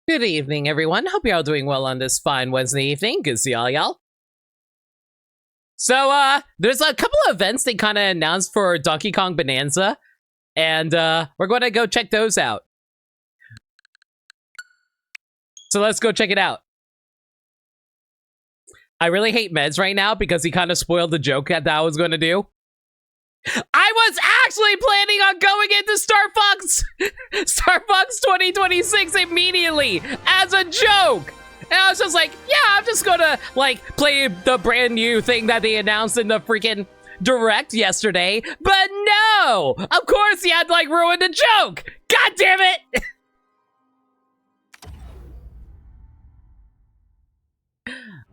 Good evening, everyone. Hope you're all doing well on this fine Wednesday evening. Good to see y'all. So, there's a couple of events they kind of announced for Donkey Kong Bonanza, and we're going to go check those out. So let's go check it out. I really hate Meds right now because he kind of spoiled the joke that I was going to do. I was actually planning on going into Star Fox 2026 immediately as a joke. And I was just like, yeah, I'm just gonna like play the brand new thing that they announced in the freaking direct yesterday. But no, of course he had like ruined the joke. God damn it.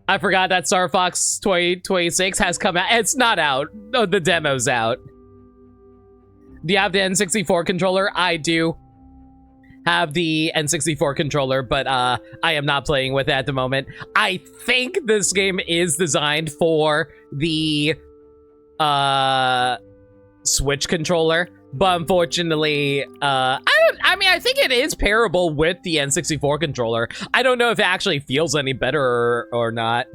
I forgot that Star Fox 2026 has come out. It's not out. Oh, the demo's out. Do you have the N64 controller? I do have the N64 controller, but I am not playing with it at the moment. I think this game is designed for the Switch controller, but unfortunately, I think it is pairable with the N64 controller. I don't know if it actually feels any better or not.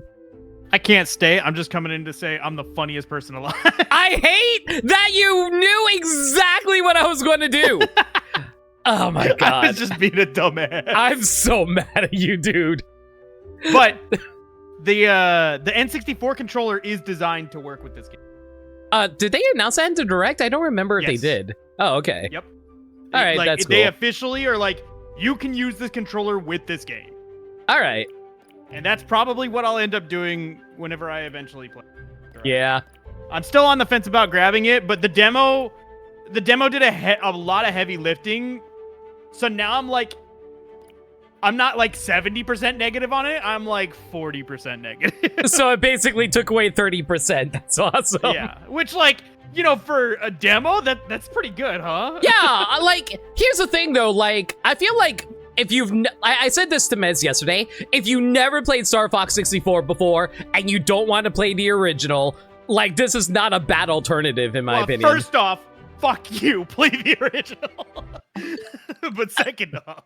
I can't stay. I'm just coming in to say I'm the funniest person alive. I hate that you knew exactly what I was going to do. Oh my god. I was just being a dumbass. I'm so mad at you, dude. But the N64 controller is designed to work with this game. Did they announce that in the direct? I don't remember if they did. Oh, okay. Yep. All right, like, that's cool. They officially are like, you can use this controller with this game. All right. And that's probably what I'll end up doing whenever I eventually play. Yeah. I'm still on the fence about grabbing it, but the demo did a lot of heavy lifting. So now I'm not like 70% negative on it. I'm like 40% negative. So it basically took away 30%. That's awesome. Yeah, which like, you know, for a demo, that's pretty good, huh? Yeah, like, here's the thing though, like, I feel like if you've, I said this to Mez yesterday, if you never played Star Fox 64 before and you don't want to play the original, like, this is not a bad alternative in my opinion. First off, fuck you, play the original. But second off,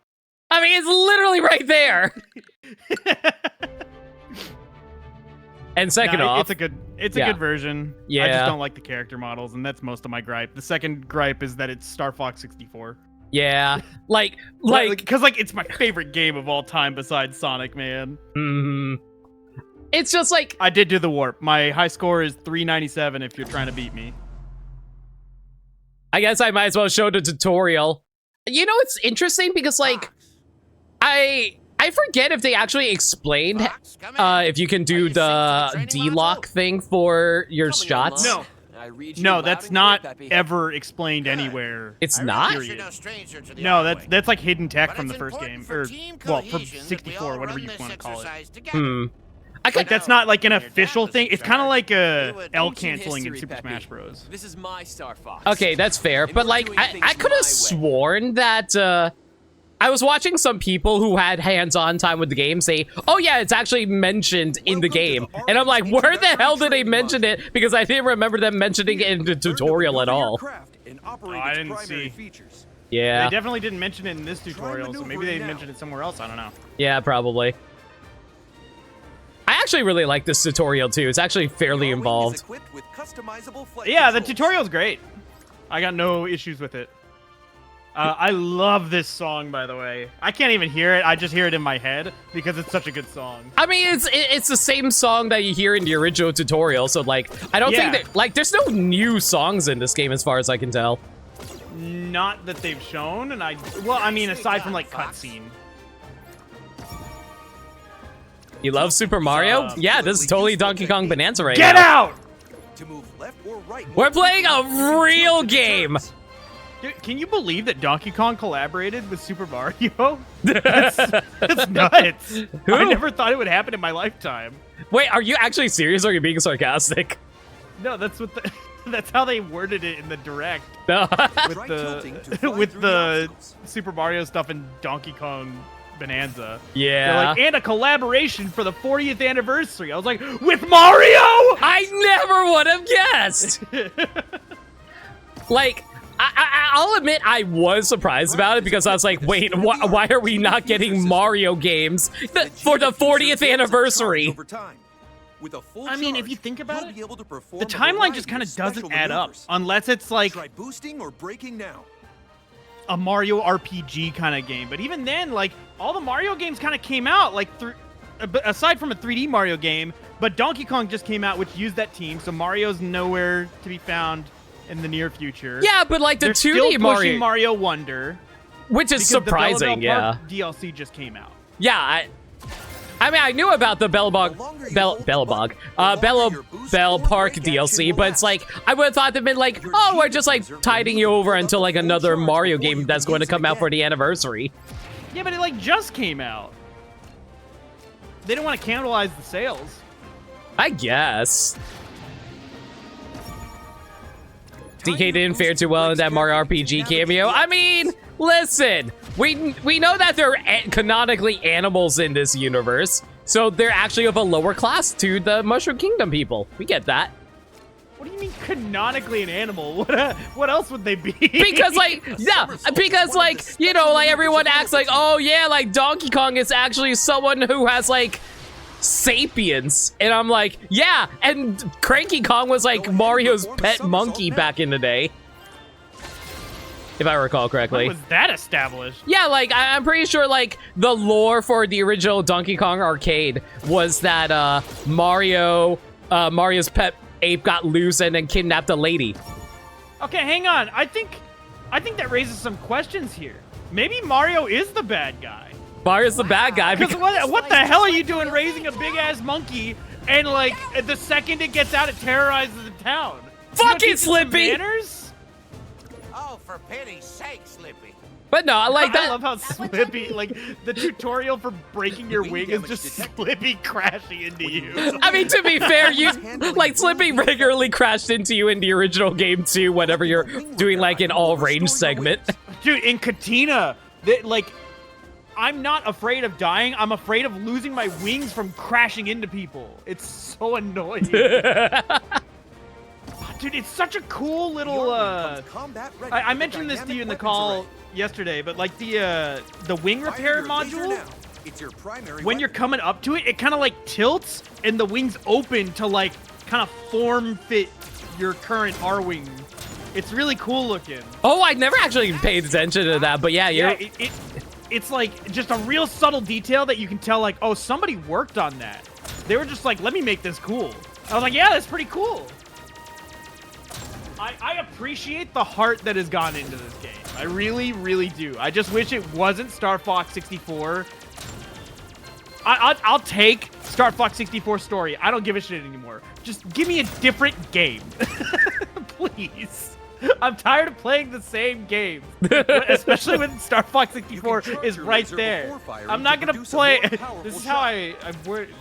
I mean, it's literally right there. And second off, it's a good version. Yeah. I just don't like the character models, and that's most of my gripe. The second gripe is that it's Star Fox 64. Yeah, like, because like it's my favorite game of all time besides Sonic, man. It's just like I did do the warp. My high score is 397. If you're trying to beat me, I guess I might as well show the tutorial. You know, it's interesting because like I forget if they actually explained if you can do the D-lock thing for your shots. No, that's not ever explained anywhere. It's not? Period. No, that's like hidden tech from the first game. Or, well, from 64, whatever you want to call it. Like, that's not like an official thing. It's kind of like L canceling in Super Smash Bros. This is my Star Fox. Okay, that's fair. But like, I could have sworn that I was watching some people who had hands-on time with the game say, oh yeah, it's actually mentioned in the game. And I'm like, where the hell did they mention it? Because I didn't remember them mentioning it in the tutorial at all. Oh, I didn't see. Yeah. They definitely didn't mention it in this tutorial, so maybe they mentioned it somewhere else. I don't know. Yeah, probably. I actually really like this tutorial too. It's actually fairly involved. Yeah, the tutorial's great. I got no issues with it. I love this song, by the way. I can't even hear it. I just hear it in my head because it's such a good song. I mean, it's the same song that you hear in the original tutorial. So like, I don't think that like there's no new songs in this game as far as I can tell. Not that they've shown, and I mean, aside from like cutscene. You love Super Mario? Yeah, this is totally Donkey Kong Bonanza right now. Get out! We're playing a real game. Dude, can you believe that Donkey Kong collaborated with Super Mario? That's nuts. Who? I never thought it would happen in my lifetime. Wait, are you actually serious or are you being sarcastic? No, that's what that's how they worded it in the direct. No. with the Super Mario stuff and Donkey Kong Bonanza. Yeah. They're like, and a collaboration for the 40th anniversary. I was like, with Mario? I never would have guessed. Like, I'll admit I was surprised about it because I was like, wait, why are we not getting Mario games for the 40th anniversary? I mean, if you think about it, the timeline just kind of doesn't add up unless it's like boosting or breaking now. A Mario RPG kind of game. But even then, like, all the Mario games kind of came out, like, aside from a 3D Mario game, but Donkey Kong just came out, which used that team, so Mario's nowhere to be found in the near future. Yeah, but like the 2D still Mario, pushing Mario Wonder, which is surprising. The Bell yeah, Park DLC just came out. Yeah, I mean, I knew about the Bell Park DLC, but it's like, I would have thought they'd been like, oh, we're just like tiding you over until like another Mario game that's going to come out for the anniversary. Yeah, but it like just came out. They don't want to cannibalize the sales. I guess. DK didn't fare too well in that Mario RPG cameo. I mean, listen, we know that they're canonically animals in this universe, so they're actually of a lower class to the Mushroom Kingdom people. We get that. What do you mean canonically an animal? What else would they be? Because like, yeah, because like, you know, like everyone acts like, oh yeah, like Donkey Kong is actually someone who has like sapience, and I'm like, yeah, and Cranky Kong was like Mario's pet monkey back in the day, if I recall correctly. When was that established? Yeah, like I'm pretty sure like the lore for the original Donkey Kong arcade was that Mario's pet ape got loose and then kidnapped a lady. Okay, hang on. I think that raises some questions here. Maybe Mario is the bad guy. Mario's the bad guy. Because what the hell are you doing raising a big-ass monkey, and, like, the second it gets out, it terrorizes the town? Fucking Slippy! Manners? Oh, for pity's sake, Slippy. But no, I like that. I love how Slippy, like, the tutorial for breaking your wing is just Slippy crashing into you. I mean, to be fair, like, Slippy regularly crashed into you in the original game, too, whenever you're doing, like, an all-range segment. Dude, in Katina, like, I'm not afraid of dying. I'm afraid of losing my wings from crashing into people. It's so annoying. Dude, it's such a cool little, I mentioned this to you in the call yesterday, but like the wing repair module, when you're coming up to it, it kind of like tilts and the wings open to like kind of form fit your current R-wing. It's really cool looking. Oh, I never actually paid attention to that, but yeah, it's like just a real subtle detail that you can tell like, oh, somebody worked on that. They were just like, let me make this cool. I was like, yeah, that's pretty cool. I appreciate the heart that has gone into this game. I really, really do. I just wish it wasn't Star Fox 64. I'll take Star Fox 64 story. I don't give a shit anymore. Just give me a different game. Please. I'm tired of playing the same game, especially when Star Fox 64 is right there. I'm not gonna play. This is how I worded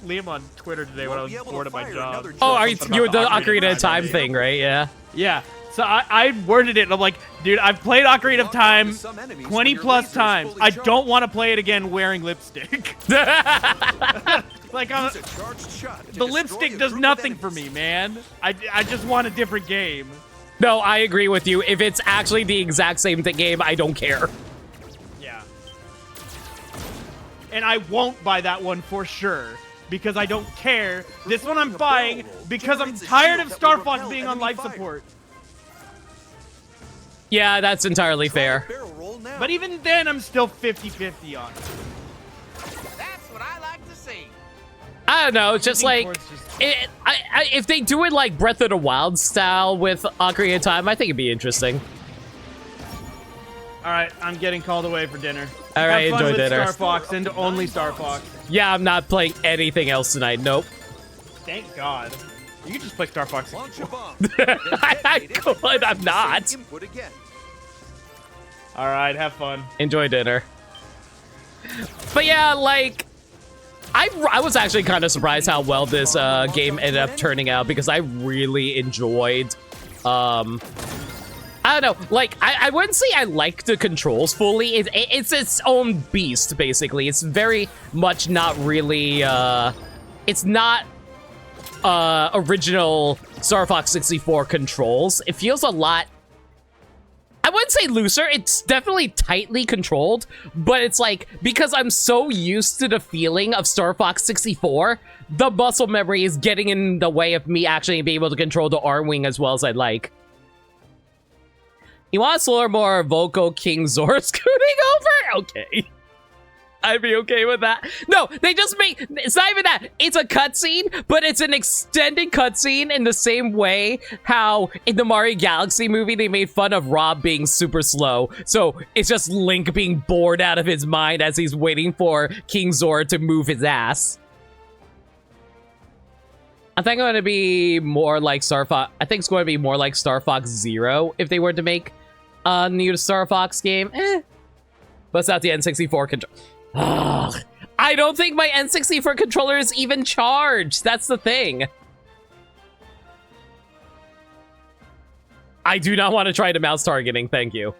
Liam on Twitter today when I was bored of my job. Oh, you were the Ocarina of Time thing, right? Yeah. Yeah. So I worded it, and I'm like, dude, I've played Ocarina of Time 20 plus times. I don't want to play it again wearing lipstick. Like, the lipstick does nothing for me, man. I just want a different game. No, I agree with you. If it's actually the exact same game, I don't care. Yeah. And I won't buy that one for sure, because I don't care. This one I'm buying because I'm tired of Star Fox being on life support. Yeah, that's entirely fair. But even then, I'm still 50-50 on it. That's what I like to see. I don't know, it's just like, if they do it like Breath of the Wild style with Ocarina of Time, I think it'd be interesting. All right, I'm getting called away for dinner. All right, Have fun enjoy with dinner. Star Fox and only Star Fox. Yeah, I'm not playing anything else tonight. Nope. Thank God. You can just play Star Fox. I could, I'm not. All right, have fun. Enjoy dinner. But yeah, like, I was actually kind of surprised how well this game ended up turning out, because I really enjoyed, I don't know, like, I wouldn't say I like the controls fully. It's its own beast, basically. It's very much not really, it's not original Star Fox 64 controls. It feels a lot wouldn't say looser. It's definitely tightly controlled, but it's like, because I'm so used to the feeling of Star Fox 64, the muscle memory is getting in the way of me actually being able to control the R-Wing as well as I'd like. You want a slower, more vocal King Zor scooting over? Okay. I'd be okay with that. No, they just make, it's not even that. It's a cutscene, but it's an extended cutscene in the same way how in the Mario Galaxy movie, they made fun of Rob being super slow. So it's just Link being bored out of his mind as he's waiting for King Zor to move his ass. I think I'm going to be more like Star Fox. I think it's going to be more like Star Fox Zero if they were to make a new Star Fox game. Bust out the N64 controller. I don't think my N64 controller is even charged. That's the thing. I do not want to try the mouse targeting. Thank you.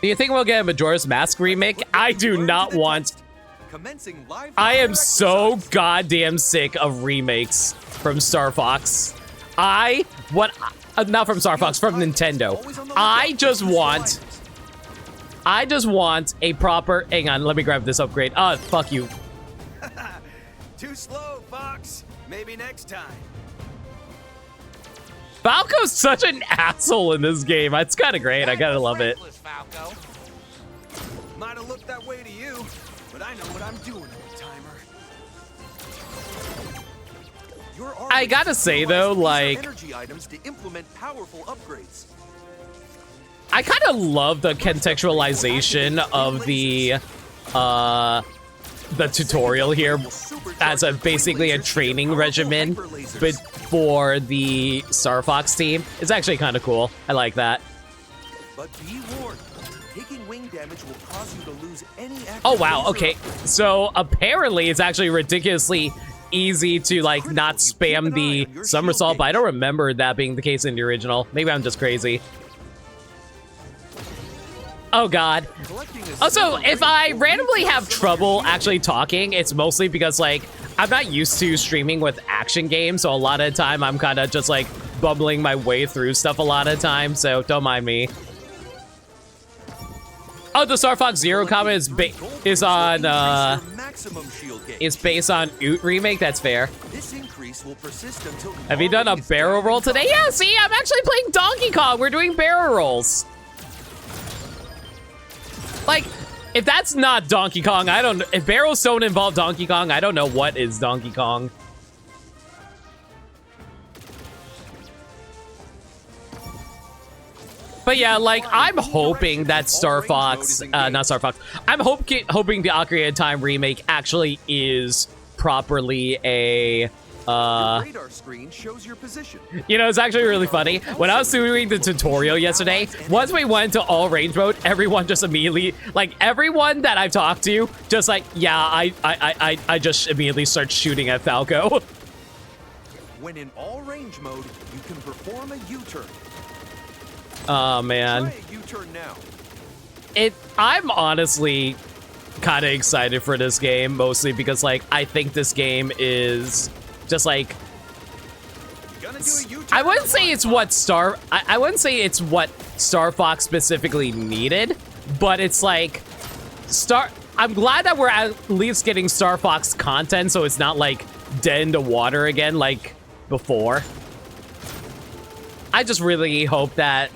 Do you think we'll get a Majora's Mask remake? I do not want... I am so goddamn sick of remakes from Star Fox. Not from Star Fox, from Nintendo. I just want a proper... Hang on, let me grab this upgrade. Fuck you. Too slow, Fox. Maybe next time. Falco's such an asshole in this game. It's kind of great. I gotta love it. Might have looked that way to you, but I know what I'm doing, old timer. I gotta say though, like, energy items to implement powerful upgrades. I kind of love the contextualization of the tutorial here as basically a training regimen, but for the Star Fox team. It's actually kind of cool. I like that. But be warned, taking wing damage will cause you to lose any. Oh wow, okay. So apparently it's actually ridiculously easy to like not spam the somersault, but I don't remember that being the case in the original. Maybe I'm just crazy. Oh god. Also, if I randomly have trouble actually talking, it's mostly because like I'm not used to streaming with action games, so a lot of the time I'm kind of just like bumbling my way through stuff a lot of the time, so don't mind me. Oh, the Star Fox Zero comment is based on Oot remake. That's fair. Have you done a barrel roll today? Yeah, see, I'm actually playing Donkey Kong. We're doing barrel rolls. Like, if that's not Donkey Kong, I don't. If barrels don't involve Donkey Kong, I don't know what is Donkey Kong. But yeah, like, I'm hoping that Star Fox, not Star Fox, I'm hoping the Ocarina of Time remake actually is properly a, radar screen shows your position. You know, it's actually really funny. When I was doing the tutorial yesterday, once we went to all range mode, everyone just immediately, like, everyone that I've talked to, just like, yeah, I just immediately start shooting at Falco. When in all range mode, you can perform a U-turn. Oh man. Try a U-turn now. I'm honestly kind of excited for this game, mostly because like I think this game is just like, I wouldn't say it's what I wouldn't say it's what Star Fox specifically needed, but it's like I'm glad that we're at least getting Star Fox content, so it's not like dead in the water again like before. I just really hope that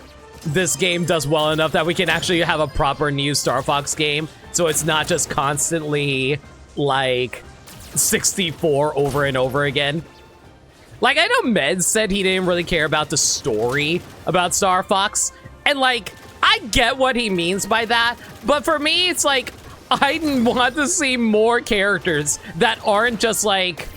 this game does well enough that we can actually have a proper new Star Fox game, so it's not just constantly like 64 over and over again. Like, I know Med said he didn't really care about the story about Star Fox, and like, I get what he means by that, but for me, it's like, I want to see more characters that aren't just like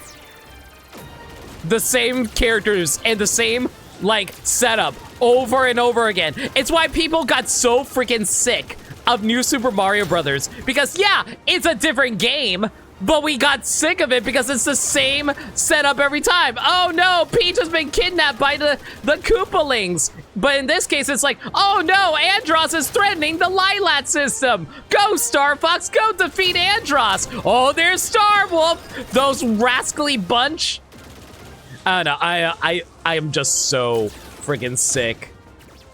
the same characters and the same like setup over and over again. It's why people got so freaking sick of New Super Mario Brothers, because yeah, it's a different game, but we got sick of it because it's the same setup every time. Oh no, Peach has been kidnapped by the Koopalings. But in this case, it's like, oh no, Andross is threatening the Lilat system. Go, Star Fox, go defeat Andross. Oh, there's Star Wolf, those rascally bunch. I don't know. I am just so freaking sick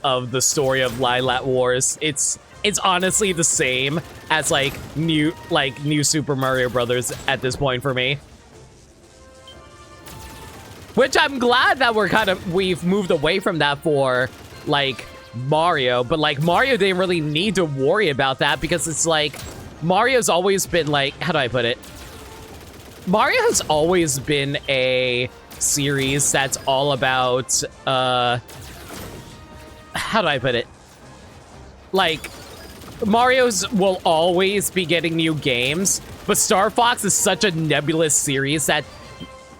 of the story of Lilat Wars. It's honestly the same as like new Super Mario Brothers at this point for me. Which I'm glad that we've moved away from that for like Mario, but like Mario didn't really need to worry about that because it's like Mario's always been like, how do I put it? Mario has always been a series that's all about how do I put it? Like Mario's will always be getting new games, but Star Fox is such a nebulous series that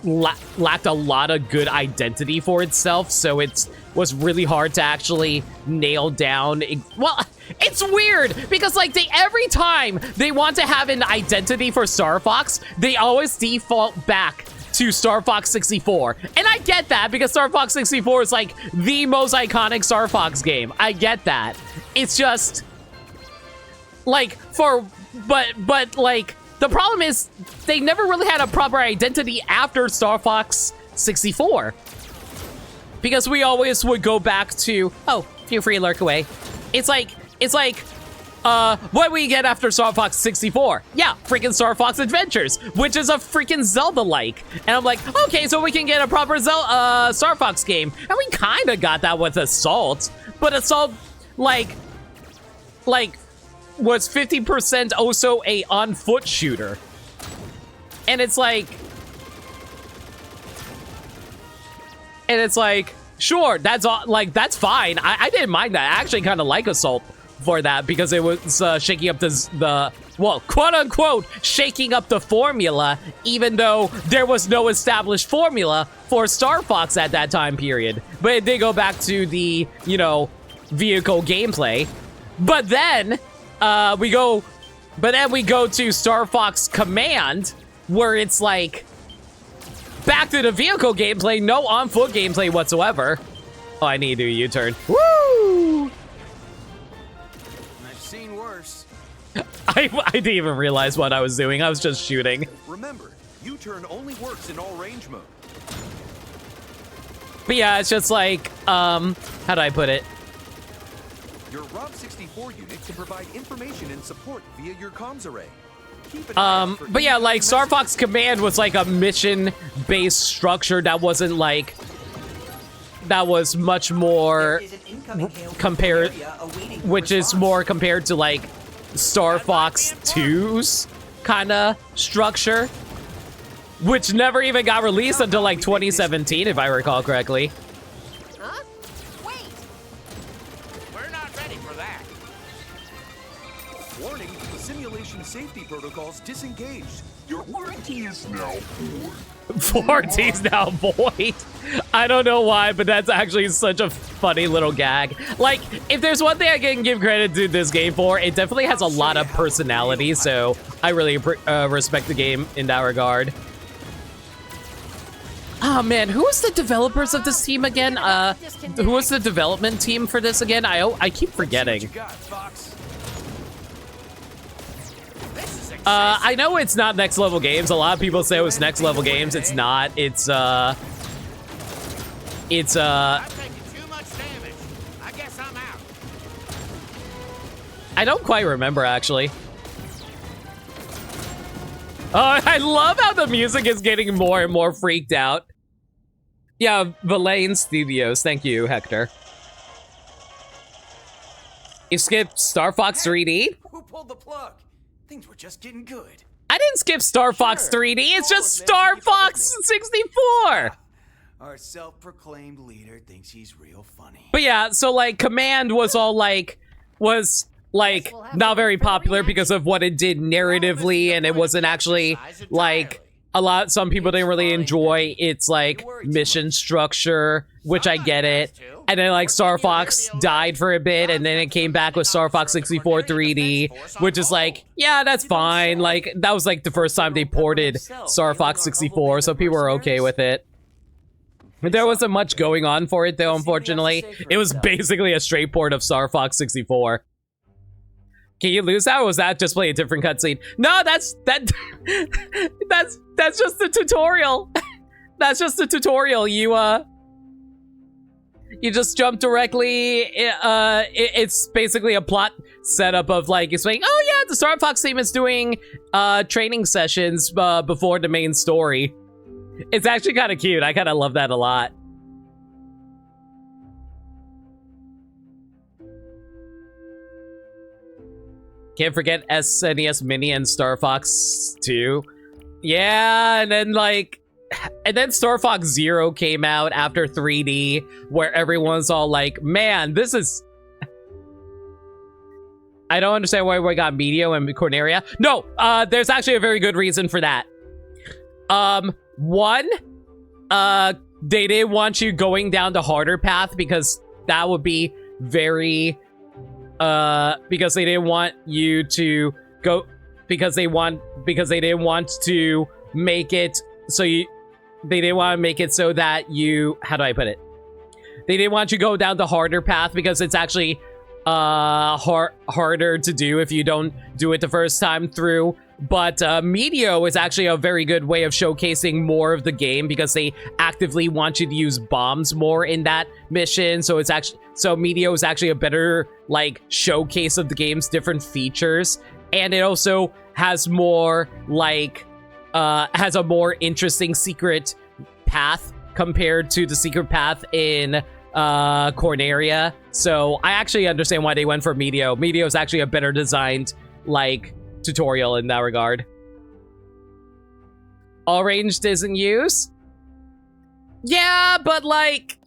lacked a lot of good identity for itself, so it was really hard to actually nail down. Well, it's weird because like every time they want to have an identity for Star Fox, they always default back to Star Fox 64. And I get that because Star Fox 64 is like the most iconic Star Fox game. I get that. It's just like but like the problem is they never really had a proper identity after Star Fox 64. Because we always would go back to, oh, feel free to lurk away. It's like, what we get after Star Fox 64? Yeah, freaking Star Fox Adventures, which is a freaking Zelda-like. And I'm like, okay, so we can get a proper Star Fox game. And we kind of got that with Assault, but Assault, like was 50% also a on-foot shooter. And it's like, sure, that's all, like, that's fine. I didn't mind that. I actually kind of like Assault for that because it was shaking up the well, quote-unquote, shaking up the formula, even though there was no established formula for Star Fox at that time period. But it did go back to the, you know, vehicle gameplay. But then, we go to Star Fox Command, where it's like, back to the vehicle gameplay, no on-foot gameplay whatsoever. Oh, I need to do a U-turn. Woo! I've seen worse. I didn't even realize what I was doing. I was just shooting. Remember, U-turn only works in all range mode. But yeah, it's just like, how do I put it? Your ROB64 unit can provide information and support via your comms array. Keep an eye out for But yeah, like Star messages. Fox Command was like a mission-based structure that wasn't like, that was much more compared, which is more compared to like Star Fox 2's kind of structure, which never even got released until like 2017, if I recall correctly. Huh? Wait! We're not ready for that. Warning, simulation safety protocols disengaged. Your warranty is now void. Warranty's now void. I don't know why, but that's actually such a funny little gag. Like, if there's one thing I can give credit to this game for, it definitely has a lot of personality, so I really respect the game in that regard. Oh man, who was the developers of this team again? Who was the development team for this again? I keep forgetting. What you got, Fox? I know it's not Next Level Games. A lot of people say it was Next Level Games. It's not. It's I'm taking too much damage. I guess I'm out. I don't quite remember, actually. Oh, I love how the music is getting more and more freaked out. Yeah, Villain Studios. Thank you, Hector. You skipped Star Fox 3D? Who pulled the plug? Things were just getting good. I didn't skip Star Fox 3D. It's just Star Fox 64. Our self-proclaimed leader thinks he's real funny. But yeah, so like Command was all like, not very popular because of what it did narratively, and it wasn't actually like some people didn't really enjoy its like mission structure, which I get it. And then like Star Fox died for a bit, and then it came back with Star Fox 64 3D, which is like, yeah, that's fine. Like that was like the first time they ported Star Fox 64, so people were okay with it. But there wasn't much going on for it though, unfortunately. It was basically a straight port of Star Fox 64. Can you lose that, or was that just play a different cutscene? No, that's just the tutorial. That's just a tutorial. You just jump directly. It's basically a plot setup of like explaining, oh yeah, the Star Fox team is doing training sessions before the main story. It's actually kind of cute. I kind of love that a lot. Can't forget SNES Mini and Star Fox 2. Yeah, and then Star Fox Zero came out after 3D, where everyone's all like, man, this is... I don't understand why we got Medio and Corneria. No, there's actually a very good reason for that. One, they didn't want you going down the harder path because that would be very... because they didn't want you to go... Because they didn't want to make it so you... They didn't want to make it so that you... How do I put it? They didn't want you to go down the harder path because it's actually harder to do if you don't do it the first time through. But Medio is actually a very good way of showcasing more of the game because they actively want you to use bombs more in that mission. So it's actually... So Medio is actually a better, like, showcase of the game's different features. And it also has more, like... has a more interesting secret path compared to the secret path in Corneria. So I actually understand why they went for Medio. Medio is actually a better designed, like, tutorial in that regard. All ranged isn't used? Yeah, but, like...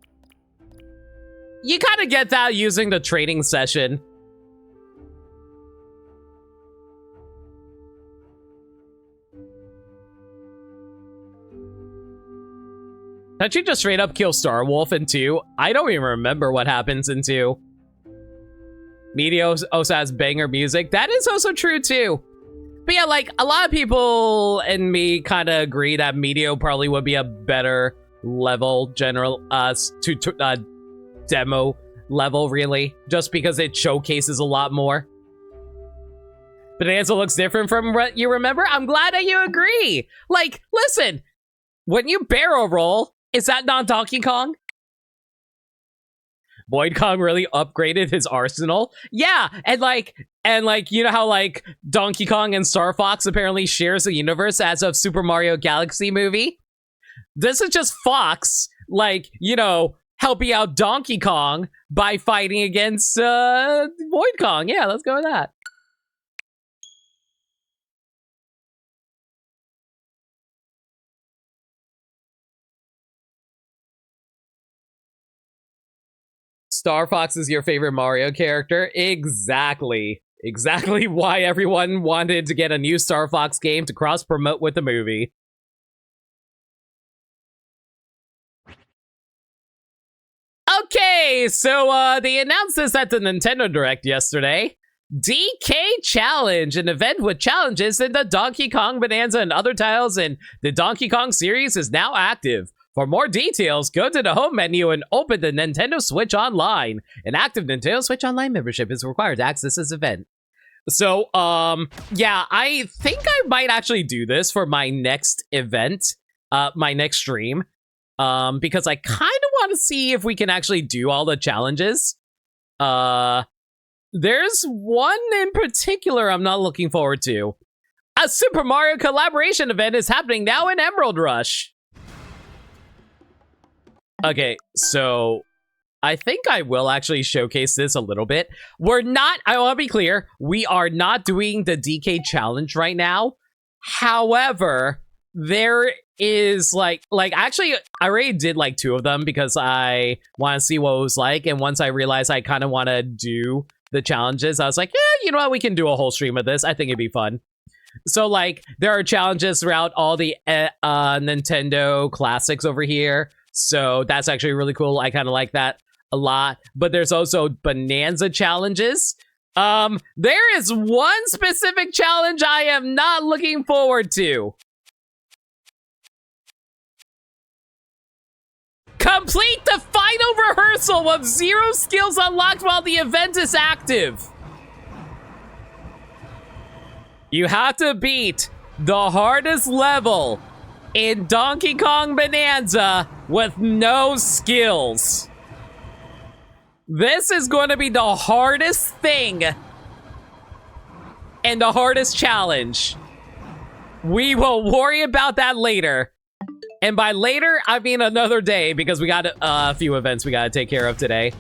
You kind of get that using the training session. Can't you just straight up kill Starwolf in 2? I don't even remember what happens in 2. Medio also has banger music. That is also true too. But yeah, like, a lot of people and me kind of agree that Medio probably would be a better level general demo level, really, just because it showcases a lot more. Banaza looks different from what you remember. I'm glad that you agree. Like, listen, when you barrel roll, is that not Donkey Kong? Void Kong really upgraded his arsenal. Yeah, and like, you know how like Donkey Kong and Star Fox apparently shares a universe as of Super Mario Galaxy movie? This is just Fox, like, you know, helping out Donkey Kong by fighting against Void Kong. Yeah, let's go with that. Star Fox is your favorite Mario character? Exactly. Exactly why everyone wanted to get a new Star Fox game to cross-promote with the movie. Okay, so they announced this at the Nintendo Direct yesterday. DK Challenge, an event with challenges in the Donkey Kong, Bonanza, and other titles in the Donkey Kong series is now active. For more details, go to the home menu and open the Nintendo Switch Online. An active Nintendo Switch Online membership is required to access this event. So, yeah, I think I might actually do this for my next event, my next stream, because I kind of want to see if we can actually do all the challenges. There's one in particular I'm not looking forward to. A Super Mario collaboration event is happening now in Emerald Rush. Okay, so I think I will actually showcase this a little bit. We're not, I want to be clear, we are not doing the DK challenge right now. However, there is like actually, I already did like 2 of them because I want to see what it was like. And once I realized I kind of want to do the challenges, I was like, yeah, you know what, we can do a whole stream of this. I think it'd be fun. So like, there are challenges throughout all the Nintendo classics over here. So that's actually really cool. I kind of like that a lot. But there's also Bonanza challenges. There is one specific challenge I am not looking forward to. Complete the final rehearsal with 0 skills unlocked while the event is active. You have to beat the hardest level in Donkey Kong Bonanza with no skills. This is going to be the hardest thing and the hardest challenge. We will worry about that later. And by later, I mean another day, because we got a few events we got to take care of today.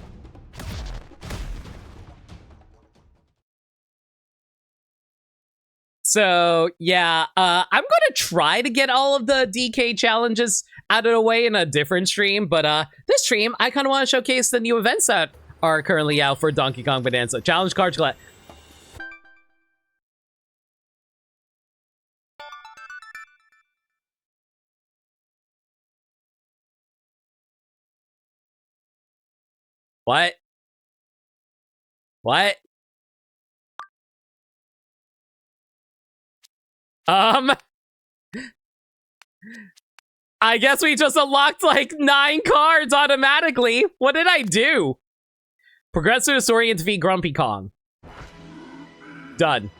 So, yeah, I'm going to try to get all of the DK challenges out of the way in a different stream. But this stream, I kind of want to showcase the new events that are currently out for Donkey Kong Bonanza. Challenge cards collect. What? What? I guess we just unlocked like 9 cards automatically. What did I do? Progress through the story and defeat Grumpy Kong. Done.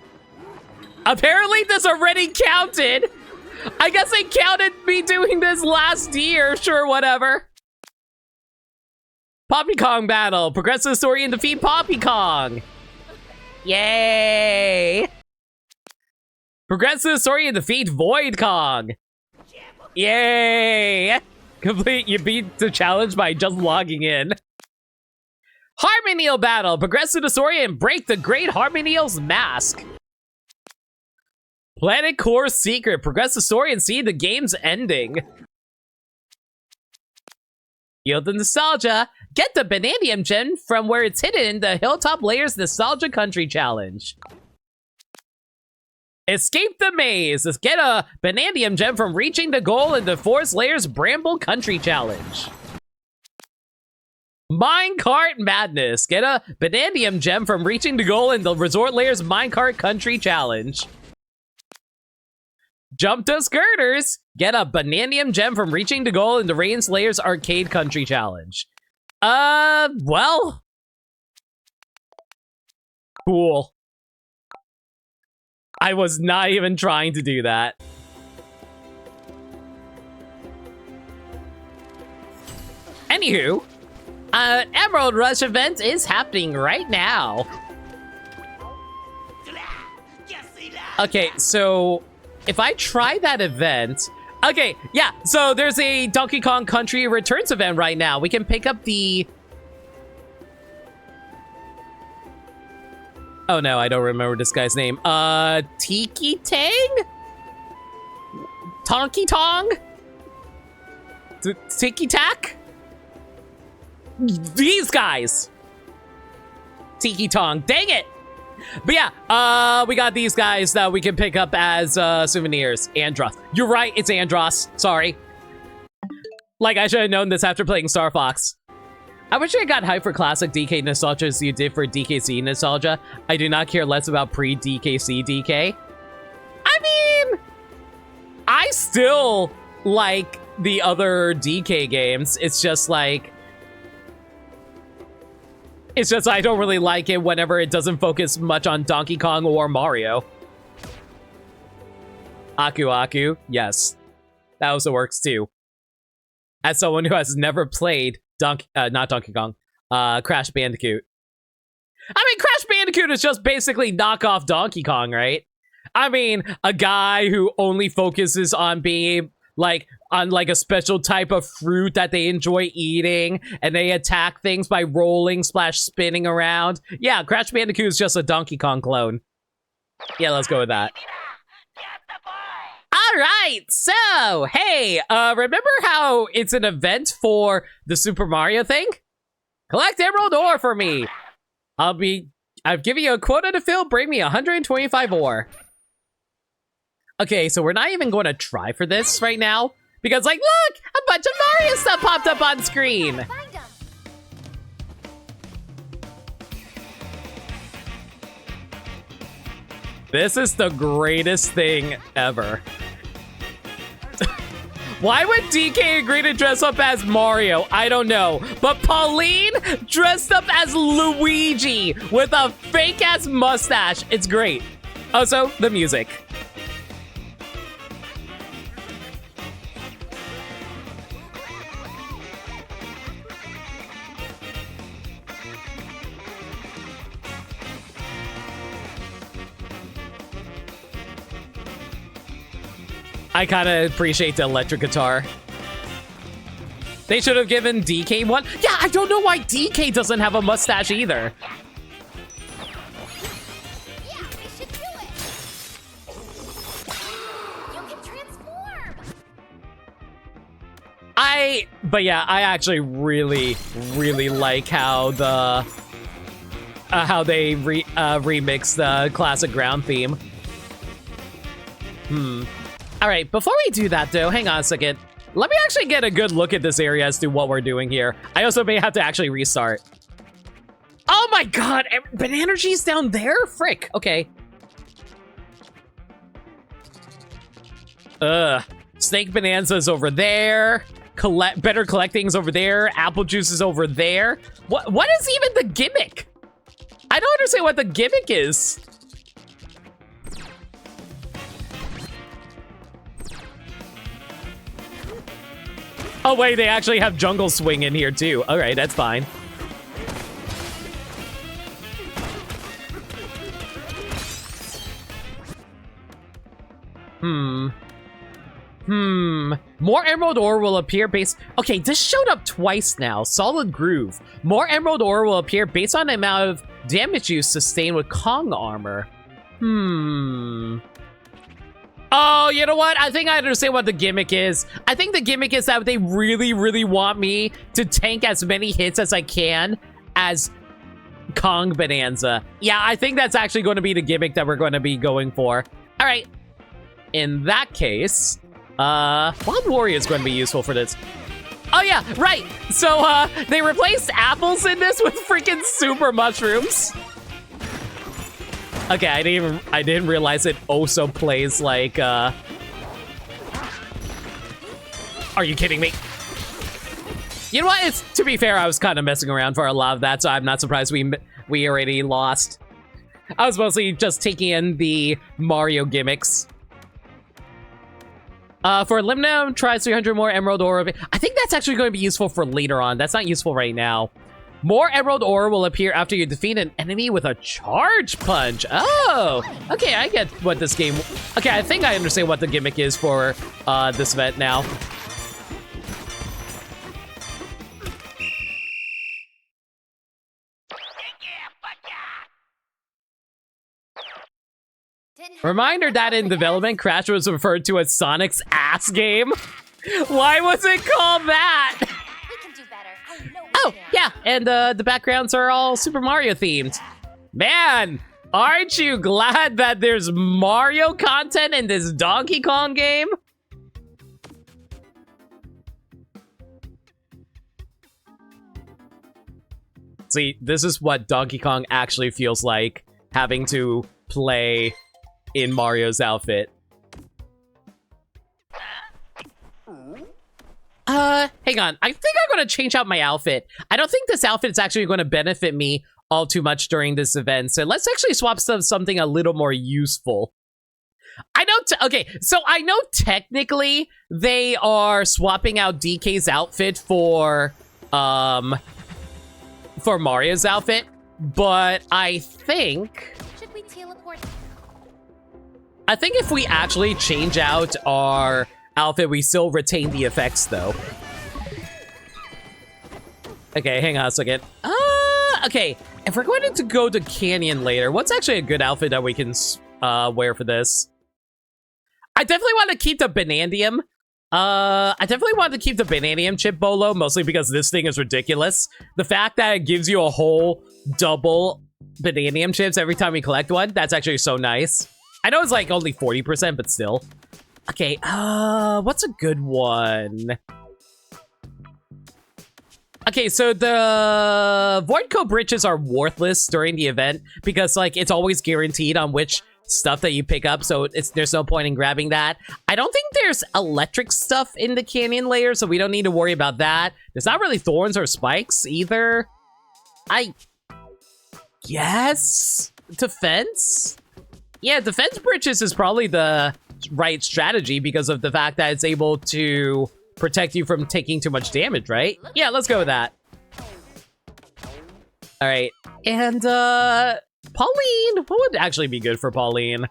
Apparently this already counted. I guess they counted me doing this last year. Sure, whatever. Poppy Kong battle. Progress through the story and defeat Poppy Kong. Yay! Progress through the story and defeat Void Kong. Yay! Complete, you beat the challenge by just logging in. Harmonial battle. Progress through the story and break the Great Harmonial's mask. Planet Core secret. Progress the story and see the game's ending. Yield the nostalgia. Get the Bananium gem from where it's hidden in the Hilltop Layers Nostalgia Country Challenge. Escape the maze. Let's get a Bananium gem from reaching the goal in the Forest Layers Bramble Country Challenge. Minecart Madness. Get a Bananium gem from reaching the goal in the Resort Layers Minecart Country Challenge. Jump to Skirters. Get a Bananium gem from reaching the goal in the Rain Layers Arcade Country Challenge. Well. Cool. I was not even trying to do that. Anywho, an Emerald Rush event is happening right now. Okay, so if I try that event... Okay, yeah, so there's a Donkey Kong Country Returns event right now. We can pick up the... Oh no, I don't remember this guy's name. Tiki Tang? Tonky Tong? Tiki Tack? These guys! Tiki Tong, dang it! But yeah, we got these guys that we can pick up as souvenirs. Andros. You're right, it's Andros. Sorry. Like, I should have known this after playing Star Fox. I wish I got hyped for classic DK nostalgia as you did for DKC nostalgia. I do not care less about pre-DKC DK. I mean, I still like the other DK games. It's just like... It's just I don't really like it whenever it doesn't focus much on Donkey Kong or Mario. Aku Aku, yes. That also works too. As someone who has never played not Donkey Kong, Crash Bandicoot. I mean, Crash Bandicoot is just basically knockoff Donkey Kong, right? I mean, a guy who only focuses on being like a special type of fruit that they enjoy eating, and they attack things by rolling / spinning around. Yeah, Crash Bandicoot is just a Donkey Kong clone. Yeah, let's go with that. All right, so, hey, remember how it's an event for the Super Mario thing? Collect Emerald Ore for me. I've given you a quota to fill, bring me 125 ore. Okay, so we're not even going to try for this right now, because, like, look, a bunch of Mario stuff popped up on screen. This is the greatest thing ever. Why would DK agree to dress up as Mario? I don't know. But Pauline dressed up as Luigi with a fake-ass mustache. It's great. Also, the music. I kind of appreciate the electric guitar. They should have given DK one. Yeah, I don't know why DK doesn't have a mustache either. Yeah, we should do it. You can transform. But yeah, I actually really like how the how they remix the classic ground theme. All right, before we do that though, hang on a second. Let me actually get a good look at this area as to what we're doing here. I also may have to actually restart. Oh my god, Bananergy's down there? Frick, okay. Snake Bonanza's over there. Better Collecting's over there. Apple Juice is over there. What is even the gimmick? I don't understand what the gimmick is. Oh wait, they actually have Jungle Swing in here too. All right, that's fine. More Emerald Ore will appear based... Okay, this showed up twice now. Solid Groove. More Emerald Ore will appear based on the amount of damage you sustain with Kong armor. Oh, you know what? I think I understand what the gimmick is. I think the gimmick is that they really want me to tank as many hits as I can as Kong Bonanza. Yeah, I think that's actually going to be the gimmick that we're going to be going for. All right. In that case, Wild Warrior is going to be useful for this. Oh yeah, right. So they replaced apples in this with freaking super mushrooms. Okay, I didn't realize it also plays like Are you kidding me? You know what? To be fair, I was kind of messing around for a lot of that, so I'm not surprised we already lost. I was mostly just taking in the Mario gimmicks. For Limno, try 300 more Emerald Ore. I think that's actually going to be useful for later on. That's not useful right now. More Emerald Ore will appear after you defeat an enemy with a Charge Punch. Oh, okay, I get what this game... Okay, I think I understand what the gimmick is for this event now. Reminder that in development, Crash was referred to as Sonic's ass game. Why was it called that? We can do better. I know we Oh, can. yeah, and the backgrounds are all Super Mario themed. Man, aren't you glad that there's Mario content in this Donkey Kong game? See, this is what Donkey Kong actually feels like, having to play in Mario's outfit. Hang on. I think I'm going to change out my outfit. I don't think this outfit is actually going to benefit me all too much during this event. So let's actually swap something a little more useful. I know, okay, so I know technically they are swapping out DK's outfit for Mario's outfit, but I think Should we teleport? I think if we actually change out our outfit, we still retain the effects, though. Okay, hang on a second. Okay, if we're going to go to Canyon later, what's actually a good outfit that we can wear for this? I definitely want to keep the Banandium. I definitely want to keep the Bananium chip bolo, mostly because this thing is ridiculous. The fact that it gives you a whole double Bananium chips every time you collect one, that's actually so nice. I know it's like only 40%, but still. Okay, what's a good one? Okay, so the Void Coat Britches are worthless during the event because, like, it's always guaranteed on which stuff that you pick up, so there's no point in grabbing that. I don't think there's electric stuff in the canyon layer, so we don't need to worry about that. There's not really thorns or spikes either. I guess defense? Yeah, defense bridges is probably the right strategy because of the fact that it's able to protect you from taking too much damage, right? Yeah, let's go with that. All right, and Pauline, what would actually be good for Pauline?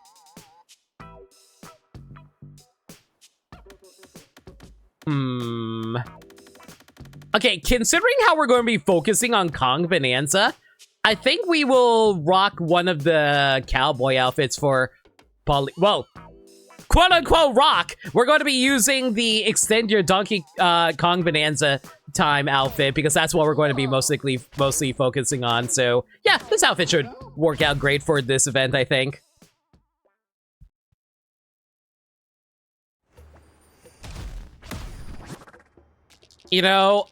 Okay, considering how we're going to be focusing on Kong Bonanza, I think we will rock one of the cowboy outfits for Pauline. Well, quote-unquote rock. We're going to be using the extend your Donkey Kong Bonanza time outfit because that's what we're going to be mostly focusing on. So, yeah, this outfit should work out great for this event, I think. You know,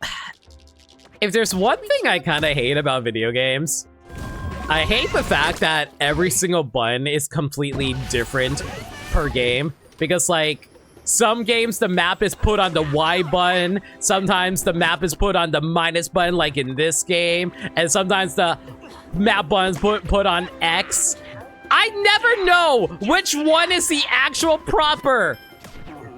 if there's one thing I kind of hate about video games, I hate the fact that every single button is completely different per game. Because, like, some games the map is put on the Y button, sometimes the map is put on the minus button, like in this game, and sometimes the map button's put on X. I never know which one is the actual proper.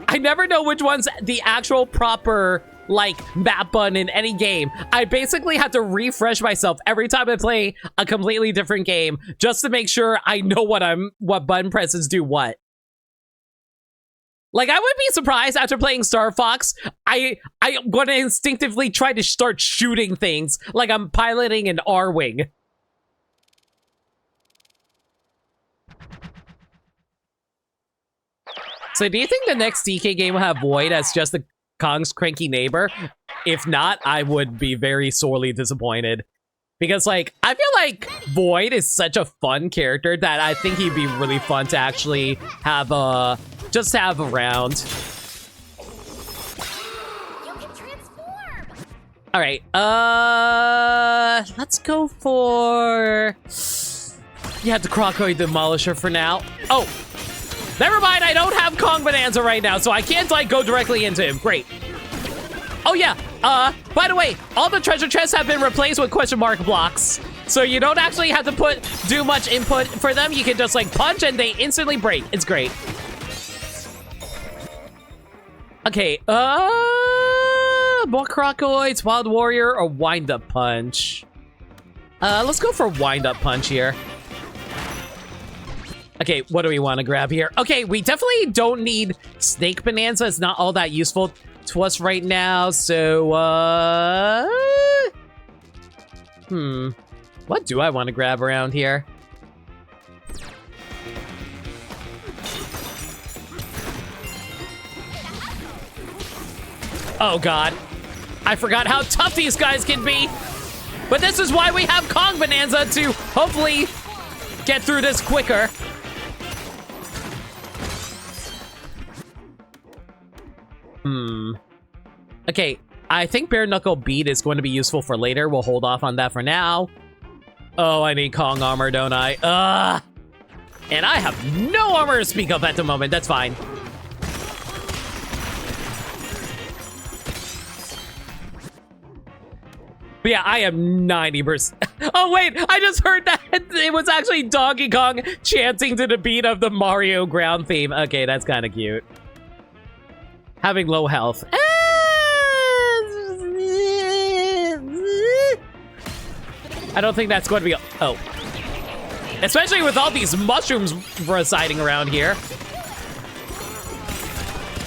I never know which one's the actual proper, like, map button in any game. I basically have to refresh myself every time I play a completely different game just to make sure I know what button presses do what. Like, I would be surprised after playing Star Fox, I'm going to instinctively try to start shooting things like I'm piloting an R-Wing. So do you think the next DK game will have Void as just the Kong's cranky neighbor? If not, I would be very sorely disappointed. Because, like, I feel like Void is such a fun character that I think he'd be really fun to actually have just have around. You can transform. All right, let's go for... You have the Crocoid Demolisher for now. Oh, never mind, I don't have Kong Bonanza right now, so I can't, like, go directly into him. Great. Oh, yeah, by the way, all the treasure chests have been replaced with question mark blocks. So you don't actually have to do much input for them. You can just, like, punch and they instantly break. It's great. Okay, more Crocoids, Wild Warrior, or Wind Up Punch? Let's go for Wind Up Punch here. Okay, what do we want to grab here? Okay, we definitely don't need Snake Bonanza. It's not all that useful to us right now, so, what do I want to grab around here? Oh, God. I forgot how tough these guys can be. But this is why we have Kong Bonanza to hopefully get through this quicker. Okay, I think Bare Knuckle Beat is going to be useful for later. We'll hold off on that for now. Oh, I need Kong armor, don't I? And I have no armor to speak of at the moment. That's fine. But yeah, I am 90%. Oh, wait, I just heard that it was actually Donkey Kong chanting to the beat of the Mario ground theme. Okay, that's kind of cute. Having low health. I don't think that's going to be... Oh. Especially with all these mushrooms residing around here.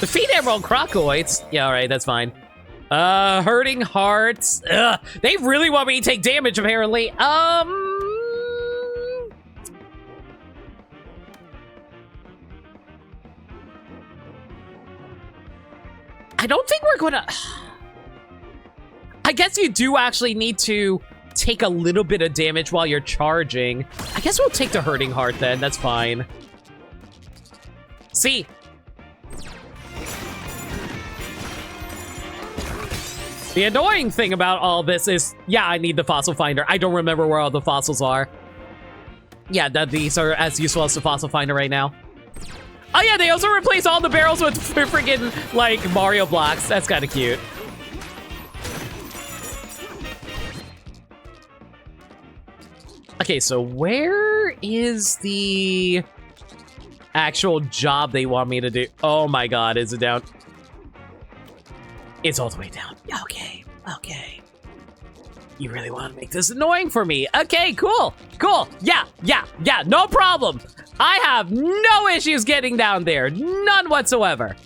Defeat Emerald Crocoids. Yeah, all right, that's fine. Hurting Hearts. Ugh, they really want me to take damage, apparently. I don't think we're gonna... I guess you do actually need to take a little bit of damage while you're charging. I guess we'll take the Hurting Heart then. That's fine. See... The annoying thing about all this is, yeah, I need the fossil finder. I don't remember where all the fossils are. Yeah, these are as useful as the fossil finder right now. Oh yeah, they also replace all the barrels with freaking, like, Mario blocks. That's kind of cute. Okay, so where is the actual job they want me to do? Oh my god, is it down? It's all the way down. Okay, okay. You really want to make this annoying for me? Okay, cool, cool. Yeah, no problem. I have no issues getting down there. None whatsoever.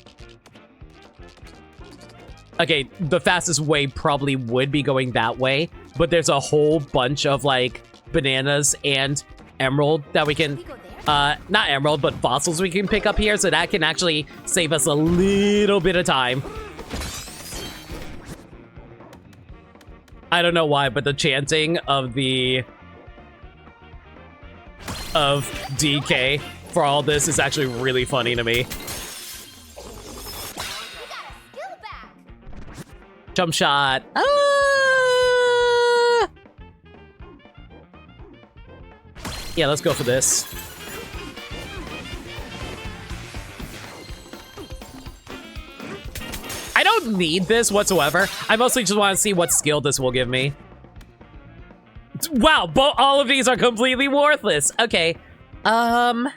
Okay, the fastest way probably would be going that way, but there's a whole bunch of, like, bananas and emerald that we can, not emerald, but fossils we can pick up here, so that can actually save us a little bit of time. I don't know why, but the chanting of DK for all this is actually really funny to me. You got a skill back. Jump shot. Yeah, let's go for this. I don't need this whatsoever. I mostly just want to see what skill this will give me. Wow, all of these are completely worthless. Okay. Yeah,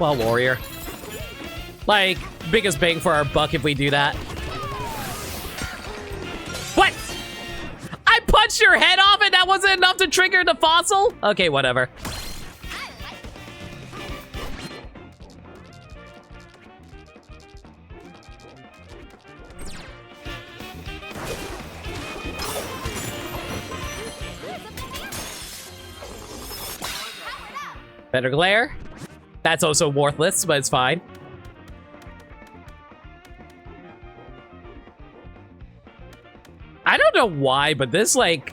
well, warrior. Like, biggest bang for our buck if we do that. What? I punched your head off and that wasn't enough to trigger the fossil? Okay, whatever. Better glare. That's also worthless, but it's fine. I don't know why, but this, like...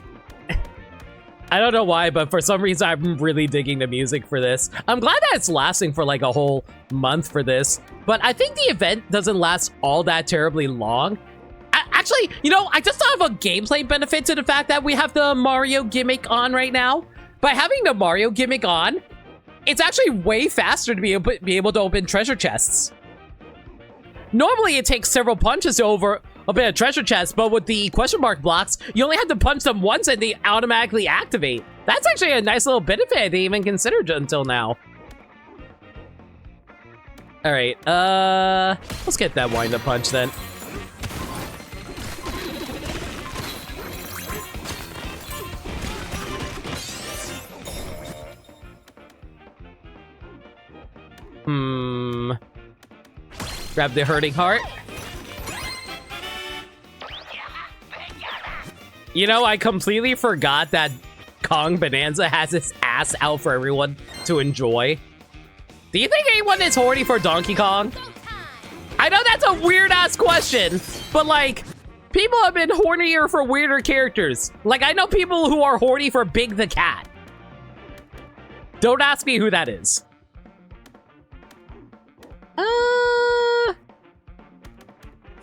I don't know why, but for some reason, I'm really digging the music for this. I'm glad that it's lasting for, like, a whole month for this. But I think the event doesn't last all that terribly long. Actually, you know, I just thought of a gameplay benefit to the fact that we have the Mario gimmick on right now. By having the Mario gimmick on, it's actually way faster to be able to open treasure chests. Normally, it takes several punches to open a treasure chest, but with the question mark blocks, you only have to punch them once and they automatically activate. That's actually a nice little benefit I didn't even consider until now. All right, let's get that wind-up punch then. Grab the hurting heart. You know, I completely forgot that Kong Banaza has its ass out for everyone to enjoy. Do you think anyone is horny for Donkey Kong? I know that's a weird-ass question, but, like, people have been hornier for weirder characters. Like, I know people who are horny for Big the Cat. Don't ask me who that is.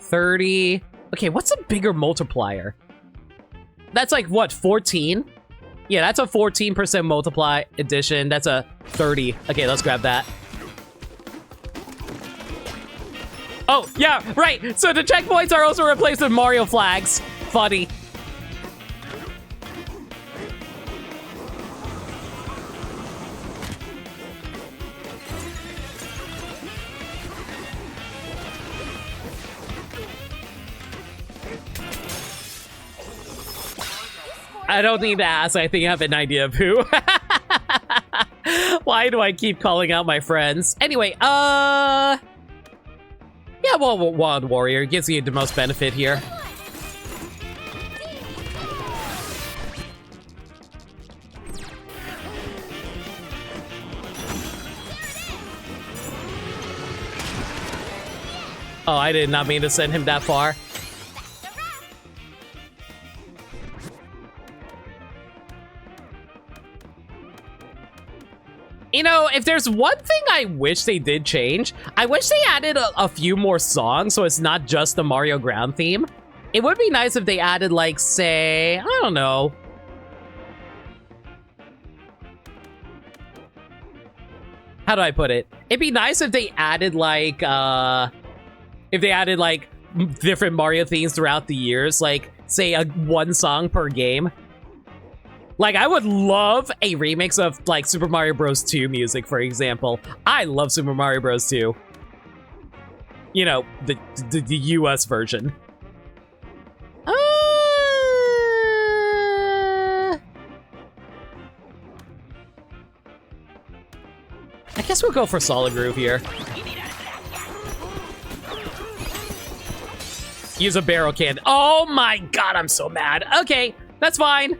30. Okay, what's a bigger multiplier? That's like, what, 14? Yeah, that's a 14% multiply addition. That's a 30. Okay, let's grab that. Oh, yeah, right. So the checkpoints are also replaced with Mario flags. Funny. I don't need to ask. I think I have an idea of who. Why do I keep calling out my friends? Anyway, yeah, well, Wild Warrior gives you the most benefit here. Oh, I did not mean to send him that far. You know, if there's one thing I wish they did change, I wish they added a few more songs so it's not just the Mario ground theme. It would be nice if they added, like, say, I don't know. How do I put it? It'd be nice if they added, like, different Mario themes throughout the years. Like, say, one song per game. Like, I would love a remix of, like, Super Mario Bros. 2 music, for example. I love Super Mario Bros. 2. You know, the US version. I guess we'll go for Solid Groove here. Use a barrel cannon. Oh my god, I'm so mad. Okay, that's fine.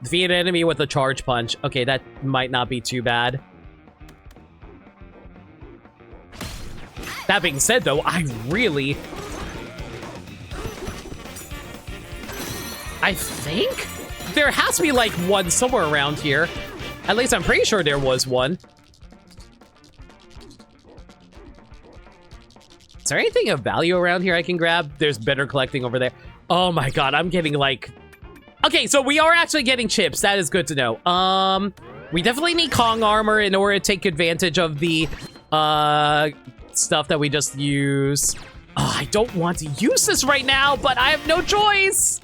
Defeat an enemy with a charge punch. Okay, that might not be too bad. That being said, though, I think there has to be, like, one somewhere around here. At least I'm pretty sure there was one. Is there anything of value around here I can grab? There's better collecting over there. Oh my god, I'm getting, like... Okay, so we are actually getting chips. That is good to know. We definitely need Kong armor in order to take advantage of the, stuff that we just used. Oh, I don't want to use this right now, but I have no choice.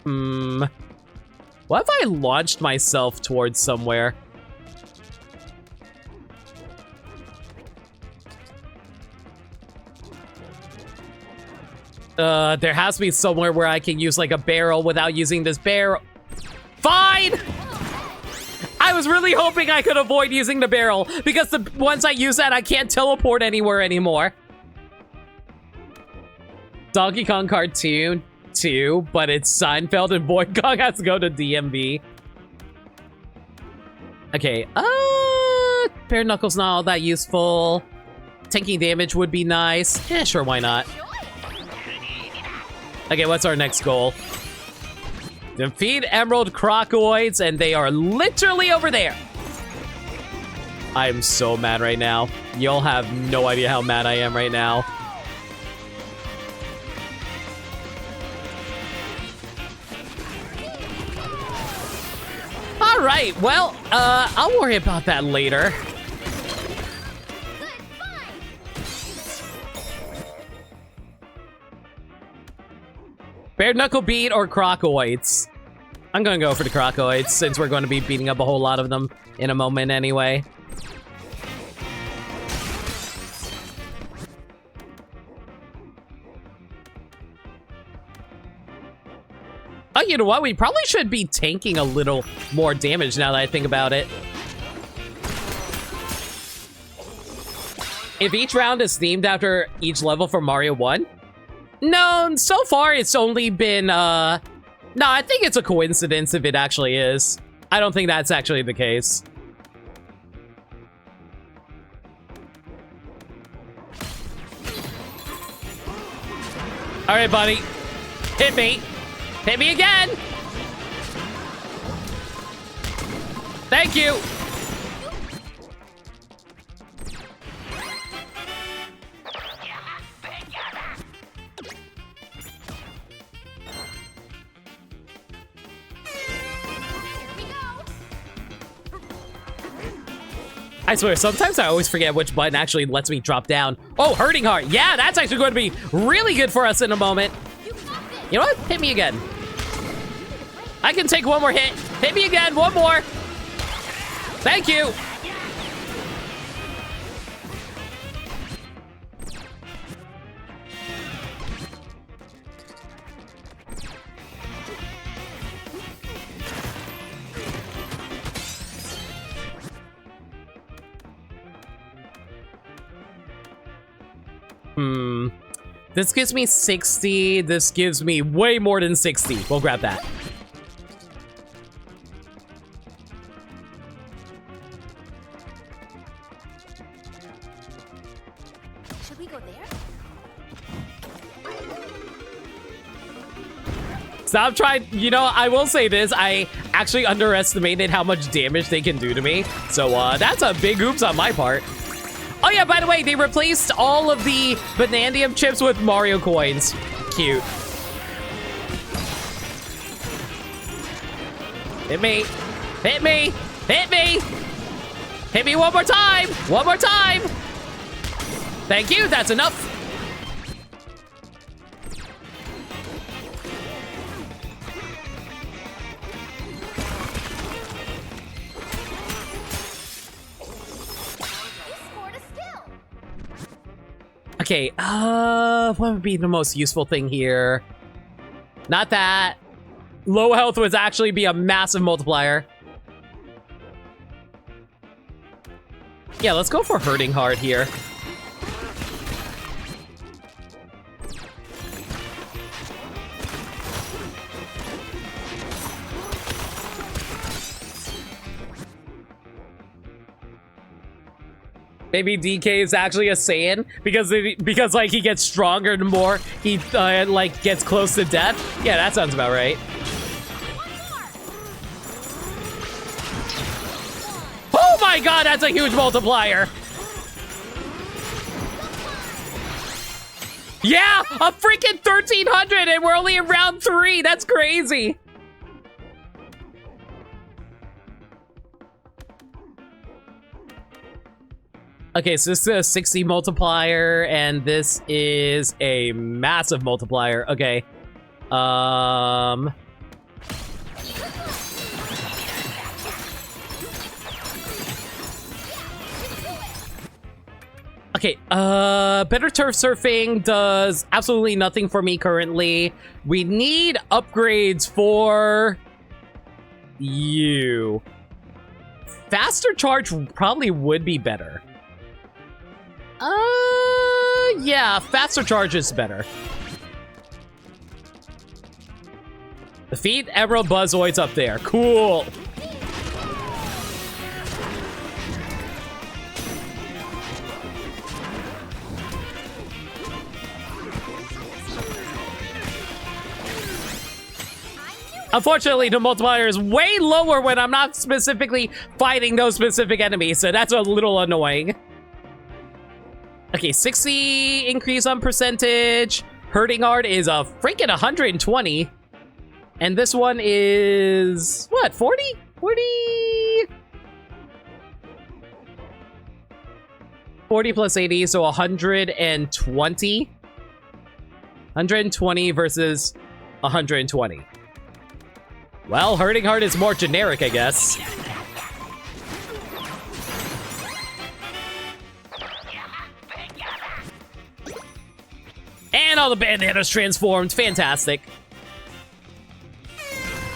What if I launched myself towards somewhere? There has to be somewhere where I can use, like, a barrel without using this barrel. Fine! I was really hoping I could avoid using the barrel, because once I use that, I can't teleport anywhere anymore. Donkey Kong cartoon 2, but it's Seinfeld and Boy Kong has to go to DMV. Okay, bare knuckles not all that useful. Tanking damage would be nice. Yeah, sure, why not? Okay, what's our next goal? Defeat Emerald Crocoids, and they are literally over there. I'm so mad right now. Y'all have no idea how mad I am right now. All right, well, I'll worry about that later. Bare Knuckle Beat or Crocoids? I'm gonna go for the Crocoids, since we're going to be beating up a whole lot of them in a moment anyway. Oh, you know what? We probably should be tanking a little more damage now that I think about it. If each round is themed after each level for Mario 1? No, so far it's only been, no, I think it's a coincidence if it actually is. I don't think that's actually the case. All right, buddy. Hit me. Hit me again. Thank you. I swear, sometimes I always forget which button actually lets me drop down. Oh, Hurting Heart. Yeah, that's actually going to be really good for us in a moment. You know what? Hit me again. I can take one more hit. Hit me again. One more. Thank you. This gives me 60. This gives me way more than 60. We'll grab that. Should we go there? Stop trying. You know, I will say this. I actually underestimated how much damage they can do to me. So that's a big oops on my part. Oh yeah, by the way, they replaced all of the Banandium chips with Mario coins. Cute. Hit me. Hit me. Hit me. Hit me one more time. One more time. Thank you. That's enough. Okay, what would be the most useful thing here? Not that. Low health would actually be a massive multiplier. Yeah, let's go for Hurting Heart here. Maybe DK is actually a Saiyan because like he gets stronger the more he like gets close to death. Yeah, that sounds about right. Oh my god, that's a huge multiplier. Yeah, a freaking 1300 and we're only in round 3. That's crazy. Okay, so this is a 60 multiplier, and this is a massive multiplier. Okay. Okay, better turf surfing does absolutely nothing for me currently. We need upgrades for you. Faster charge probably would be better. Yeah, faster charge is better. Defeat Emerald Buzzoids up there. Cool. Unfortunately, the multiplier is way lower when I'm not specifically fighting those specific enemies, so that's a little annoying. Okay, 60 increase on percentage. Hurting Art is a freaking 120. And this one is, what, 40? 40? 40 plus 80, so 120. 120 versus 120. Well, Hurting Heart is more generic, I guess. And all the bandanas transformed. Fantastic.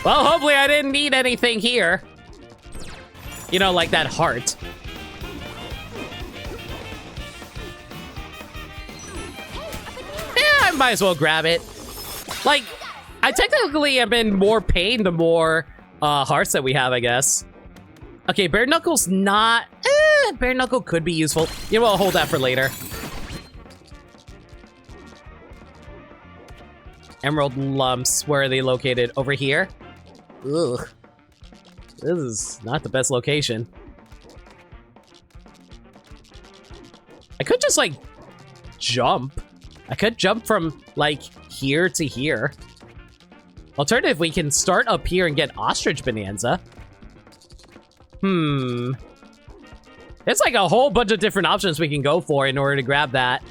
Well, hopefully I didn't need anything here. You know, like that heart. Yeah, I might as well grab it. Like, I technically am in more pain the more hearts that we have, I guess. Okay, Bare Knuckle's not... Bare Knuckle could be useful. You know what, I'll hold that for later. Emerald lumps, where are they located? Over here? Ugh. This is not the best location. I could just, like, jump. I could jump from, like, here to here. Alternative, we can start up here and get Ostrich Bonanza. There's, like, a whole bunch of different options we can go for in order to grab that.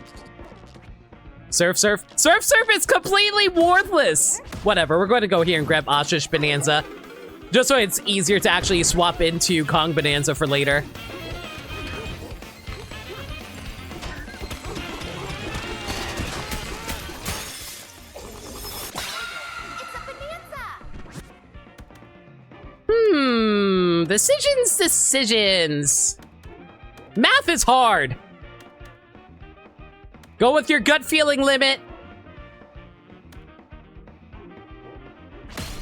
Surf Surf. Surf Surf is completely worthless. Whatever, we're going to go here and grab Ostrich Bonanza. Just so it's easier to actually swap into Kong Bonanza for later. Decisions. Math is hard. Go with your gut feeling limit.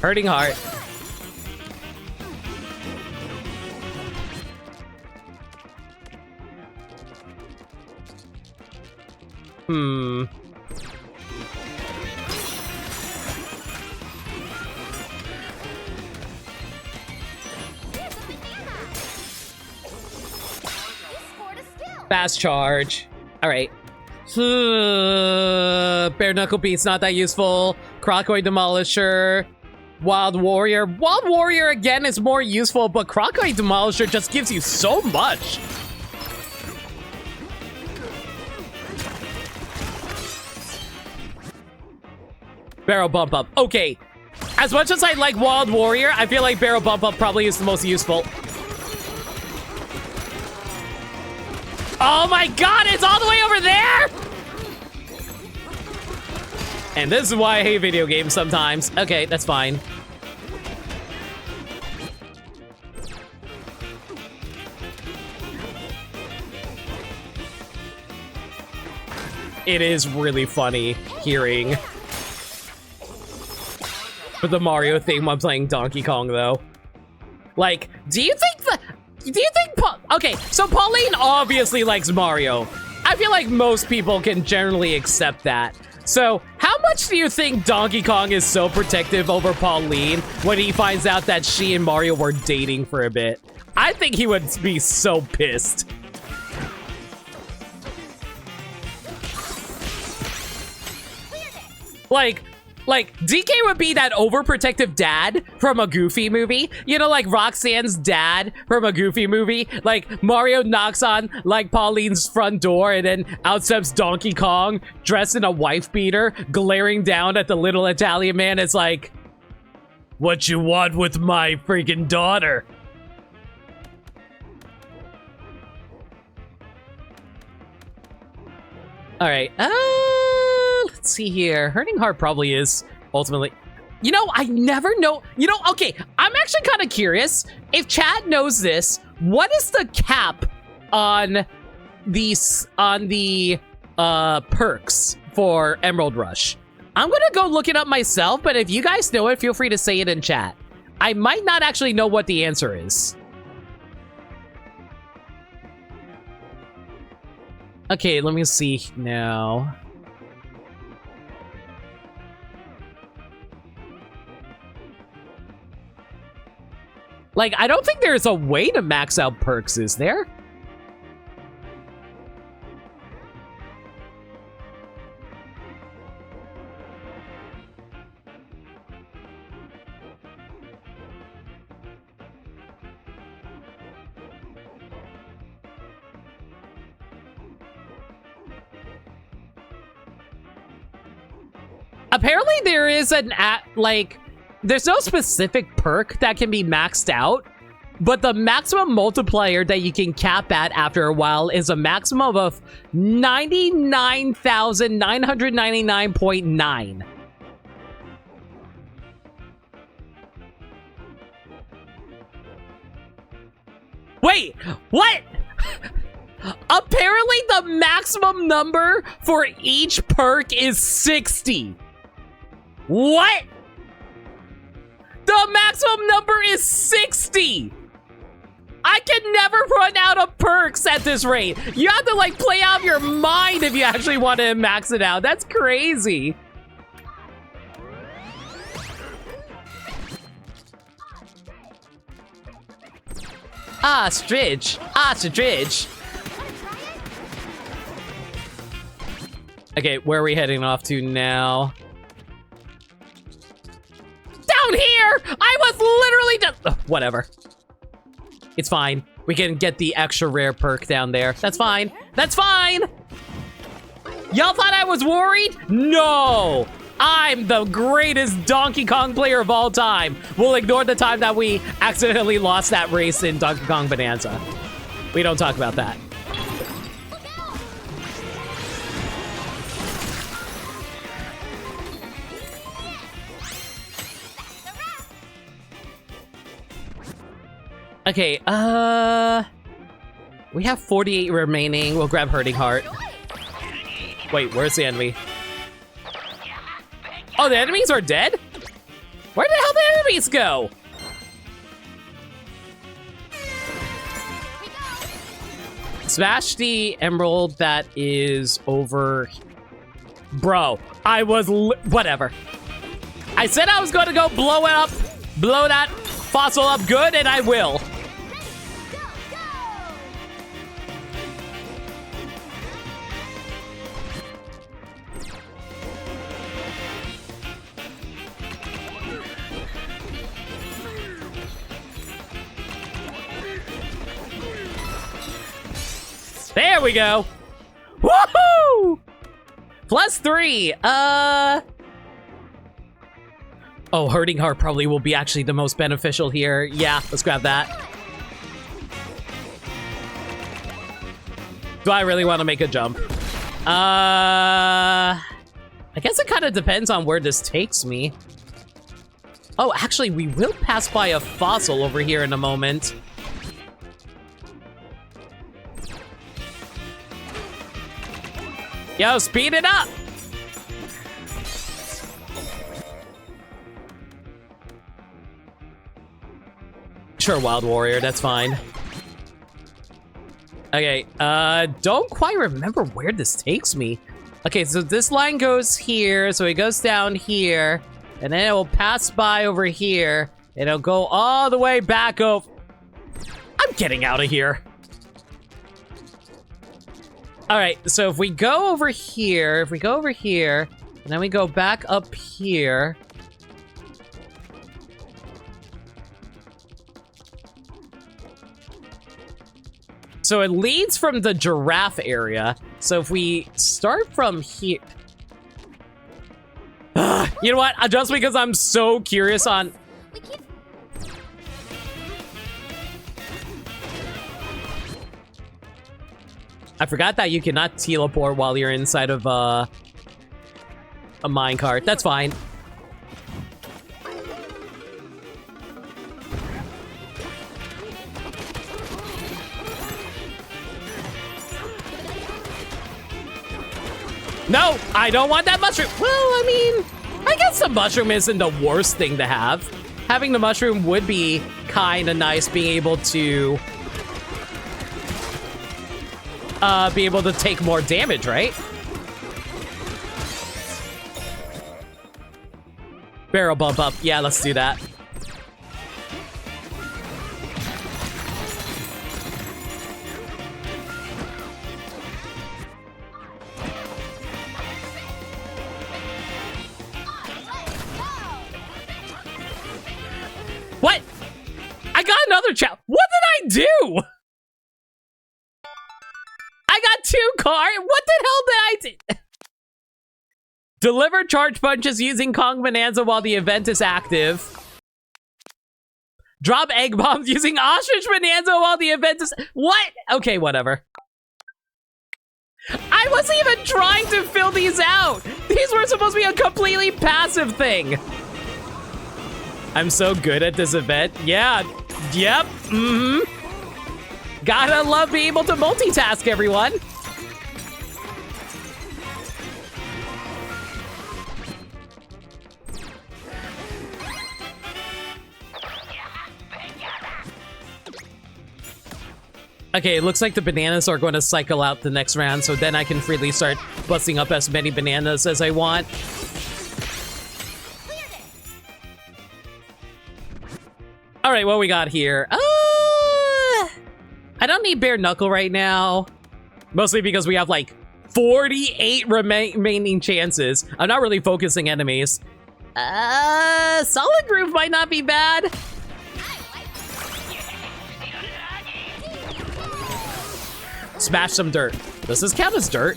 Hurting Heart. Fast charge. All right. Bare Knuckle Beat's not that useful. Crocoid Demolisher. Wild Warrior. Wild Warrior, again, is more useful, but Crocoid Demolisher just gives you so much. Barrel Bump Up. Okay. As much as I like Wild Warrior, I feel like Barrel Bump Up probably is the most useful. Oh my god, it's all the way over there! And this is why I hate video games sometimes. Okay, that's fine. It is really funny hearing the Mario theme while playing Donkey Kong, though. Like, do you think Do you think okay, so Pauline obviously likes Mario. I feel like most people can generally accept that. So how much do you think Donkey Kong is so protective over Pauline when he finds out that she and Mario were dating for a bit? I think he would be so pissed. Like, DK would be that overprotective dad from a Goofy movie. You know, like Roxanne's dad from a Goofy movie. Like, Mario knocks on, like, Pauline's front door, and then out steps Donkey Kong, dressed in a wife beater, glaring down at the little Italian man. It's like, what you want with my freaking daughter? All right, let's see here. Hurting Heart probably is ultimately. You know, I never know. You know, okay, I'm actually kind of curious if chat knows this. What is the cap on the perks for Emerald Rush? I'm gonna go look it up myself, but if you guys know it, feel free to say it in chat. I might not actually know what the answer is. Okay, let me see now. Like, I don't think there's a way to max out perks, is there? Apparently there is an there's no specific perk that can be maxed out, but the maximum multiplier that you can cap at after a while is a maximum of 99,999.9. Wait, what? Apparently the maximum number for each perk is 60. What? The maximum number is 60. I can never run out of perks at this rate. You have to like play out of your mind if you actually want to max it out. That's crazy. Ostrich. Ostrich. Okay, where are we heading off to now? Down here! I was literally just... whatever. It's fine. We can get the extra rare perk down there. That's fine. That's fine! Y'all thought I was worried? No! I'm the greatest Donkey Kong player of all time. We'll ignore the time that we accidentally lost that race in Donkey Kong Bonanza. We don't talk about that. Okay, we have 48 remaining. We'll grab Hurting Heart. Wait, where's the enemy? Oh, the enemies are dead? Where the hell did the enemies go? Smash the emerald that is over... Bro, I was whatever. I said I was gonna go blow it up, blow that fossil up good, and I will. There we go. Woohoo! +3. Oh, Hurting Heart probably will be actually the most beneficial here. Yeah, let's grab that. Do I really want to make a jump? I guess it kind of depends on where this takes me. Oh, actually, we will pass by a fossil over here in a moment. Yo, speed it up! Sure, Wild Warrior, that's fine. Okay, don't quite remember where this takes me. Okay, so this line goes here, so it goes down here, and then it will pass by over here, and it'll go all the way back over. I'm getting out of here. All right, so if we go over here, and then we go back up here. So it leads from the giraffe area. So if we start from here... you know what? Just because I'm so curious on... We keep I forgot that you cannot teleport while you're inside of a minecart. That's fine. No, I don't want that mushroom. Well, I mean, I guess the mushroom isn't the worst thing to have. Having the mushroom would be kind of nice, being able to take more damage, right? Barrel bump up. Yeah, let's do that. What? I got another challenge. What did I do? I got 2 cards. What the hell did I do? Deliver charge punches using Kong Bonanza while the event is active. Drop egg bombs using Ostrich Bonanza while the event is... What? Okay, whatever. I wasn't even trying to fill these out. These were supposed to be a completely passive thing. I'm so good at this event. Yeah. Yep. Mm-hmm. Gotta love being able to multitask, everyone. Okay, it looks like the bananas are going to cycle out the next round, so then I can freely start busting up as many bananas as I want. All right, what we got here? I don't need bare knuckle right now. Mostly because we have like 48 remaining chances. I'm not really focusing enemies. Solid groove might not be bad. Smash some dirt. Does this count as dirt?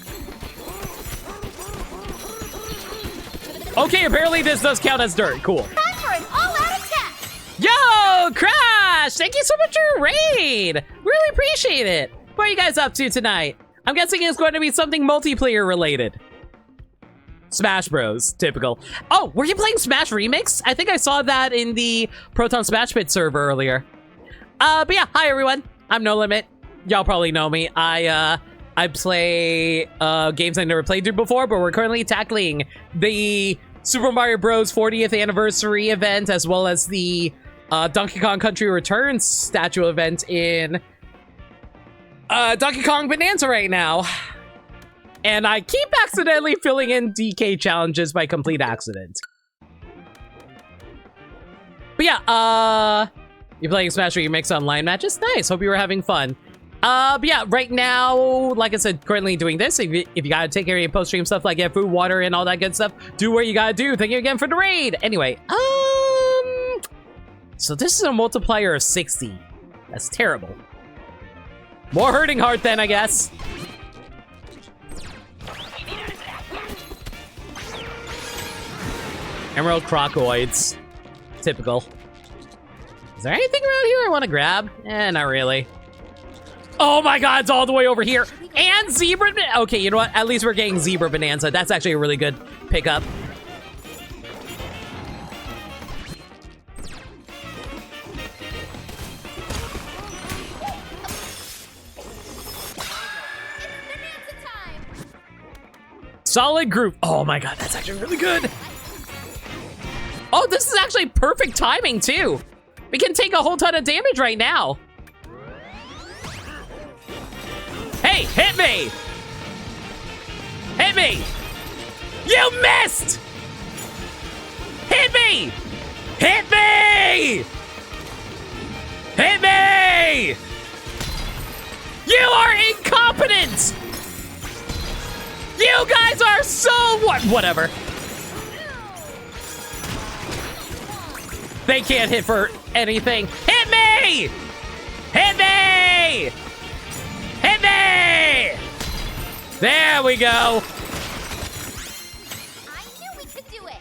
Okay, apparently this does count as dirt. Cool. time for an all-out attack. Yo, Crash! Thank you so much for your raid! Really appreciate it! What are you guys up to tonight? I'm guessing it's going to be something multiplayer related. Smash Bros, typical. Oh, were you playing Smash Remix? I think I saw that in the Proton Smash Pit server earlier. But yeah, hi everyone. I'm No Limit. Y'all probably know me. I play games I never played through before, but we're currently tackling the Super Mario Bros. 40th anniversary event, as well as the Donkey Kong Country Returns statue event in Donkey Kong Bonanza right now. And I keep accidentally filling in DK challenges by complete accident. But yeah, you're playing Smash Remix online matches? Nice, hope you were having fun. But yeah, right now, like I said, currently doing this. If you gotta take care of your post-stream stuff, like get food, water, and all that good stuff, do what you gotta do. Thank you again for the raid. Anyway, so this is a multiplier of 60. That's terrible. More hurting heart then, I guess. Emerald Crocoids. Typical. Is there anything around here I want to grab? Not really. Oh my god, it's all the way over here. And Zebra... Okay, you know what? At least we're getting Zebra Bonanza. That's actually a really good pickup. Solid groove. Oh my god, that's actually really good. Oh, this is actually perfect timing, too. We can take a whole ton of damage right now. Hey, hit me! Hit me! You missed! Hit me! Hit me! Hit me! You are incompetent! You guys are so whatever. They can't hit for anything. Hit me! Hit me! Hit me! There we go. I knew we could do it.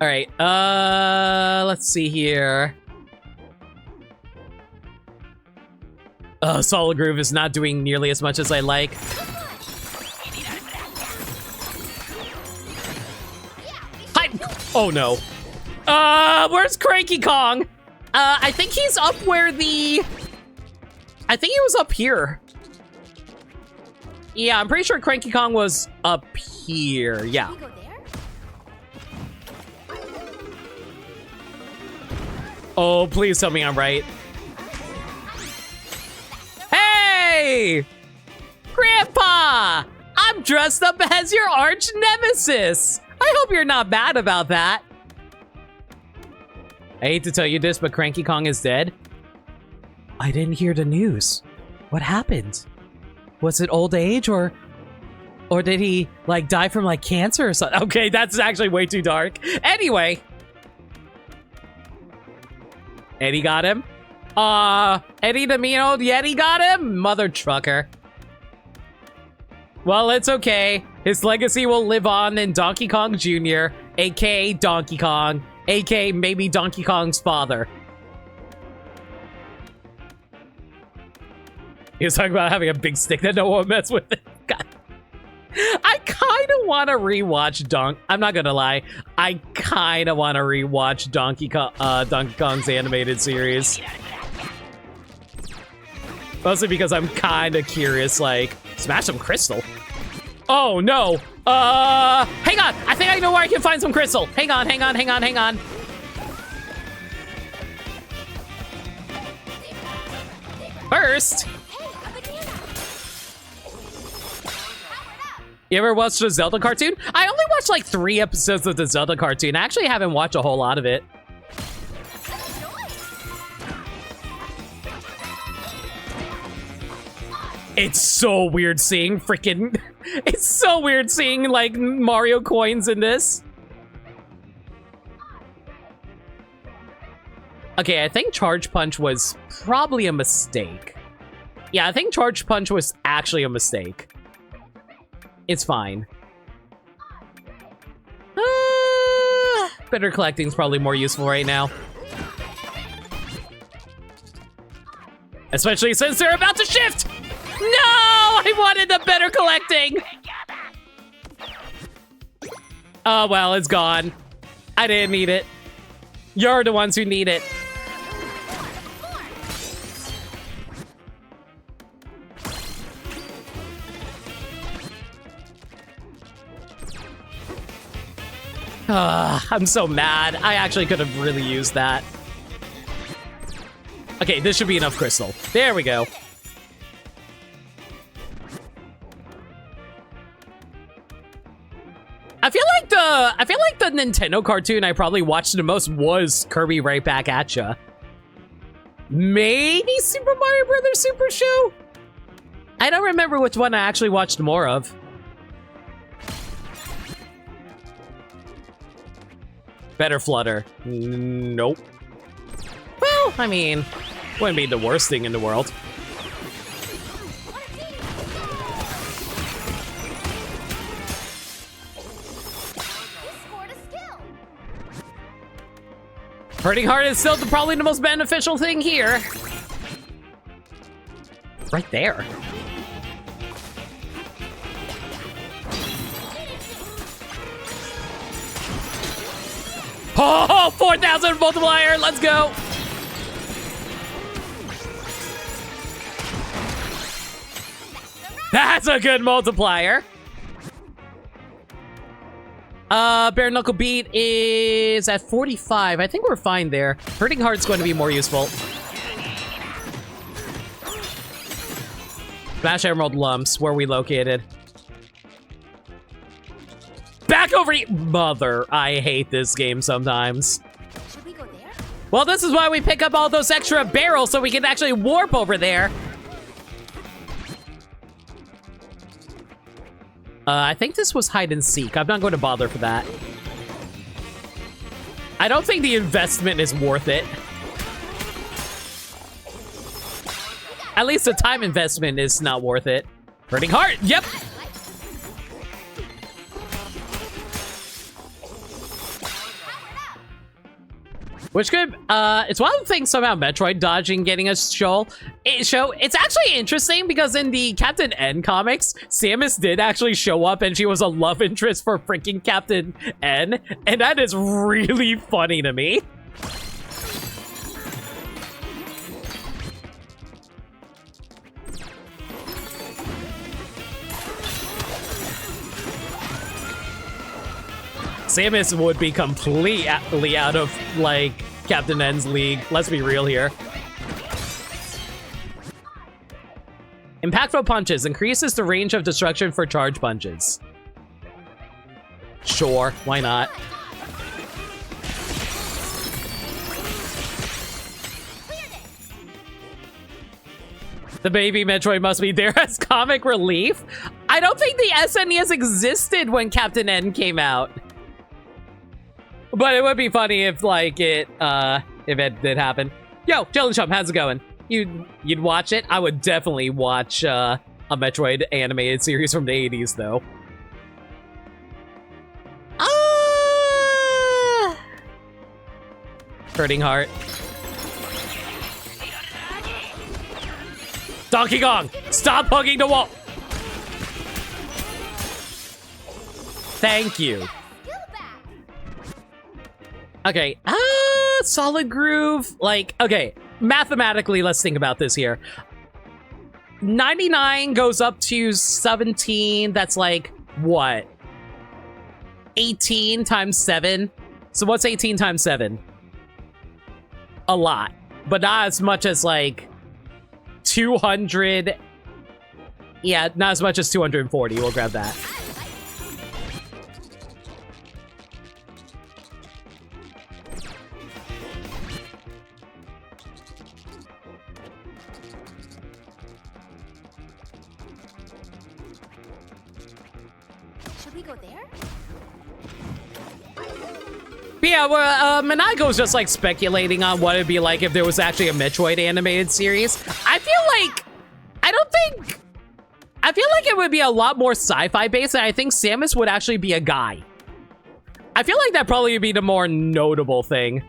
All right. Let's see here. Solid Groove is not doing nearly as much as I like. Hi. Oh no. Where's Cranky Kong? I think he's up where the... I think he was up here. Yeah, I'm pretty sure Cranky Kong was up here. Yeah. We go there? Oh, please tell me I'm right. Hey! Grandpa! I'm dressed up as your arch nemesis! I hope you're not mad about that. I hate to tell you this, but Cranky Kong is dead. I didn't hear the news. What happened? Was it old age or did he like die from like cancer or something? Okay, that's actually way too dark. Anyway. Eddie got him. Eddie the mean old Yeti got him? Mother trucker. Well, it's okay. His legacy will live on in Donkey Kong Jr., aka Donkey Kong, aka maybe Donkey Kong's father. He was talking about having a big stick that no one mess with it. God. I kind of want to rewatch I'm not gonna lie. I kind of want to rewatch Donkey Kong's animated series. Mostly because I'm kind of curious, like, smash some crystal. Oh, no. Hang on. I think I know where I can find some crystal. Hang on. First. You ever watched the Zelda cartoon? I only watched like 3 episodes of the Zelda cartoon. I actually haven't watched a whole lot of it. It's so weird seeing freaking... It's so weird seeing, like, Mario coins in this. Okay, I think Charge Punch was probably a mistake. Yeah, I think Charge Punch was actually a mistake. It's fine. Better collecting is probably more useful right now. Especially since they're about to shift! No! I wanted the better collecting! Oh, well, it's gone. I didn't need it. You're the ones who need it. I'm so mad. I actually could have really used that. Okay, this should be enough crystal. There we go. I feel like the Nintendo cartoon I probably watched the most was Kirby Right Back at Ya. Maybe Super Mario Brothers Super Show? I don't remember which one I actually watched more of. Better Flutter. Nope. Well, I mean, wouldn't be the worst thing in the world. Hurting Heart is still probably the most beneficial thing here. Right there. Oh, 4,000 multiplier, let's go. That's a good multiplier. Bare Knuckle Beat is at 45. I think we're fine there. Hurting Heart's going to be more useful. Smash Emerald Lumps, where we located. Back over here! Mother, I hate this game sometimes. Should we go there? Well, this is why we pick up all those extra barrels so we can actually warp over there. I think this was hide and seek. I'm not going to bother for that. I don't think the investment is worth it. At least the time investment is not worth it. Burning Heart, yep. Which could, it's one of the things somehow Metroid dodging getting a show. It's actually interesting because in the Captain N comics, Samus did actually show up and she was a love interest for freaking Captain N. And that is really funny to me. Samus would be completely out of, like, Captain N's league. Let's be real here. Impactful punches. Increases the range of destruction for charge punches. Sure, why not? The baby Metroid must be there as comic relief. I don't think the SNES existed when Captain N came out. But it would be funny if, like, if it did happen. Yo, Jelly Chump, how's it going? You'd watch it? I would definitely watch a Metroid animated series from the 80s, though. Hurting Heart. Donkey Kong, stop hugging the wall. Thank you. Okay, Solid Groove, like, okay, mathematically, let's think about this here. 99 goes up to 17, that's like, what? 18 times 7? So what's 18 times 7? A lot, but not as much as, like, 200. Yeah, not as much as 240, we'll grab that. But yeah, well, Manago's just like speculating on what it'd be like if there was actually a Metroid animated series. I feel like it would be a lot more sci-fi based, and I think Samus would actually be a guy. I feel like that probably would be the more notable thing.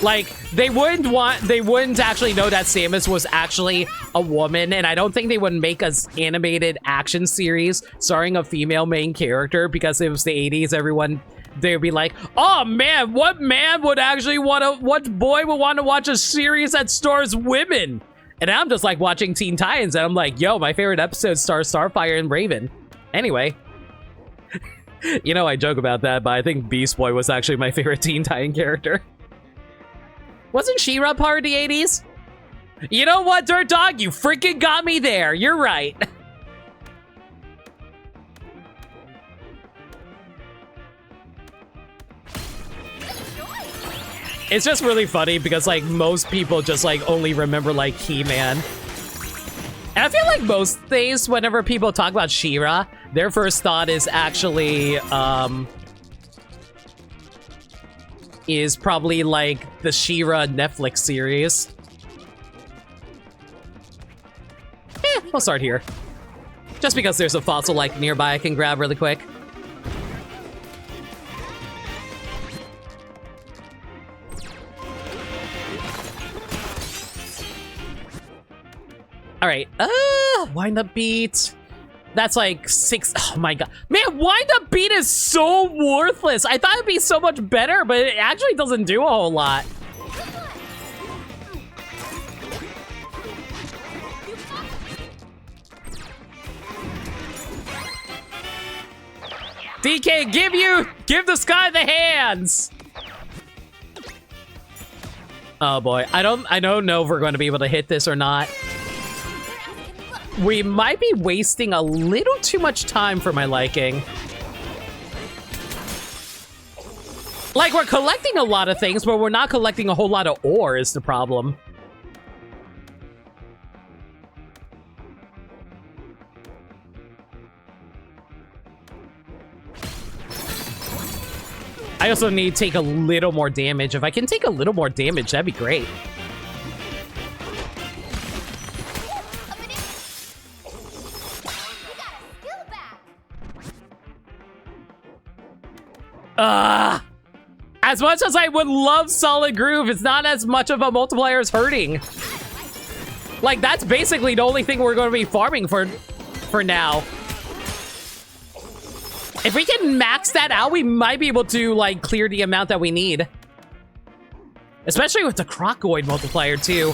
Like, they wouldn't actually know that Samus was actually a woman, and I don't think they would make an animated action series starring a female main character because it was the 80s. They'd be like, oh man, what boy would want to watch a series that stars women? And I'm just like watching Teen Titans, and I'm like, yo, my favorite episode stars Starfire and Raven. Anyway. You know, I joke about that, but I think Beast Boy was actually my favorite Teen Titan character. Wasn't She-Ra part of the 80s? You know what, Dirt Dog? You freaking got me there. You're right. It's just really funny because, like, most people just, like, only remember, like, He-Man. And I feel like most days, whenever people talk about She-Ra, their first thought is actually, is probably, like, the She-Ra Netflix series. We'll start here. Just because there's a fossil, like, nearby I can grab really quick. All right, wind up beat. That's like 6. Oh my god. Man, wind up beat is so worthless. I thought it'd be so much better, but it actually doesn't do a whole lot. DK, give the sky the hands. Oh boy, I don't know if we're going to be able to hit this or not. we might be wasting a little too much time for my liking. Like, we're collecting a lot of things, but we're not collecting a whole lot of ore is the problem. I also need to take a little more damage. If I can take a little more damage, that'd be great. As much as I would love Solid Groove, it's not as much of a multiplier as hurting. Like, that's basically the only thing we're going to be farming for now. If we can max that out, we might be able to, like, clear the amount that we need. Especially with the Crocoid multiplier, too.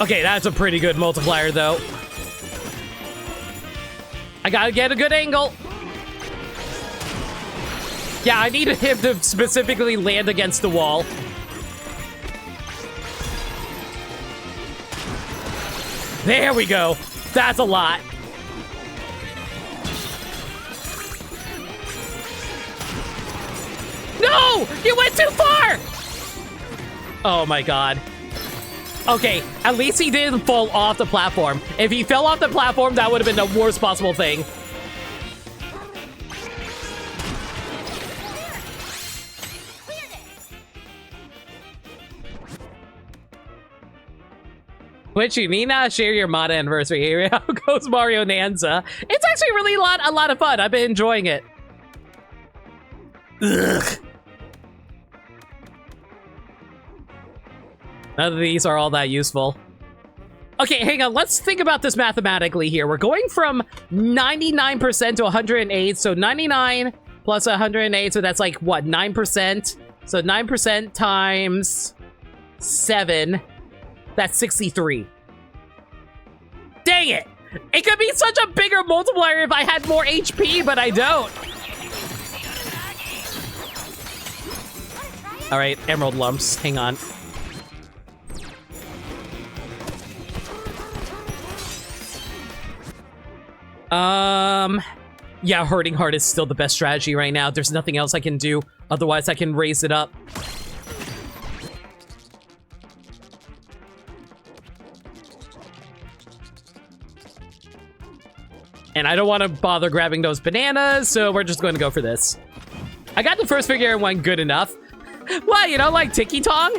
Okay, that's a pretty good multiplier, though. I gotta get a good angle. Yeah, I need him to specifically land against the wall. There we go. That's a lot. No! You went too far! Oh my god. Okay, at least he didn't fall off the platform. If he fell off the platform, that would have been the worst possible thing. Which you need not share your mod anniversary area. How goes Mario Nanza? It's actually really a lot of fun. I've been enjoying it. Ugh. None of these are all that useful. Okay, hang on. Let's think about this mathematically here. We're going from 99% to 108. So 99 plus 108. So that's like, what, 9%? So 9% times 7. That's 63. Dang it! It could be such a bigger multiplier if I had more HP, but I don't. All right, emerald lumps. Hang on. Yeah, hurting hard is still the best strategy right now. There's nothing else I can do. Otherwise, I can raise it up. And I don't want to bother grabbing those bananas, so we're just going to go for this. I got the first figure and went good enough. What, you don't like Tiki Tong?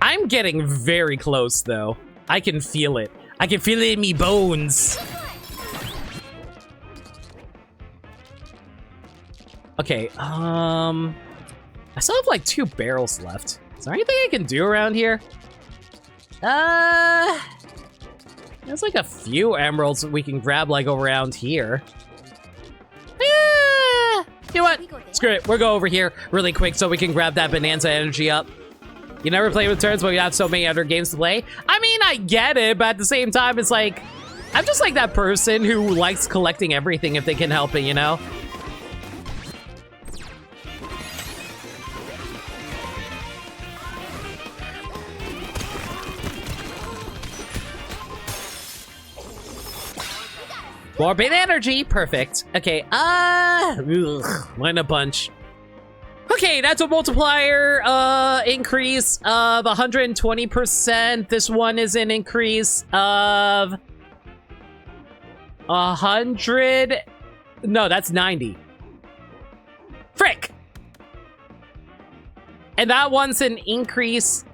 I'm getting very close, though. I can feel it. I can feel it in me bones. Okay, I still have like 2 barrels left. Is there anything I can do around here? There's like a few emeralds we can grab like around here. You know what? Screw it. We'll go over here really quick so we can grab that Banaza energy up. You never play with turns, but you have so many other games to play. I mean, I get it, but at the same time, it's like, I'm just like that person who likes collecting everything if they can help it, you know? More bit energy, perfect. Okay, win a bunch. Okay, that's a multiplier increase of 120%. This one is an increase of 100. No, that's 90. Frick! And that one's an increase.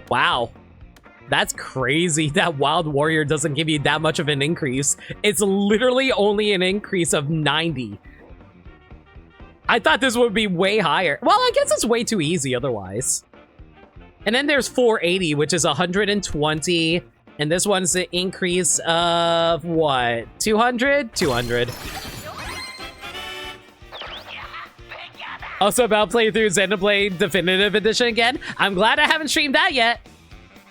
Wow. That's crazy that Wild Warrior doesn't give you that much of an increase. It's literally only an increase of 90. I thought this would be way higher. Well, I guess it's way too easy otherwise. And then there's 480, which is 120. And this one's an increase of what? 200? 200. Also about playthrough Xenoblade Definitive Edition again. I'm glad I haven't streamed that yet.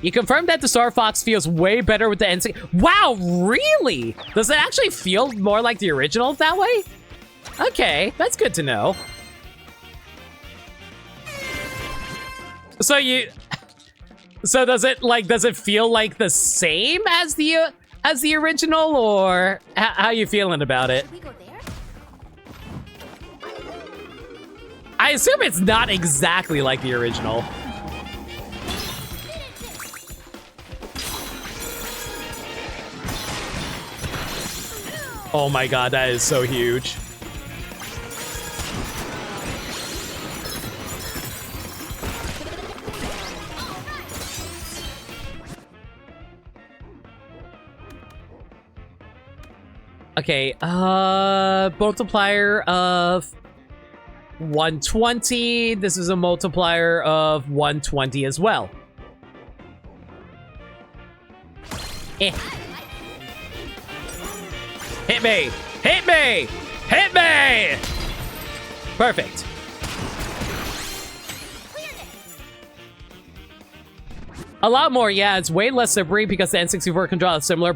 You confirmed that the Star Fox feels way better with the N6. Wow, really? Does it actually feel more like the original that way? Okay, that's good to know. So does it feel like the same as the original, or how you feeling about it? Should we go there? I assume it's not exactly like the original. Oh my god, that is so huge. Okay, multiplier of 120. This is a multiplier of 120 as well. Eh. Hit me! Hit me! Hit me! Perfect. A lot more, yeah. It's way less slippery because the N64 controller has similar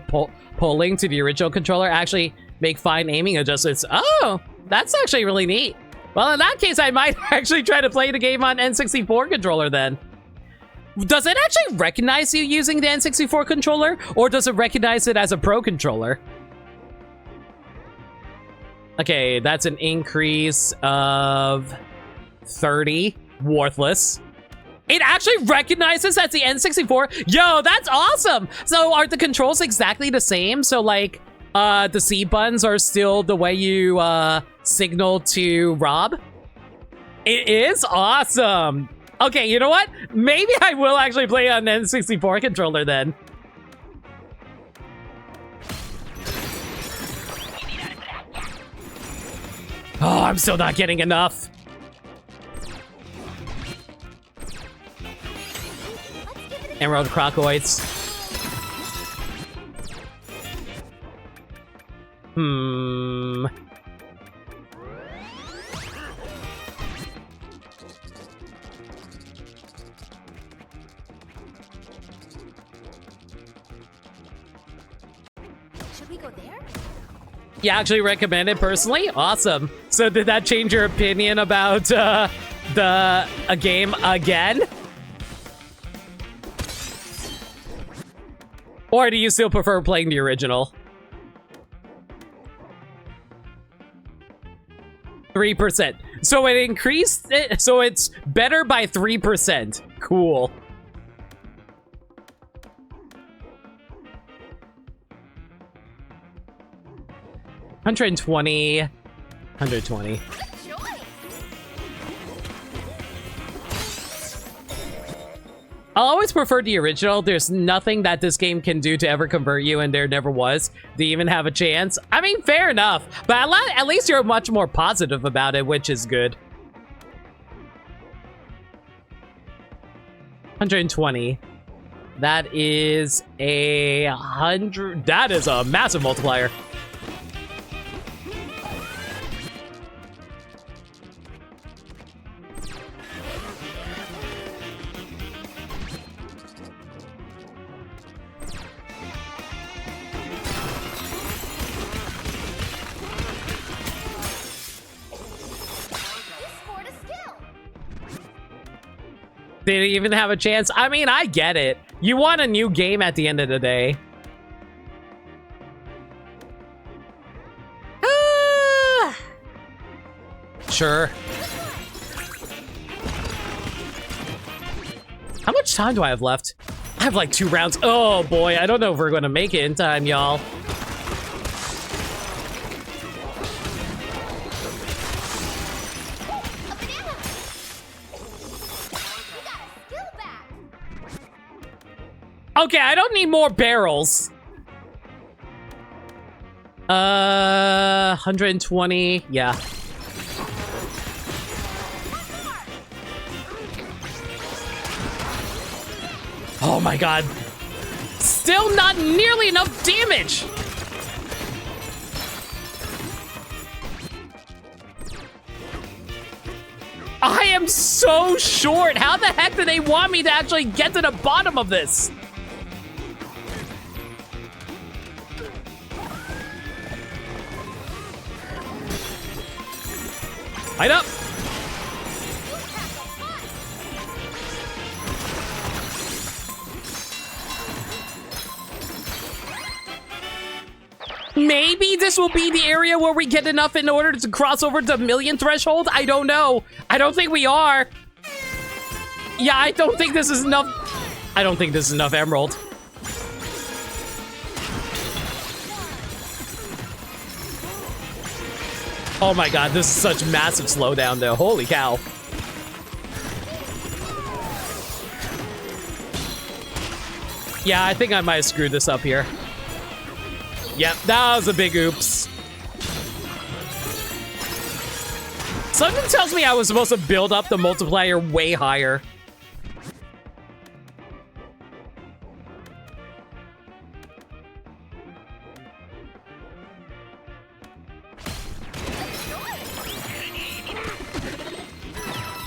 polling to the original controller. Actually make fine aiming adjustments. Oh, that's actually really neat. Well, in that case, I might actually try to play the game on N64 controller then. Does it actually recognize you using the N64 controller, or does it recognize it as a Pro controller? Okay, that's an increase of 30. Worthless. It actually recognizes that's the N64. Yo, that's awesome. So are the controls exactly the same? So like, the C buttons are still the way you signal to Rob? It is awesome. Okay, you know what? Maybe I will actually play on an N64 controller then. Oh, I'm still not getting enough. Emerald Crocoids. Should we go there? You actually recommend it personally? Awesome. So did that change your opinion about a game again? Or do you still prefer playing the original? 3%. So it increased it, so it's better by 3%. Cool. $120. $120. I'll always prefer the original. There's nothing that this game can do to ever convert you, and there never was to even have a chance. I mean, fair enough. But at least you're much more positive about it, which is good. 120. That is a 100. That is a massive multiplier. They didn't even have a chance. I mean, I get it. You want a new game at the end of the day. Sure. How much time do I have left? I have like 2 rounds. Oh boy, I don't know if we're gonna make it in time, y'all. Okay, I don't need more barrels. 120, yeah. Oh my god. Still not nearly enough damage. I am so short. How the heck do they want me to actually get to the bottom of this? Light up. Maybe this will be the area where we get enough in order to cross over the million threshold. I don't know. I don't think we are. Yeah, I don't think this is enough. I don't think this is enough emerald. Oh my god, this is such massive slowdown though. Holy cow. Yeah, I think I might have screwed this up here. Yep, that was a big oops. Something tells me I was supposed to build up the multiplier way higher.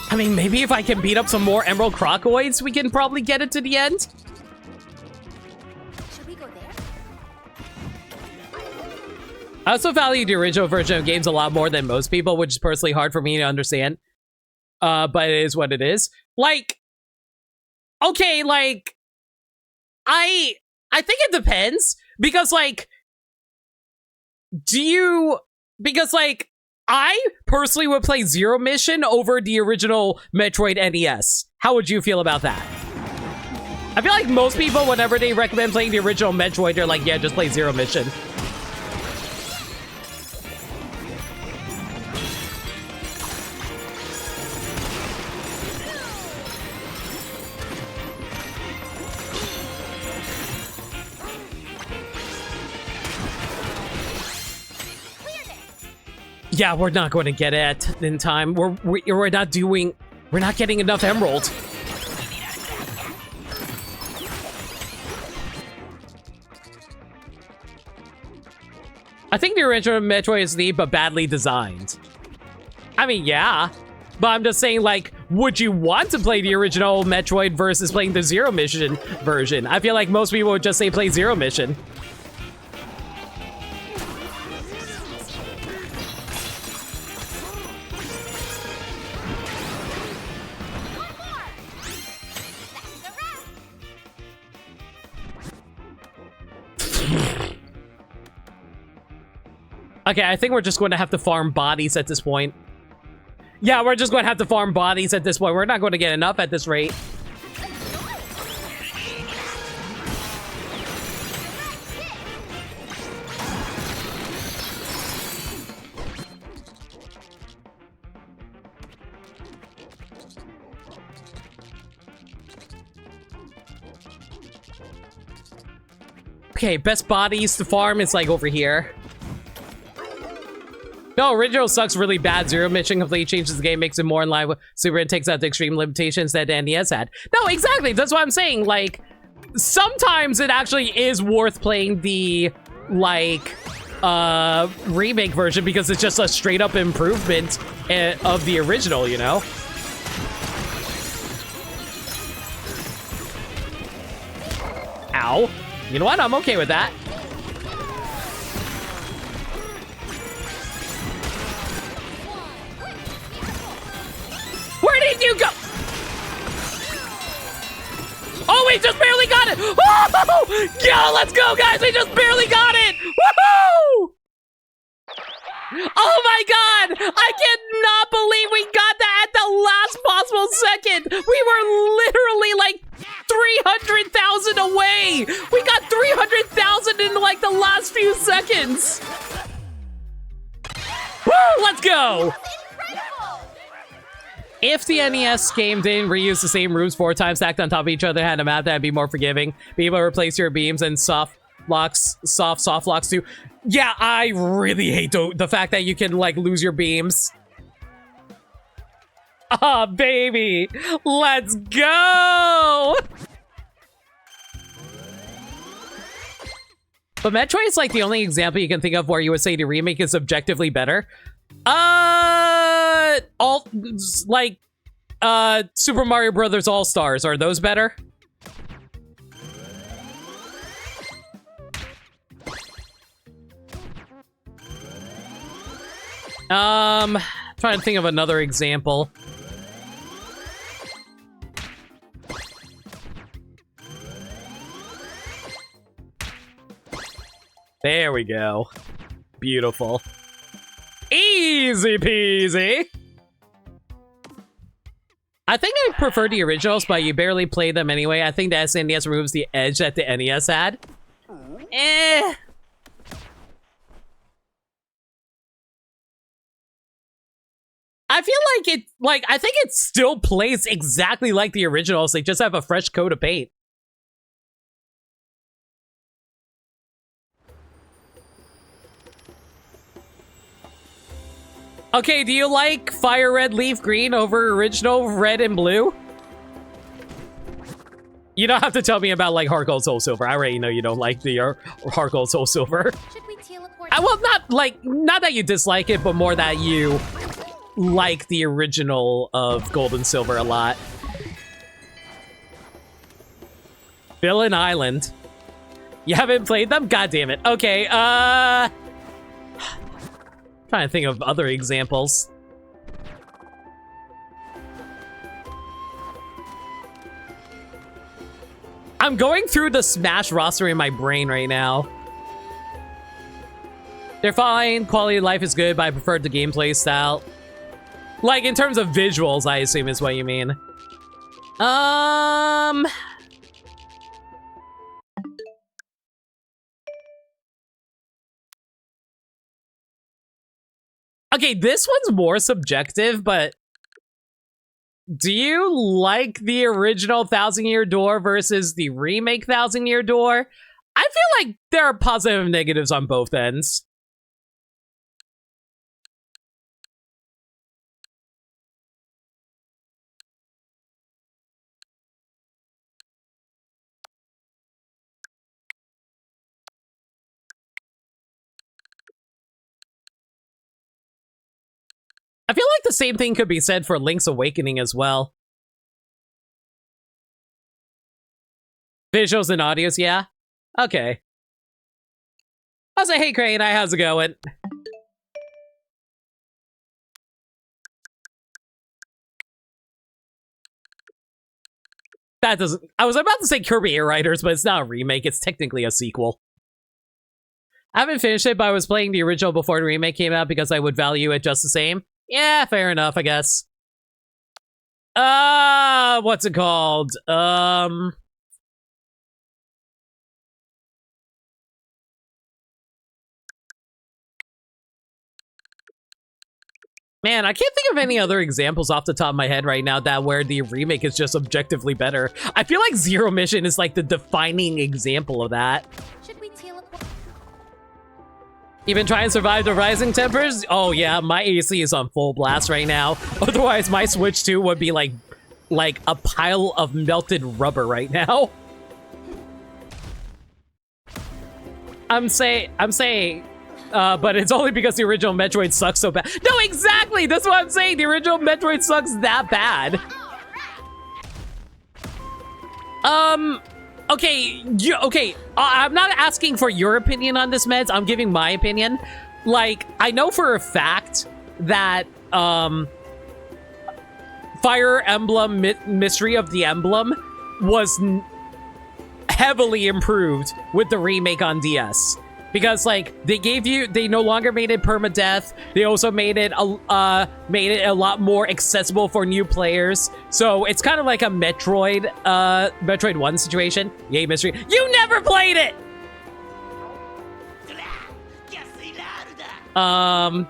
I mean, maybe if I can beat up some more Emerald Crocoids, we can probably get it to the end. Should we go there? I also value the original version of games a lot more than most people, which is personally hard for me to understand. But it is what it is. Like, okay, like, I think it depends. Because, like, because, like, I personally would play Zero Mission over the original Metroid NES. How would you feel about that? I feel like most people, whenever they recommend playing the original Metroid, they're like, yeah, just play Zero Mission. Yeah, we're not going to get it in time. We're not getting enough emerald. I think the original Metroid is neat, but badly designed. I mean, yeah. But I'm just saying, like, would you want to play the original Metroid versus playing the Zero Mission version? I feel like most people would just say play Zero Mission. Okay, I think we're just going to have to farm bodies at this point. Yeah, we're just going to have to farm bodies at this point. We're not going to get enough at this rate. Okay, best bodies to farm is like over here. No, original sucks really bad. Zero Mission completely changes the game, makes it more in line with Super and takes out the extreme limitations that the NES had. No, exactly. That's what I'm saying. Like, sometimes it actually is worth playing the, like, remake version because it's just a straight up improvement of the original, you know? Ow. You know what? I'm okay with that. Where did you go? Oh, we just barely got it! Oh, yo, let's go, guys! We just barely got it! Woohoo! Oh my god! I cannot believe we got that at the last possible second! We were literally like 300,000 away! We got 300,000 in like the last few seconds! Woo! Let's go! If the NES game didn't reuse the same rooms 4 times stacked on top of each other, had a map that'd be more forgiving, be able to replace your beams and soft locks too. Yeah, I really hate the fact that you can like lose your beams. Ah, baby, let's go! But Metroid's like the only example you can think of where you would say the remake is objectively better. Super Mario Brothers All-Stars, are those better? Trying to think of another example. There we go. Beautiful. Easy peasy. I think I prefer the originals, but you barely play them anyway. I think the SNES removes the edge that the NES had. Eh. I feel like I think it still plays exactly like the originals. They just have a fresh coat of paint. Okay, do you like Fire Red Leaf Green over original Red and Blue? You don't have to tell me about like Heart Gold Soul Silver. I already know you don't like the Heart Gold Soul Silver. Should we teleport? Well, not that you dislike it, but more that you like the original of Gold and Silver a lot. Villain Island. You haven't played them? God damn it. Okay, trying to think of other examples. I'm going through the Smash roster in my brain right now. They're fine. Quality of life is good, but I prefer the gameplay style. Like, in terms of visuals, I assume is what you mean. Okay, this one's more subjective, but do you like the original Thousand Year Door versus the remake Thousand Year Door? I feel like there are positive and negatives on both ends. I feel like the same thing could be said for Link's Awakening as well. Visuals and audios, yeah? Okay. I'll say, hey Crane, how's it going? That doesn't... I was about to say Kirby Air Riders, but it's not a remake, it's technically a sequel. I haven't finished it, but I was playing the original before the remake came out because I would value it just the same. Yeah, fair enough, I guess. What's it called? Man, I can't think of any other examples off the top of my head right now that where the remake is just objectively better. I feel like Zero Mission is like the defining example of that. Should we teleport? Even try and survive the rising tempers? Oh yeah, my AC is on full blast right now. Otherwise, my Switch 2 would be like a pile of melted rubber right now. I'm saying, but it's only because the original Metroid sucks so bad. No, exactly! That's what I'm saying! The original Metroid sucks that bad. Okay, I'm not asking for your opinion on this, Meds. I'm giving my opinion. Like, I know for a fact that, Fire Emblem Mystery of the Emblem was heavily improved with the remake on DS. Because, like, they no longer made it permadeath. They also made it a lot more accessible for new players. So it's kind of like a Metroid 1 situation. Yay, mystery. You never played it! Trying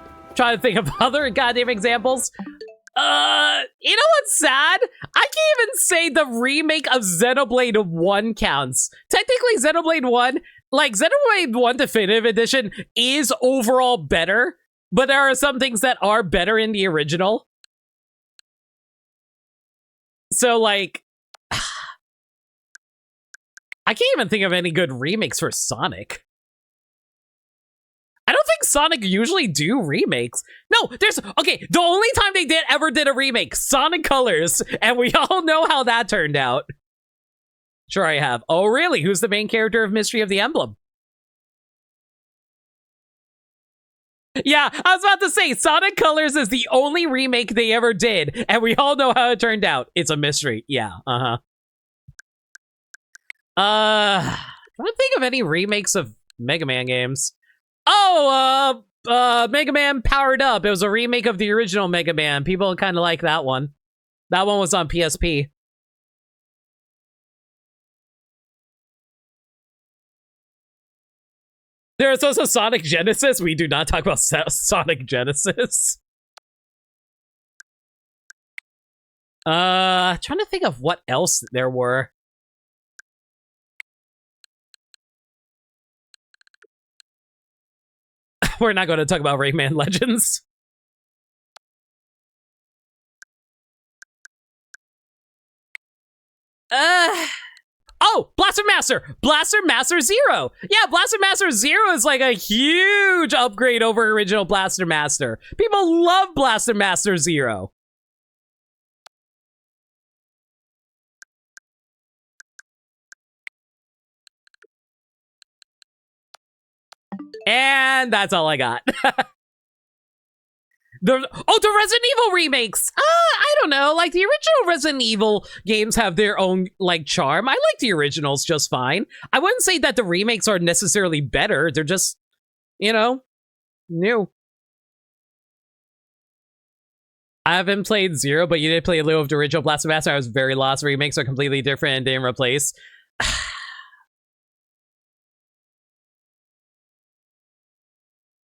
to think of other goddamn examples. You know what's sad? I can't even say the remake of Xenoblade 1 counts. Technically, Xenoblade 1, like, Xenoblade 1 Definitive Edition is overall better, but there are some things that are better in the original. So, like, I can't even think of any good remakes for Sonic. Sonic usually do remakes. No, okay, the only time they ever did a remake, Sonic Colors, and we all know how that turned out. Sure I have. Oh, really? Who's the main character of Mystery of the Emblem? Yeah, I was about to say, Sonic Colors is the only remake they ever did, and we all know how it turned out. It's a mystery. Yeah, I don't think of any remakes of Mega Man games. Oh, Mega Man Powered Up. It was a remake of the original Mega Man. People kind of like that one. That one was on PSP. There's also Sonic Genesis. We do not talk about Sonic Genesis. Trying to think of what else there were. We're not going to talk about Rayman Legends. Oh, Blaster Master! Blaster Master Zero! Yeah, Blaster Master Zero is like a huge upgrade over original Blaster Master. People love Blaster Master Zero. And that's all I got. The Resident Evil remakes. I don't know. Like, the original Resident Evil games have their own, like, charm. I like the originals just fine. I wouldn't say that the remakes are necessarily better. They're just, you know, new. I haven't played Zero, but you did play a little of the original Blaster Master. I was very lost. Remakes are completely different and didn't replace.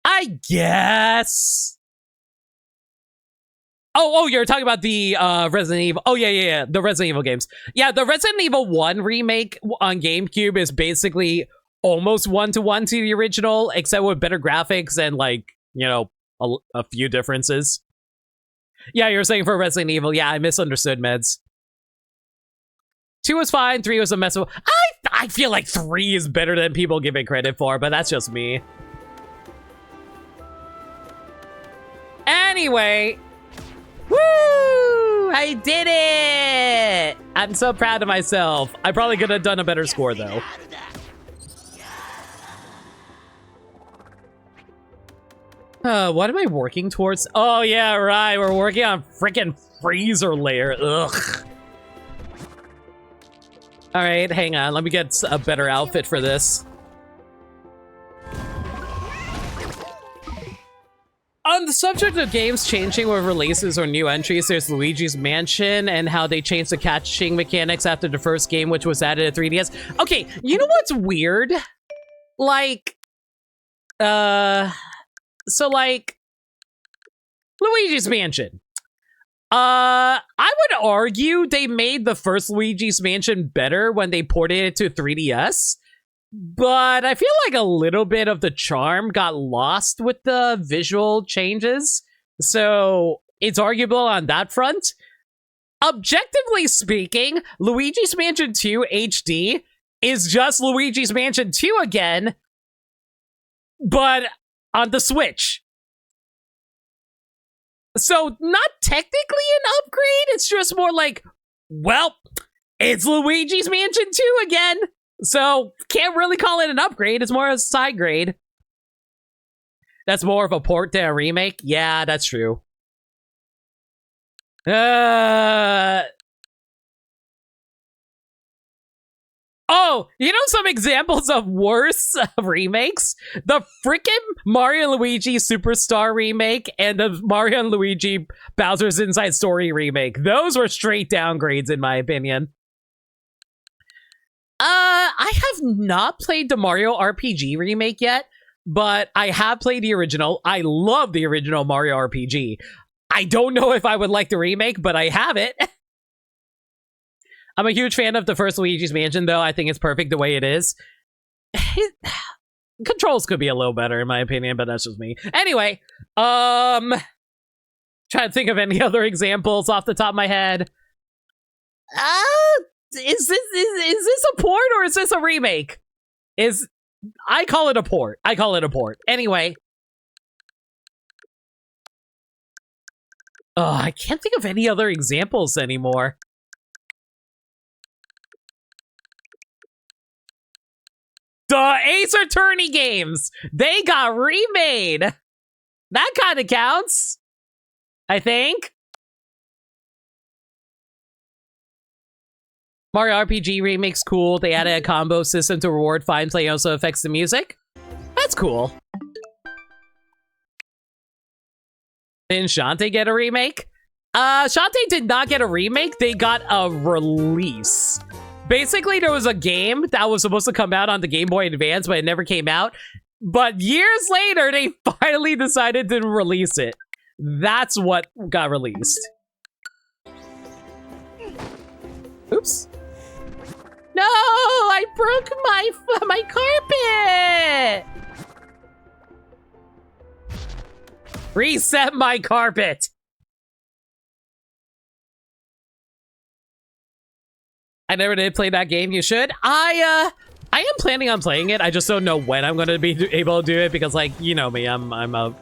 I guess. Oh, you're talking about the Resident Evil. Oh, yeah, the Resident Evil games. Yeah, the Resident Evil 1 remake on GameCube is basically almost one-to-one to the original, except with better graphics and, like, you know, a few differences. Yeah, you're saying for Resident Evil. Yeah, I misunderstood, Meds. 2 was fine, 3 was a mess. I feel like 3 is better than people give it credit for, but that's just me. Anyway... Woo! I did it! I'm so proud of myself. I probably could have done a better score, though. What am I working towards? Oh, yeah, right. We're working on freaking freezer layer. Ugh. All right, hang on. Let me get a better outfit for this. On the subject of games changing with releases or new entries, there's Luigi's Mansion and how they changed the catching mechanics after the first game, which was added to 3DS. Okay, you know what's weird? Like, so like, Luigi's Mansion. I would argue they made the first Luigi's Mansion better when they ported it to 3DS. But I feel like a little bit of the charm got lost with the visual changes. So it's arguable on that front. Objectively speaking, Luigi's Mansion 2 HD is just Luigi's Mansion 2 again, but on the Switch. So not technically an upgrade, it's just more like, well, it's Luigi's Mansion 2 again. So, can't really call it an upgrade. It's more a side grade. That's more of a port to a remake? Yeah, that's true. Oh, you know some examples of worse remakes? The frickin' Mario and Luigi Superstar remake and the Mario and Luigi Bowser's Inside Story remake. Those were straight downgrades, in my opinion. I have not played the Mario RPG remake yet, but I have played the original. I love the original Mario RPG. I don't know if I would like the remake, but I have it. I'm a huge fan of the first Luigi's Mansion, though. I think it's perfect the way it is. Controls could be a little better, in my opinion, but that's just me. Anyway, trying to think of any other examples off the top of my head. Is this a port or is this a remake? I call it a port. Anyway, Oh, I can't think of any other examples anymore. The Ace Attorney games! They got remade! That kind of counts, I think. Mario RPG remake's cool. They added a combo system to reward fine play, also affects the music. That's cool. Didn't Shantae get a remake? Shantae did not get a remake. They got a release. Basically, there was a game that was supposed to come out on the Game Boy Advance, but it never came out. But years later, they finally decided to release it. That's what got released. Oops. No, I broke my carpet. Reset my carpet. I never did play that game. You should. I am planning on playing it. I just don't know when I'm going to be able to do it because, like, you know me, I'm a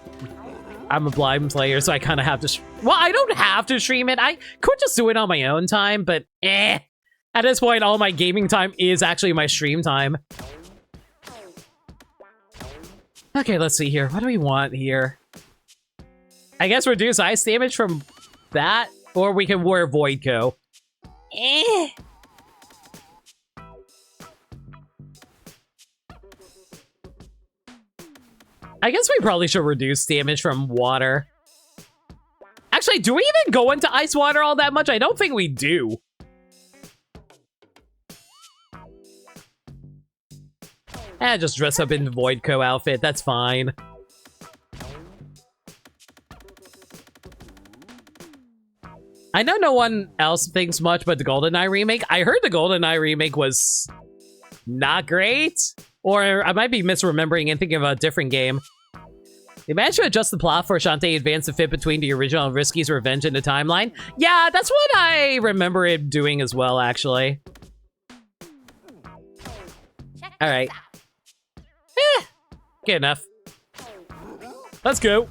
blind player, so I kind of have to. Well, I don't have to stream it. I could just do it on my own time, but at this point, all my gaming time is actually my stream time. Okay, let's see here. What do we want here? I guess reduce ice damage from that, or we can wear Void Co. I guess we probably should reduce damage from water. Actually, do we even go into ice water all that much? I don't think we do. Just dress up in the Void Co outfit. That's fine. I know no one else thinks much about the GoldenEye remake. I heard the GoldenEye remake was not great. Or I might be misremembering and thinking of a different game. They managed to adjust the plot for Shantae Advance to fit between the original and Risky's revenge in the timeline. Yeah, that's what I remember it doing as well, actually. Alright. Good enough. Let's go.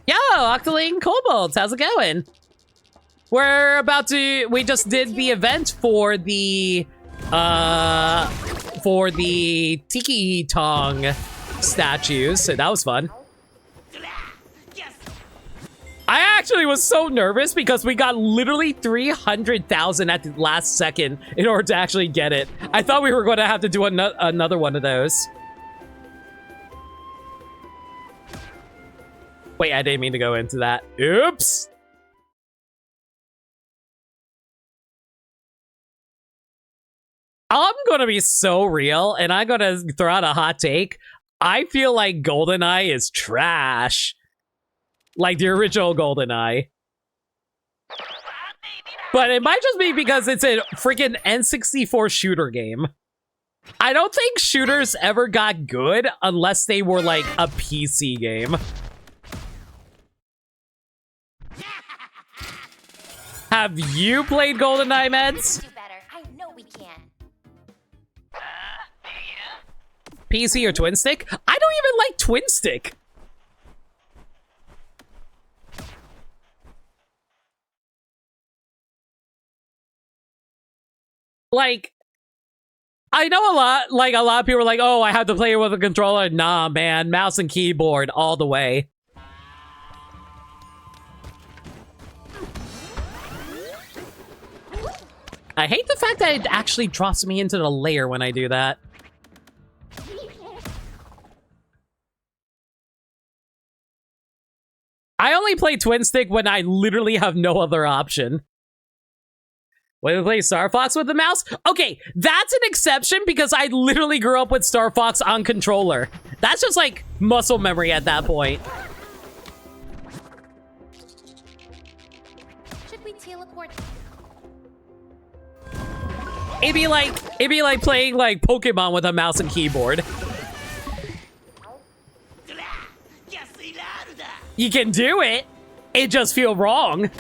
Yo, Octoling Kobolds, how's it going? We just did the event for the Tiki Tong statues, so that was fun. I actually was so nervous because we got literally 300,000 at the last second in order to actually get it. I thought we were going to have to do another one of those. Wait, I didn't mean to go into that. Oops. I'm gonna be so real, and I'm gonna throw out a hot take. I feel like GoldenEye is trash. Like the original GoldenEye. But it might just be because it's a freaking N64 shooter game. I don't think shooters ever got good unless they were like a PC game. Have you played GoldenEye, Meds? Do better. I know we can. PC or twin stick? I don't even like twin stick. Like, I know a lot of people are like, oh, I have to play it with a controller. Nah, man, mouse and keyboard all the way. I hate the fact that it actually drops me into the layer when I do that. I only play twin stick when I literally have no other option. When we play Star Fox with the mouse? Okay, that's an exception because I literally grew up with Star Fox on controller. That's just like muscle memory at that point. Should we teleport? It'd be like playing like Pokemon with a mouse and keyboard. You can do it. It just feels wrong.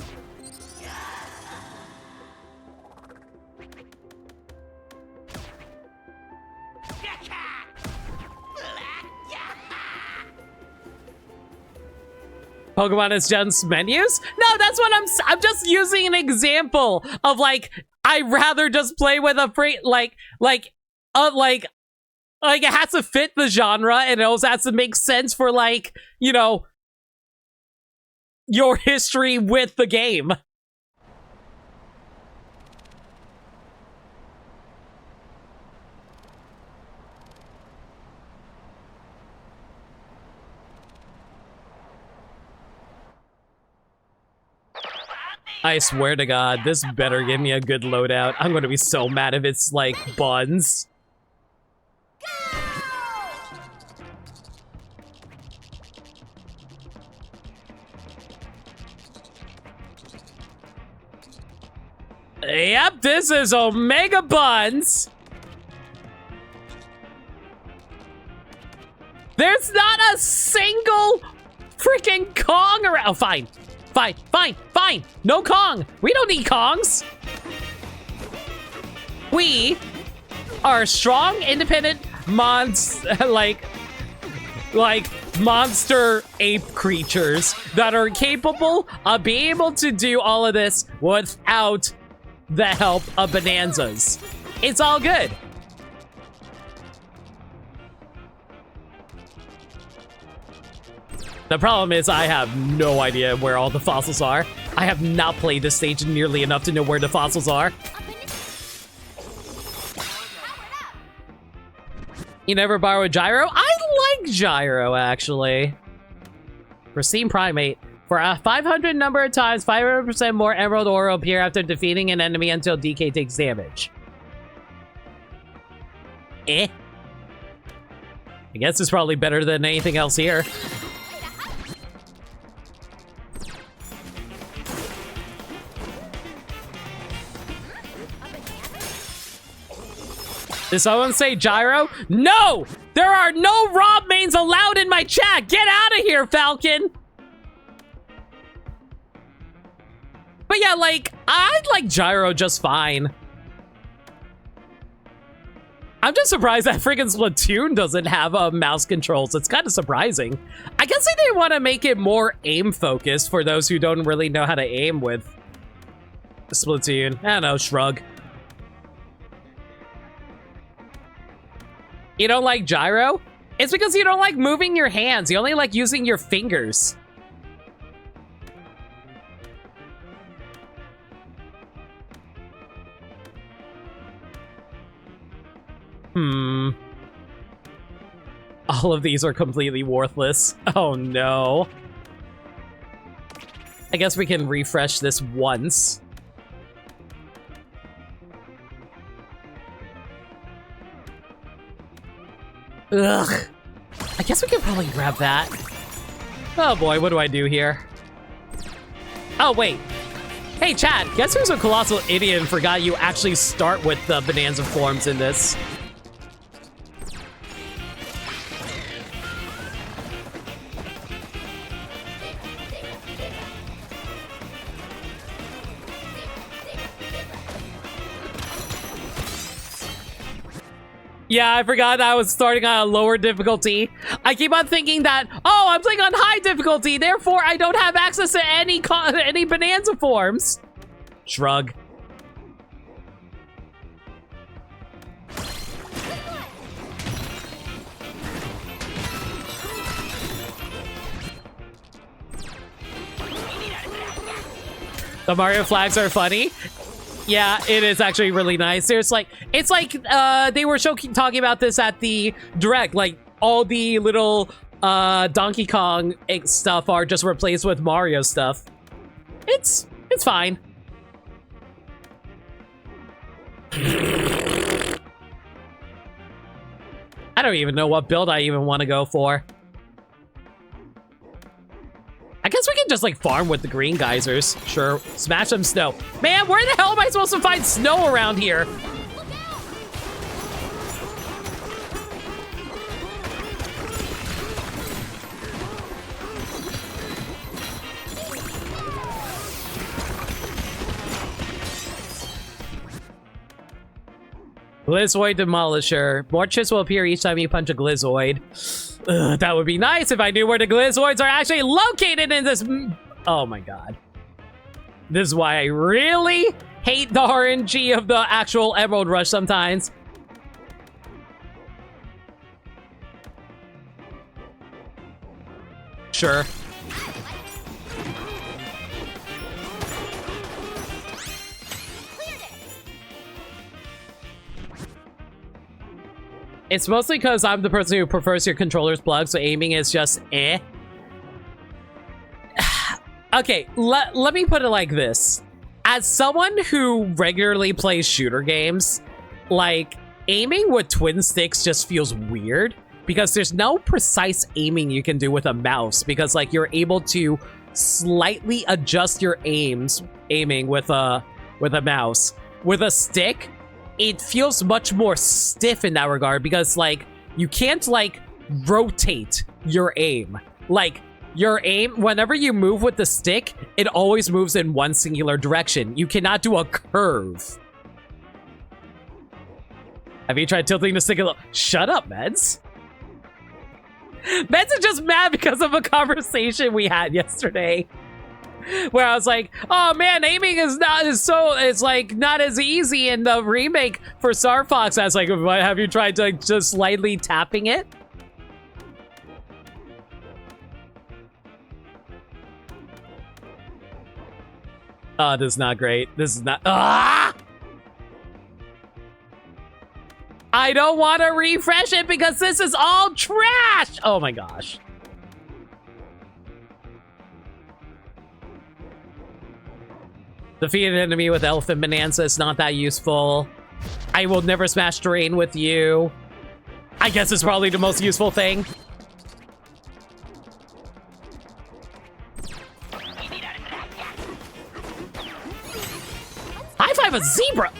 Pokemon is just menus? No, that's what I'm just using an example of like, I'd rather just play with a free, like it has to fit the genre and it also has to make sense for like, you know, your history with the game. I swear to God, this better give me a good loadout. I'm gonna be so mad if it's like buns. Yep, this is Omega Buns. There's not a single freaking Kong around. Oh, fine. Fine. No Kong. We don't need Kongs. We are strong, independent like monster ape creatures that are capable of being able to do all of this without the help of Banazas. It's all good. The problem is I have no idea where all the fossils are. I have not played this stage nearly enough to know where the fossils are. You never borrow Gyro? I like Gyro, actually. Pristine Primate. For a 500 number of times, 500% more Emerald Ore will appear after defeating an enemy until DK takes damage. I guess it's probably better than anything else here. Did someone say Gyro? No! There are no Rob mains allowed in my chat! Get out of here, Falcon! But yeah, like, I'd like Gyro just fine. I'm just surprised that freaking Splatoon doesn't have mouse controls. It's kind of surprising. I guess they want to make it more aim-focused for those who don't really know how to aim with Splatoon. I don't know, shrug. You don't like Gyro? It's because you don't like moving your hands. You only like using your fingers. All of these are completely worthless. Oh no. I guess we can refresh this once. Ugh. I guess we can probably grab that. Oh boy, what do I do here? Oh wait. Hey Chad, guess who's a colossal idiot and forgot you actually start with the Banaza forms in this? Yeah, I forgot that I was starting on a lower difficulty. I keep on thinking that, oh, I'm playing on high difficulty, therefore I don't have access to any Banaza forms. Shrug. The Mario flags are funny. Yeah, it is actually really nice. It's like they were talking about this at the Direct. Like all the little Donkey Kong stuff are just replaced with Mario stuff. It's fine. I don't even know what build I even want to go for. I guess we can just like farm with the green geysers. Sure, smash some snow. Man, where the hell am I supposed to find snow around here? Glizoid Demolisher. More chips will appear each time you punch a Glizoid. Ugh, that would be nice if I knew where the Glizoids are actually located in this. Oh my god. This is why I really hate the RNG of the actual Emerald Rush sometimes. Sure. It's mostly because I'm the person who prefers your controller's plugged, so aiming is just eh. Okay, let me put it like this. As someone who regularly plays shooter games, like, aiming with twin sticks just feels weird because there's no precise aiming you can do with a mouse because, like, you're able to slightly adjust your aiming with a mouse. With a stick, it feels much more stiff in that regard because, like, you can't, like, rotate your aim. Like, your aim, whenever you move with the stick, it always moves in one singular direction. You cannot do a curve. Have you tried tilting the stick a little? Shut up, Meds. Meds is just mad because of a conversation we had yesterday. Where I was like, oh man, aiming is it's like not as easy in the remake for Star Fox. I was like, have you tried to just slightly tapping it? Oh, this is not great. This is not. Ah! I don't want to refresh it because this is all trash. Oh my gosh. Defeat an enemy with Elephant Bonanza is not that useful. I will never smash terrain with you. I guess it's probably the most useful thing. High five a zebra!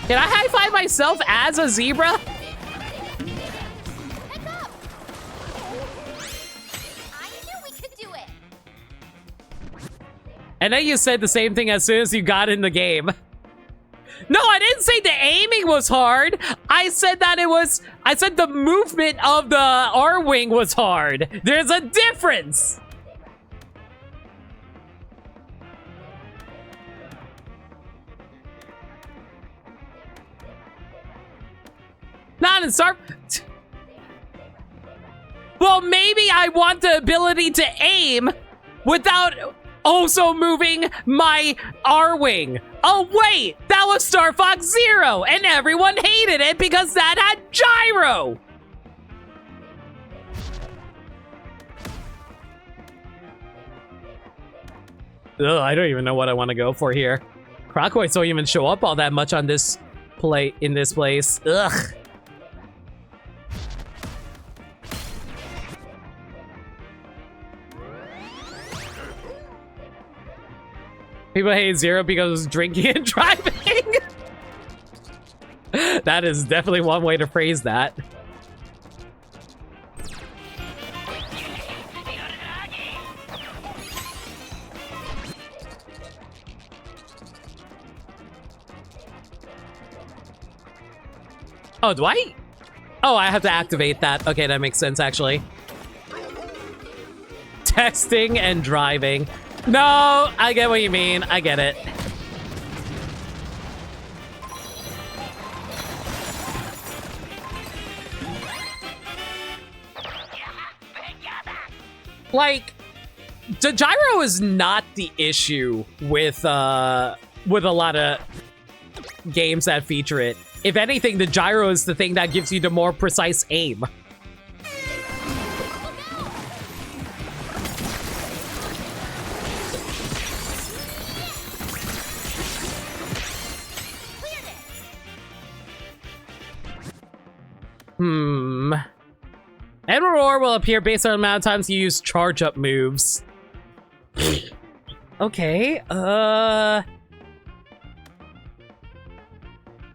Can I high five myself as a zebra? And then you said the same thing as soon as you got in the game. No, I didn't say the aiming was hard. I said that I said the movement of the R-Wing was hard. There's a difference. Not in Star... Well, maybe I want the ability to aim without also moving my R-Wing. Oh, wait, that was Star Fox Zero, and everyone hated it because that had gyro. Ugh, I don't even know what I want to go for here. Crocoids don't even show up all that much on this in this place. Ugh. People hate Zero because of drinking and driving. That is definitely one way to phrase that. Oh, do I? Oh, I have to activate that. Okay, that makes sense, actually. Texting and driving. No, I get what you mean. I get it. Like, the gyro is not the issue with a lot of games that feature it. If anything, the gyro is the thing that gives you the more precise aim. Emerald Ore will appear based on the amount of times you use charge-up moves. Okay,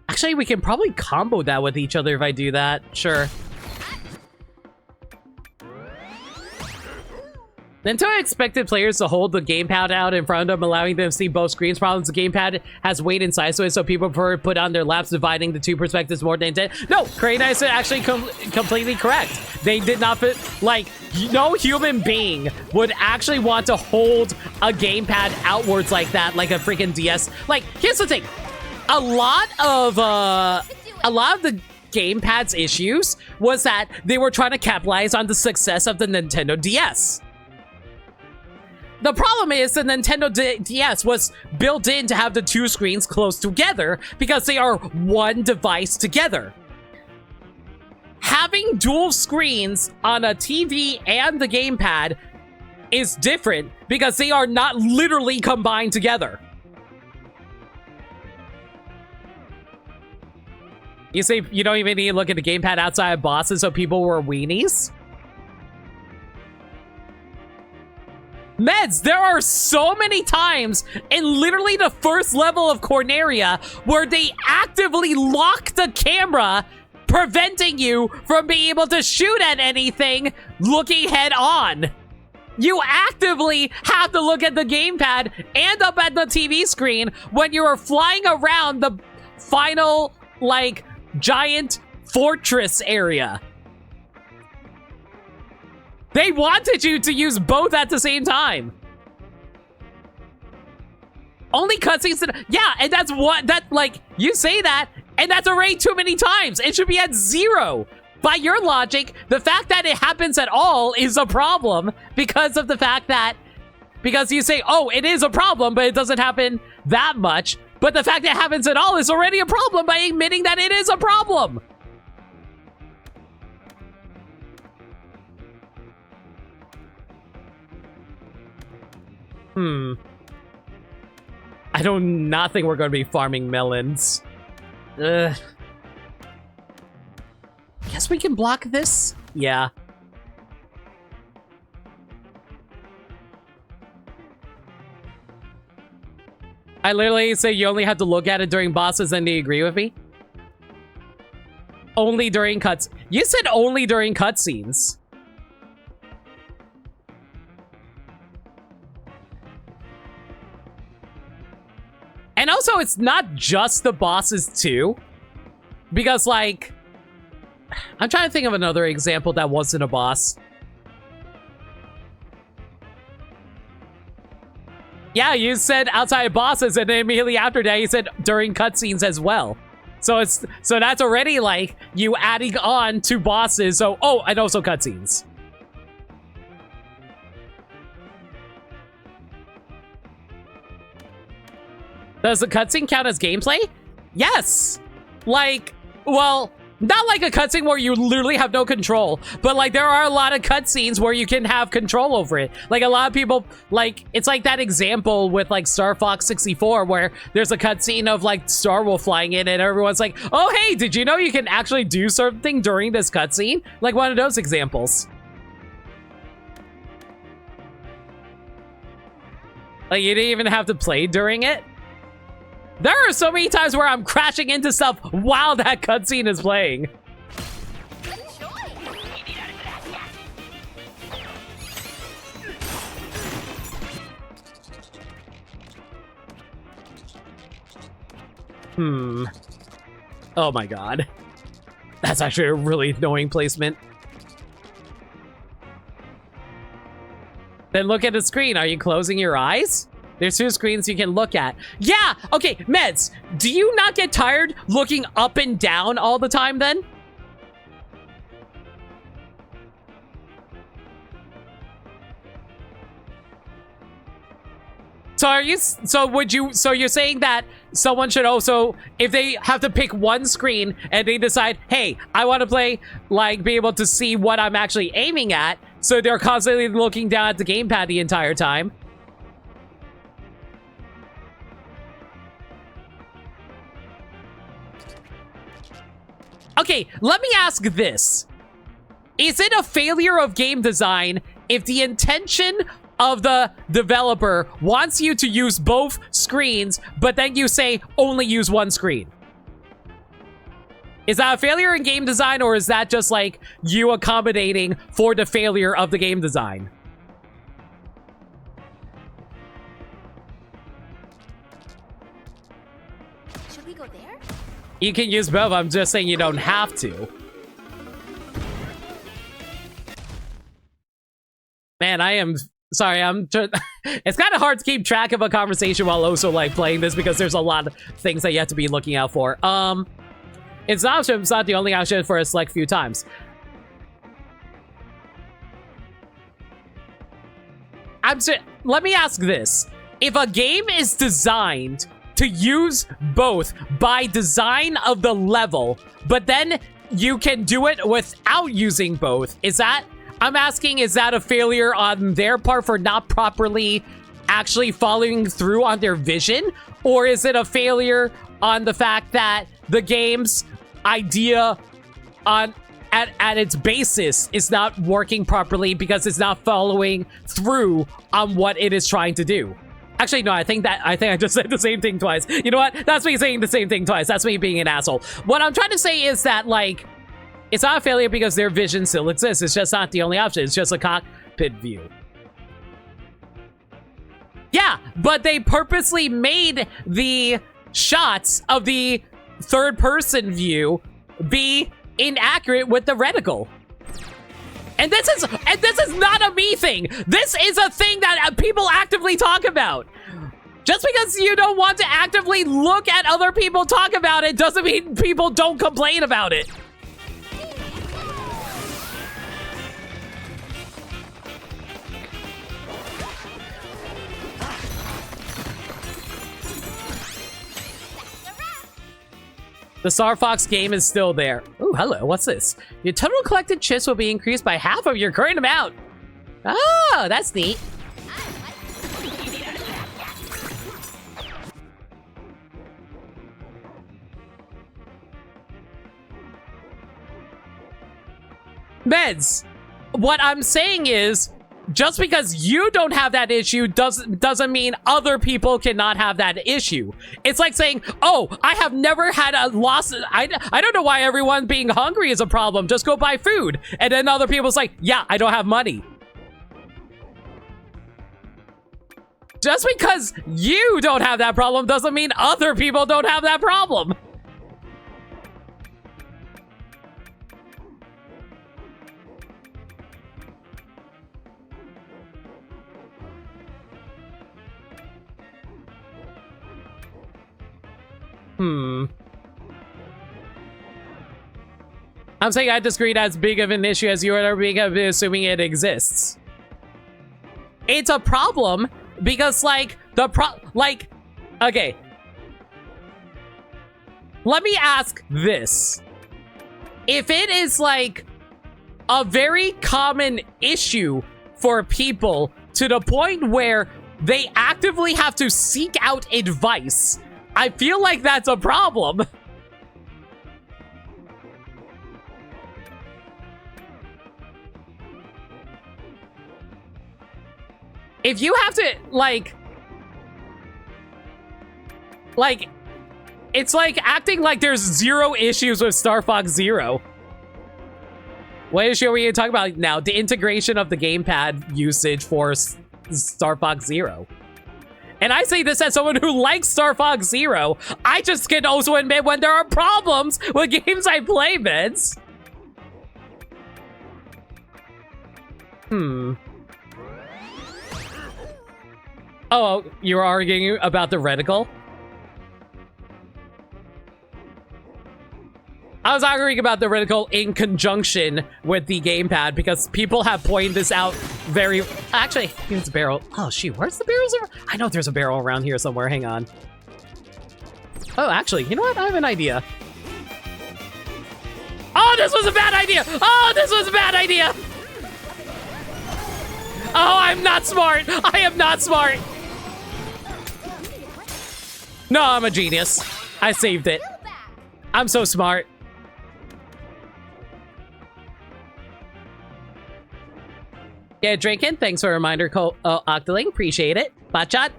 actually, we can probably combo that with each other if I do that. Sure. Nintendo expected players to hold the gamepad out in front of them, allowing them to see both screens. Problems, the gamepad has weight inside, so people prefer to put on their laps, dividing the two perspectives more than intended. No, Crane is actually completely correct. They did not fit, like, no human being would actually want to hold a gamepad outwards like that, like a freaking DS. Like, here's the thing. A lot of the gamepad's issues was that they were trying to capitalize on the success of the Nintendo DS. The problem is the Nintendo DS was built in to have the two screens close together because they are one device together. Having dual screens on a TV and the gamepad is different because they are not literally combined together. You say you don't even need to look at the gamepad outside of bosses so people were weenies? Meds, there are so many times in literally the first level of Corneria where they actively lock the camera, preventing you from being able to shoot at anything looking head on. You actively have to look at the gamepad and up at the TV screen when you are flying around the final, like, giant fortress area. They wanted you to use both at the same time. Only cutscenes that, yeah, and that's what, that, like, you say that, and that's already too many times. It should be at 0. By your logic, the fact that it happens at all is a problem because of the fact that, because you say, oh, it is a problem, but it doesn't happen that much. But the fact that it happens at all is already a problem by admitting that it is a problem. I do not think we're going to be farming melons. Ugh. Guess we can block this? Yeah. I literally say you only have to look at it during bosses and they agree with me? Only during cuts. You said only during cutscenes. And also, it's not just the bosses, too. Because, like... I'm trying to think of another example that wasn't a boss. Yeah, you said outside bosses, and then immediately after that, you said during cutscenes as well. So that's already, like, you adding on to bosses, so... Oh, and also cutscenes. Does the cutscene count as gameplay? Yes! Like, well, not like a cutscene where you literally have no control, but like there are a lot of cutscenes where you can have control over it. Like a lot of people, like, it's like that example with like Star Fox 64 where there's a cutscene of like Star Wolf flying in and everyone's like, oh hey, did you know you can actually do something during this cutscene? Like one of those examples. Like you didn't even have to play during it. There are so many times where I'm crashing into stuff while that cutscene is playing. Oh my god. That's actually a really annoying placement. Then look at the screen. Are you closing your eyes? There's 2 screens you can look at. Yeah! Okay, Meds, do you not get tired looking up and down all the time then? So you're saying that someone should also, if they have to pick one screen and they decide, hey, I want to play, like, be able to see what I'm actually aiming at, so they're constantly looking down at the gamepad the entire time. Okay, let me ask this. Is it a failure of game design if the intention of the developer wants you to use both screens, but then you say only use one screen? Is that a failure in game design, or is that just like you accommodating for the failure of the game design? You can use both. I'm just saying you don't have to. Man, I am sorry. It's kind of hard to keep track of a conversation while also like playing this because there's a lot of things that you have to be looking out for. It's an option. It's not the only option for a select few times. Let me ask this. If a game is designed to use both by design of the level, but then you can do it without using both, I'm asking, is that a failure on their part for not properly actually following through on their vision? Or is it a failure on the fact that the game's idea at its basis is not working properly because it's not following through on what it is trying to do? Actually, no, I think I just said the same thing twice. You know what? That's me saying the same thing twice. That's me being an asshole. What I'm trying to say is that, like, it's not a failure because their vision still exists. It's just not the only option. It's just a cockpit view. Yeah, but they purposely made the shots of the third-person view be inaccurate with the reticle. And this is not a me thing. This is a thing that people actively talk about. Just because you don't want to actively look at other people talk about it doesn't mean people don't complain about it. The Star Fox game is still there. Ooh, hello, what's this? Your total collected chips will be increased by half of your current amount. Oh, that's neat. Meds, what I'm saying is, just because you don't have that issue doesn't mean other people cannot have that issue. It's like saying, oh, I have never had a loss. I don't know why everyone being hungry is a problem. Just go buy food. And then other people's like, yeah, I don't have money. Just because you don't have that problem doesn't mean other people don't have that problem. I'm saying I disagree as big of an issue as you are being assuming it exists. It's a problem because, like, okay. Let me ask this. If it is, like, a very common issue for people to the point where they actively have to seek out advice, I feel like that's a problem. If you have to, like, it's like acting like there's zero issues with Star Fox Zero. What issue are we talking about now? The integration of the gamepad usage for Star Fox Zero. And I say this as someone who likes Star Fox Zero. I just can also admit when there are problems with games I play, Meds. Oh, you were arguing about the reticle? I was arguing about the reticle in conjunction with the gamepad because people have pointed this out very... Actually, here's a barrel. Oh, shoot, where's the barrels? I know there's a barrel around here somewhere. Hang on. Oh, actually, you know what? I have an idea. Oh, this was a bad idea! Oh, this was a bad idea! Oh, I'm not smart! I am not smart! No, I'm a genius. I saved it. I'm so smart. Yeah, Draken, thanks for a reminder, Octoling. Appreciate it. Botshot.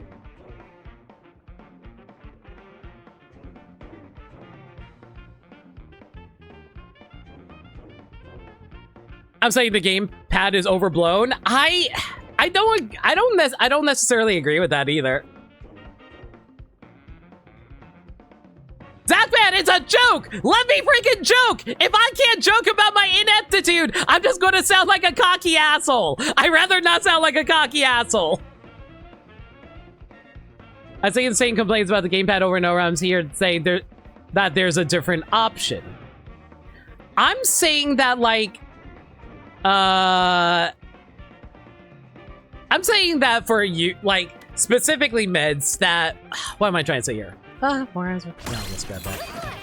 I'm saying the gamepad is overblown. I don't necessarily agree with that either. Zapman, it's a joke. Let me freaking joke. If I can't joke about my ineptitude, I'm just going to sound like a cocky asshole. I'd rather not sound like a cocky asshole. I see insane complaints about the gamepad over and over. I'm here saying that there's a different option. I'm saying that, like, I'm saying that for you, like, specifically meds that, what am I trying to say here? More eyes. No, let's grab that.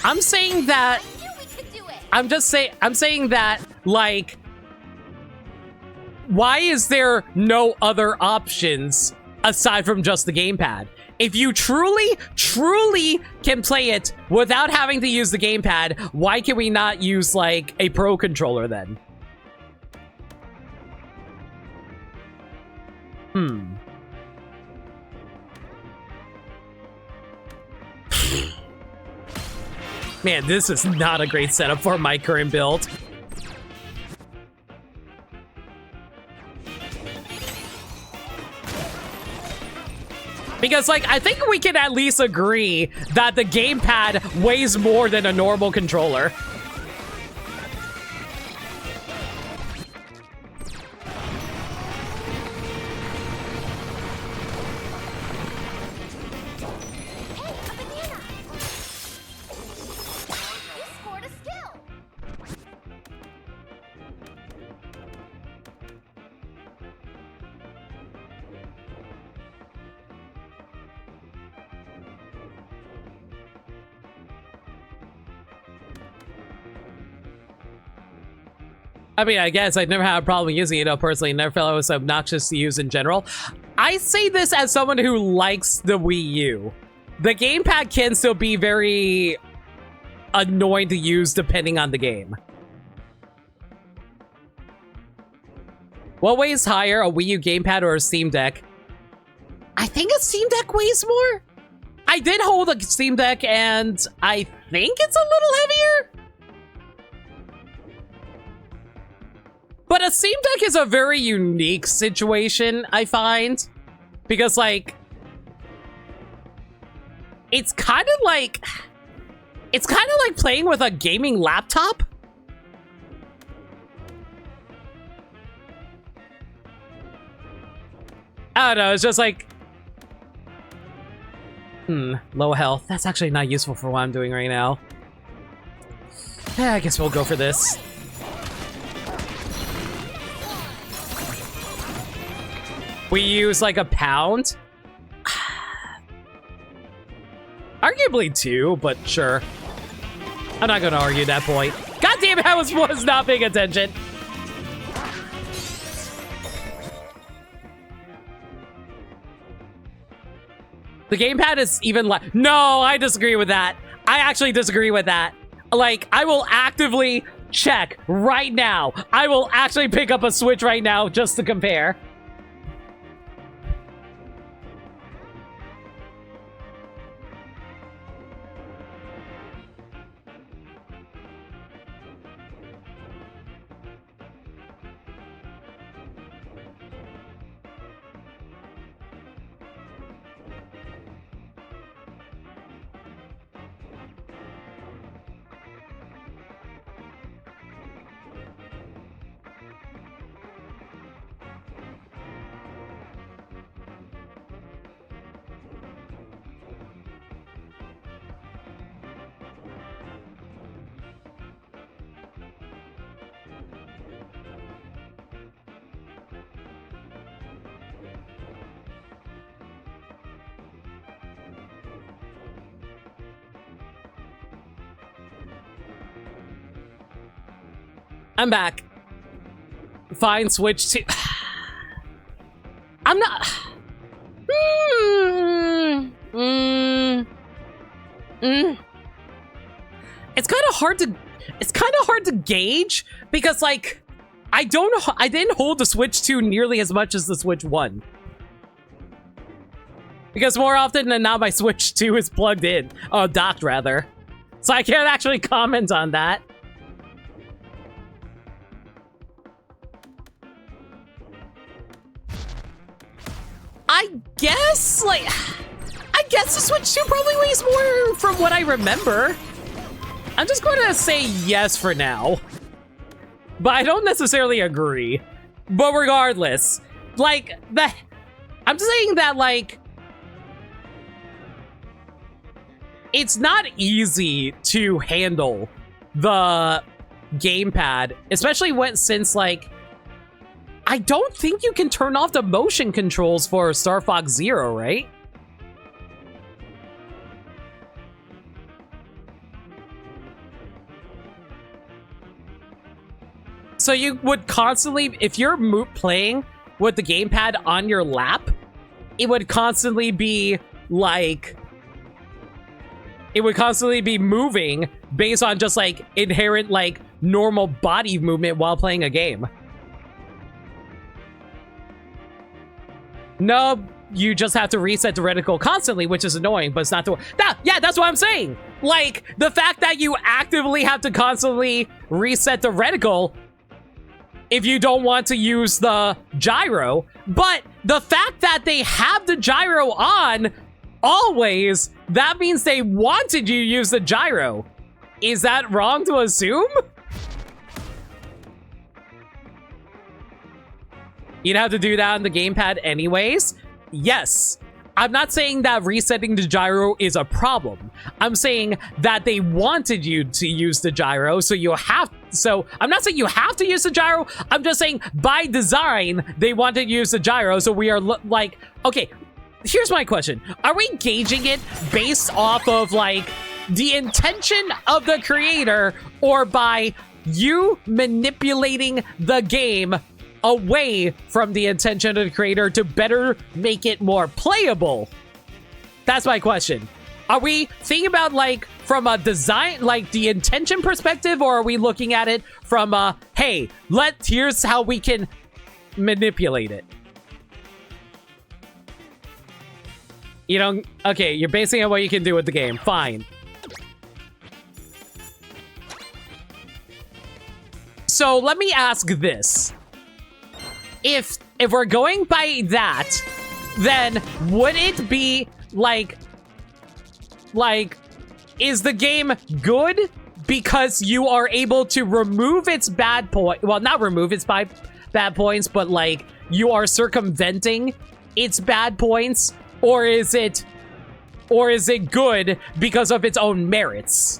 I'm saying that, I knew we could do it. I'm saying that, like, why is there no other options aside from just the gamepad? If you truly can play it without having to use the gamepad, why can we not use, like, a pro controller then? Man, this is not a great setup for my current build. Because, like, I think we can at least agree that the gamepad weighs more than a normal controller. I mean, I guess I've never had a problem using it, personally. Never felt it was obnoxious to use in general. I say this as someone who likes the Wii U. The gamepad can still be very annoying to use depending on the game. What weighs higher, a Wii U gamepad or a Steam Deck? I think a Steam Deck weighs more. I did hold a Steam Deck and I think it's a little heavier. But a Steam Deck is a very unique situation, I find. Because, like, it's kind of like playing with a gaming laptop. I don't know, it's just like, low health. That's actually not useful for what I'm doing right now. Yeah, I guess we'll go for this. We use like a pound? Arguably 2, but sure. I'm not gonna argue that point. God damn it, I was not paying attention. The gamepad is even like, no, I disagree with that. I actually disagree with that. Like, I will actively check right now. I will actually pick up a Switch right now just to compare. I'm back. Fine, Switch to... I'm not... It's kind of hard to... It's kind of hard to gauge because, like, I didn't hold the Switch 2 nearly as much as the Switch 1. Because more often than not, my Switch 2 is plugged in. Oh, docked, rather. So I can't actually comment on that. I guess guess the Switch 2 probably weighs more from what I remember. I'm just going to say yes for now. But I don't necessarily agree. But regardless, like, I'm saying that, like, it's not easy to handle the gamepad, especially since, like, I don't think you can turn off the motion controls for Star Fox Zero, right? So you would constantly, if you're playing with the gamepad on your lap, it would constantly be like, it would constantly be moving based on just like inherent like normal body movement while playing a game. No, you just have to reset the reticle constantly, which is annoying, but it's not the yeah, that's what I'm saying. Like, the fact that you actively have to constantly reset the reticle if you don't want to use the gyro, but the fact that they have the gyro on always, that means they wanted you to use the gyro. Is that wrong to assume? You'd have to do that on the gamepad anyways? Yes. I'm not saying that resetting the gyro is a problem. I'm saying that they wanted you to use the gyro, so you have... So, I'm not saying you have to use the gyro. I'm just saying, by design, they wanted to use the gyro, so we are like... Okay, here's my question. Are we gauging it based off of, like, the intention of the creator, or by you manipulating the game away from the intention of the creator to better make it more playable? That's my question. Are we thinking about, like, from a design, like, the intention perspective, or are we looking at it from a, hey, here's how we can manipulate it? You know, okay, you're basing it on what you can do with the game. Fine. So let me ask this. If we're going by that, then would it be like, is the game good because you are able to remove its bad point? Well, not remove its bad points, but like you are circumventing its bad points, or is it good because of its own merits?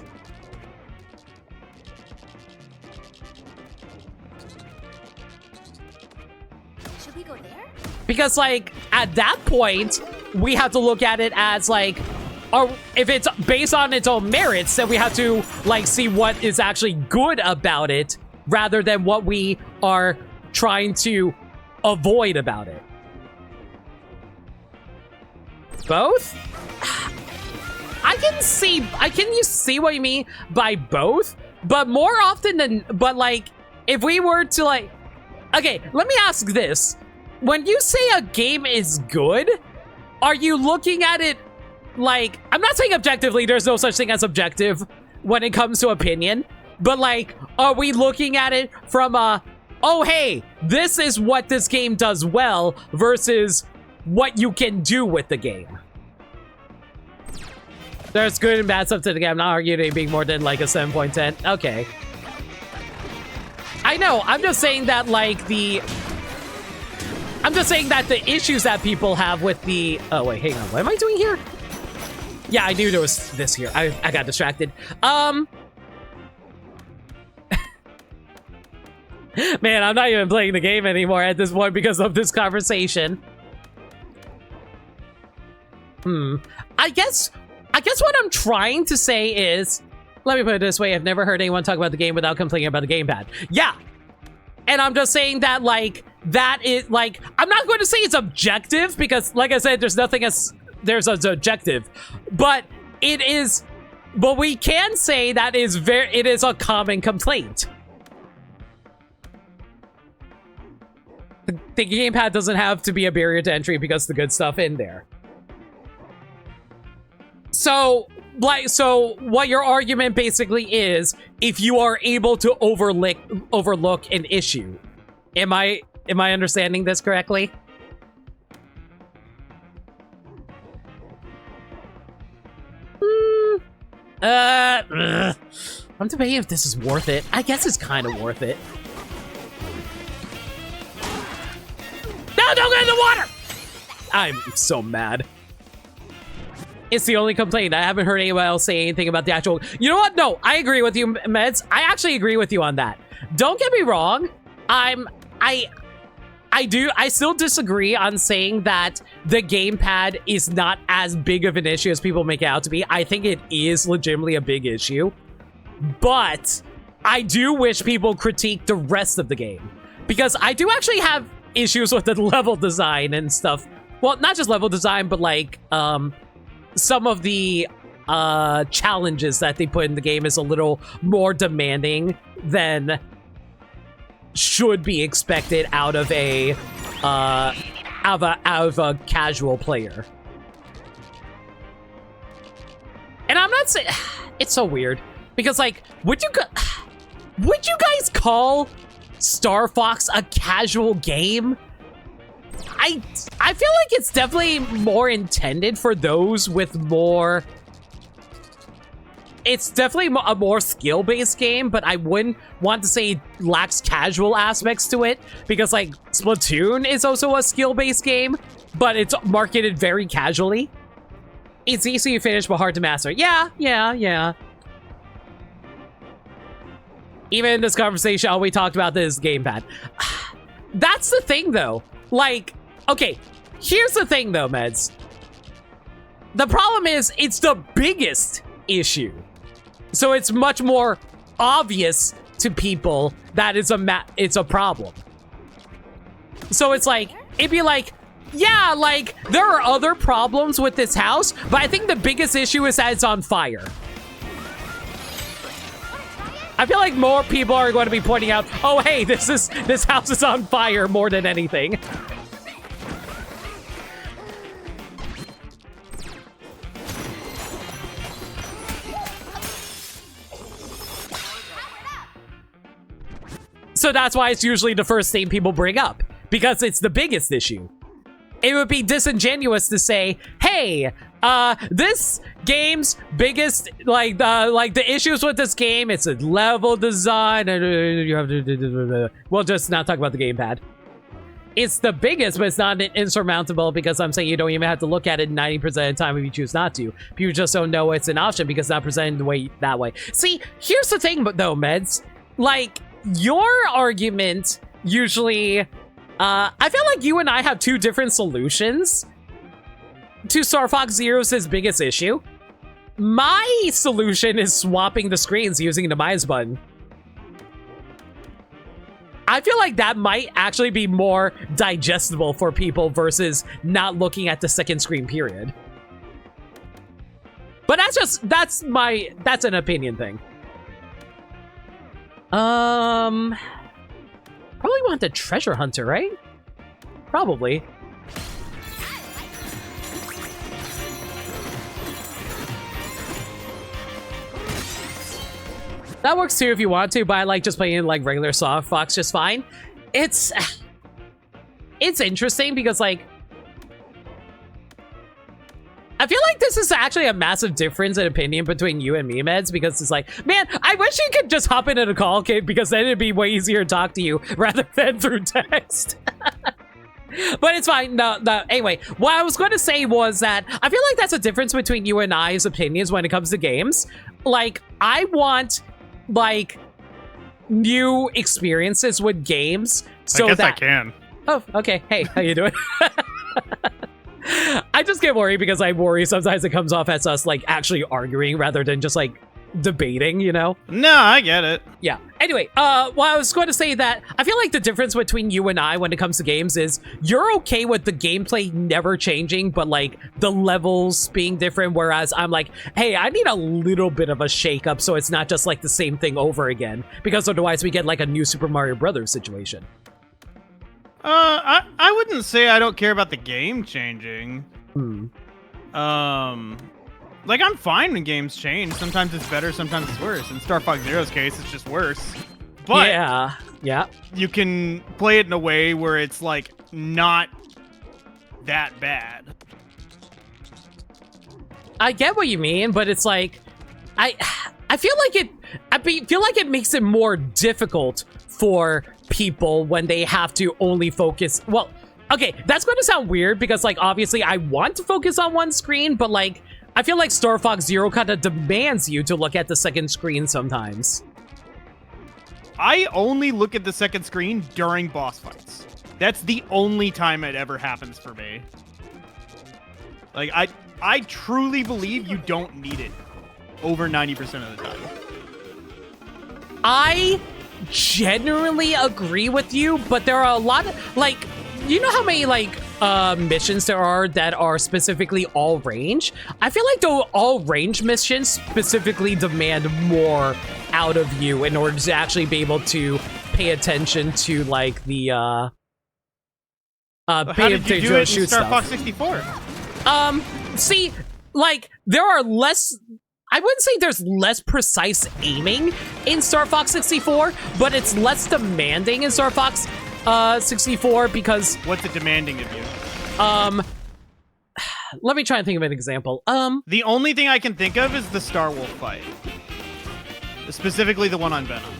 Because, like, at that point, we have to look at it as, like, if it's based on its own merits, then we have to, like, see what is actually good about it, rather than what we are trying to avoid about it. Both? I can see what you mean by both, but more often than, but, like, if we were to, like, okay, let me ask this. When you say a game is good, are you looking at it like... I'm not saying objectively, there's no such thing as objective when it comes to opinion. But, like, are we looking at it from a, oh, hey, this is what this game does well versus what you can do with the game? There's good and bad stuff to the game. I'm not arguing it being more than, like, a 7.10. Okay. I know, I'm just saying that, like, the issues that people have with the... Oh, wait, hang on. What am I doing here? Yeah, I knew there was this here. I got distracted. Man, I'm not even playing the game anymore at this point because of this conversation. I guess what I'm trying to say is... Let me put it this way. I've never heard anyone talk about the game without complaining about the gamepad. Yeah! And I'm just saying that, like, that is, like, I'm not going to say it's objective because, like I said, there's nothing as, there's an objective. But it is, but we can say that it is a common complaint. The gamepad doesn't have to be a barrier to entry because the good stuff in there. So, like, so what your argument basically is, if you are able to overlook an issue. Am I understanding this correctly? I'm debating if this is worth it. I guess it's kind of worth it. No, don't get in the water! I'm so mad. It's the only complaint. I haven't heard anyone else say anything about the actual... You know what? No, I agree with you, Meds. I actually agree with you on that. Don't get me wrong. I still disagree on saying that the gamepad is not as big of an issue as people make it out to be. I think it is legitimately a big issue. But I do wish people critique the rest of the game. Because I do actually have issues with the level design and stuff. Well, not just level design, but like some of the challenges that they put in the game is a little more demanding than should be expected out of a casual player. And I'm not saying it's so weird because, like, would you guys call Star Fox a casual game? I feel like it's definitely more intended for those with more... It's definitely a more skill-based game, but I wouldn't want to say it lacks casual aspects to it, because, like, Splatoon is also a skill-based game, but it's marketed very casually. It's easy to finish, but hard to master. Yeah. Even in this conversation, all we talked about this gamepad. That's the thing, though. Like, okay, here's the thing, though, Meds. The problem is, it's the biggest issue. So it's much more obvious to people that it's a problem. So it's like, it'd be like, yeah, like, there are other problems with this house, but I think the biggest issue is that it's on fire. I feel like more people are going to be pointing out, oh, hey, this house is on fire more than anything. So that's why it's usually the first thing people bring up, because it's the biggest issue. It would be disingenuous to say, hey, this game's biggest, like the issues with this game, it's a level design, and you have to, we'll just not talk about the gamepad. It's the biggest, but it's not insurmountable, because I'm saying you don't even have to look at it 90% of the time if you choose not to. People just don't know it's an option because it's not presented that way. See, here's the thing, though, Meds. Like, your argument usually, I feel like you and I have two different solutions to Star Fox Zero's biggest issue. My solution is swapping the screens using the minus button. I feel like that might actually be more digestible for people versus not looking at the second screen, period. But that's an opinion thing. Probably want the treasure hunter, right? Probably. That works too if you want to, but I like just playing like regular Star Fox just fine. It's interesting because, like, I feel like this is actually a massive difference in opinion between you and me, Meds, because it's like, man, I wish you could just hop into the call, kid, because then it'd be way easier to talk to you rather than through text. But it's fine. No. Anyway, what I was going to say was that I feel like that's a difference between you and I's opinions when it comes to games. Like, I want, like, new experiences with games. So I can. Oh, okay. Hey, how you doing? I just get worried because I worry sometimes it comes off as us, like, actually arguing rather than just, like, debating, you know? No, I get it. Yeah. Anyway, well, I was going to say that I feel like the difference between you and I when it comes to games is you're okay with the gameplay never changing, but, like, the levels being different, whereas I'm like, hey, I need a little bit of a shake-up so it's not just, like, the same thing over again, because otherwise we get, like, a new Super Mario Brothers situation. I wouldn't say I don't care about the game changing. Like, I'm fine when games change. Sometimes it's better, sometimes it's worse. In Star Fox Zero's case, it's just worse. But yeah, you can play it in a way where it's, like, not that bad. I get what you mean, but it's like, I feel like it makes it more difficult for people when they have to only focus. Well, okay, that's going to sound weird because like obviously I want to focus on one screen, but like I feel like Star Fox Zero kind of demands you to look at the second screen sometimes. I only look at the second screen during boss fights. That's the only time it ever happens for me. Like I truly believe you don't need it over 90% of the time. I genuinely agree with you, but there are a lot of, like, you know how many, like, missions there are that are specifically all range? I feel like the all range missions specifically demand more out of you in order to actually be able to pay attention to, like, the, How did you do it in Star Fox 64? See, like, there are less... I wouldn't say there's less precise aiming in Star Fox 64, but it's less demanding in Star Fox 64 because... What's it demanding of you? Let me try and think of an example. The only thing I can think of is the Star Wolf fight. Specifically the one on Venom.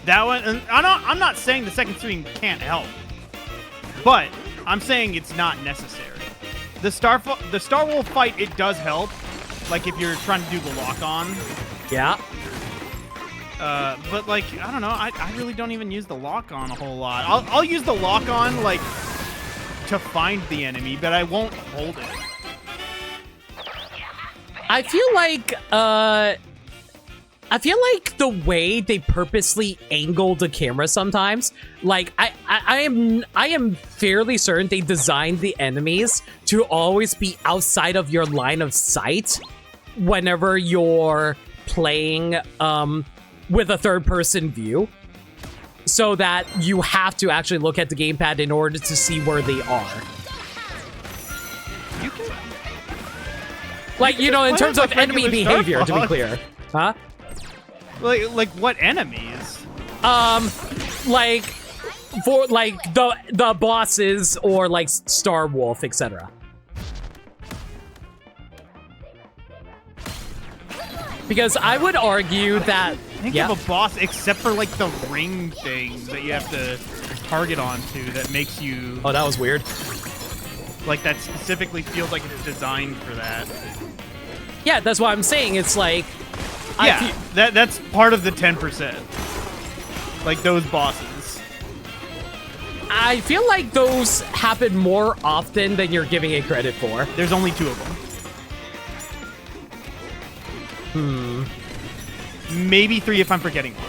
That one, and I'm not saying the second screen can't help, but I'm saying it's not necessary. The Star Wolf fight, it does help. Like, if you're trying to do the lock-on. Yeah. But, like, I don't know. I really don't even use the lock-on a whole lot. I'll use the lock-on, like, to find the enemy, but I won't hold it. I feel like the way they purposely angle the camera sometimes, like I am fairly certain they designed the enemies to always be outside of your line of sight whenever you're playing with a third-person view, so that you have to actually look at the gamepad in order to see where they are. You can... Like, you know, in terms of enemy behavior, to be clear. Huh? Like what enemies? Like for like the bosses or like Star Wolf, etc. Because I would argue that Think of a boss except for like the ring thing that you have to target onto that makes you. Oh, that was weird. Like that specifically feels like it's designed for that. Yeah, that's what I'm saying. It's like. Yeah, that's part of the 10%. Like those bosses. I feel like those happen more often than you're giving it credit for. There's only 2 of them. Maybe 3 if I'm forgetting one.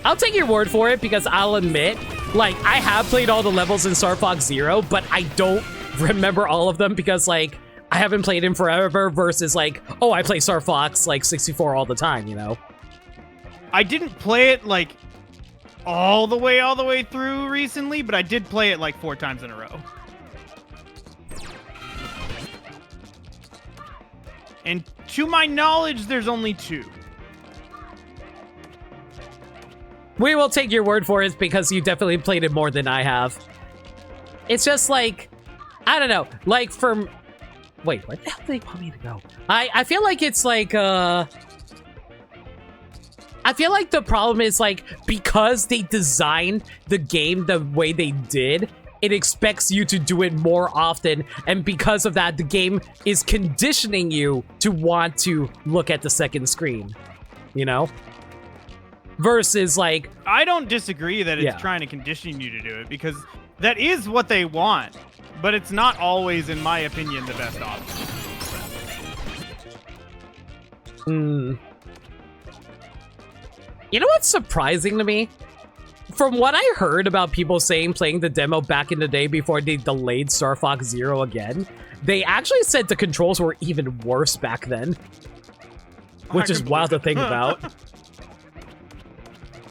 I'll take your word for it because I'll admit, like, I have played all the levels in Star Fox Zero, but I don't remember all of them because, like, I haven't played in forever versus, like, oh, I play Star Fox, like, 64 all the time, you know? I didn't play it, like, all the way through recently, but I did play it, like, 4 times in a row. And to my knowledge, there's only 2. We will take your word for it because you definitely played it more than I have. It's just like, I don't know, like from... Wait, where the hell do they want me to go? I feel like it's like, I feel like the problem is like, because they designed the game the way they did, it expects you to do it more often, and because of that, the game is conditioning you to want to look at the second screen, you know? Versus, like... I don't disagree that it's trying to condition you to do it, because that is what they want, but it's not always, in my opinion, the best option. You know what's surprising to me? From what I heard about people saying playing the demo back in the day before they delayed Star Fox Zero again, they actually said the controls were even worse back then. Which is wild to think about.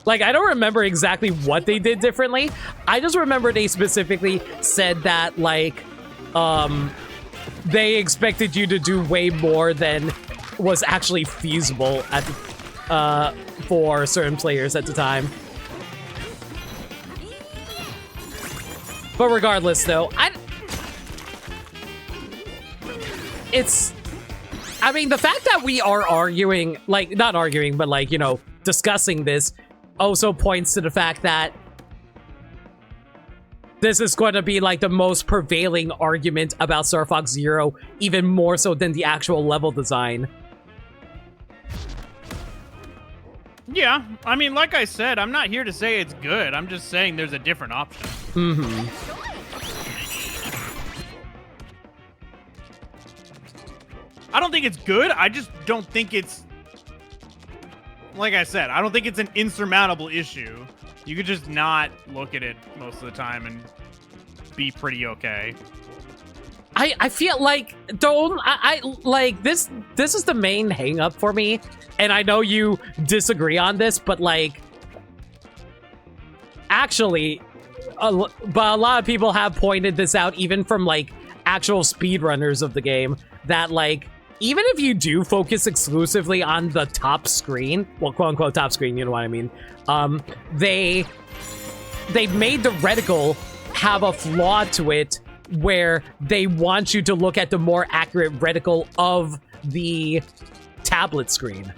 Like, I don't remember exactly what they did differently. I just remember they specifically said that, like, they expected you to do way more than was actually feasible at the, for certain players at the time. But regardless, though, it's, I mean, the fact that we are arguing, like, not arguing, but like, you know, discussing this also points to the fact that this is going to be like the most prevailing argument about Star Fox Zero, even more so than the actual level design. Yeah, I mean, like I said, I'm not here to say it's good. I'm just saying there's a different option. Mm-hmm. I don't think it's good. I just don't think it's... Like I said, I don't think it's an insurmountable issue. You could just not look at it most of the time and be pretty okay. I feel like like this is the main hang up for me, and I know you disagree on this, but like actually but a lot of people have pointed this out, even from like actual speedrunners of the game, that like even if you do focus exclusively on the top screen, well, quote unquote top screen, you know what I mean, they made the reticle have a flaw to it where they want you to look at the more accurate reticle of the tablet screen.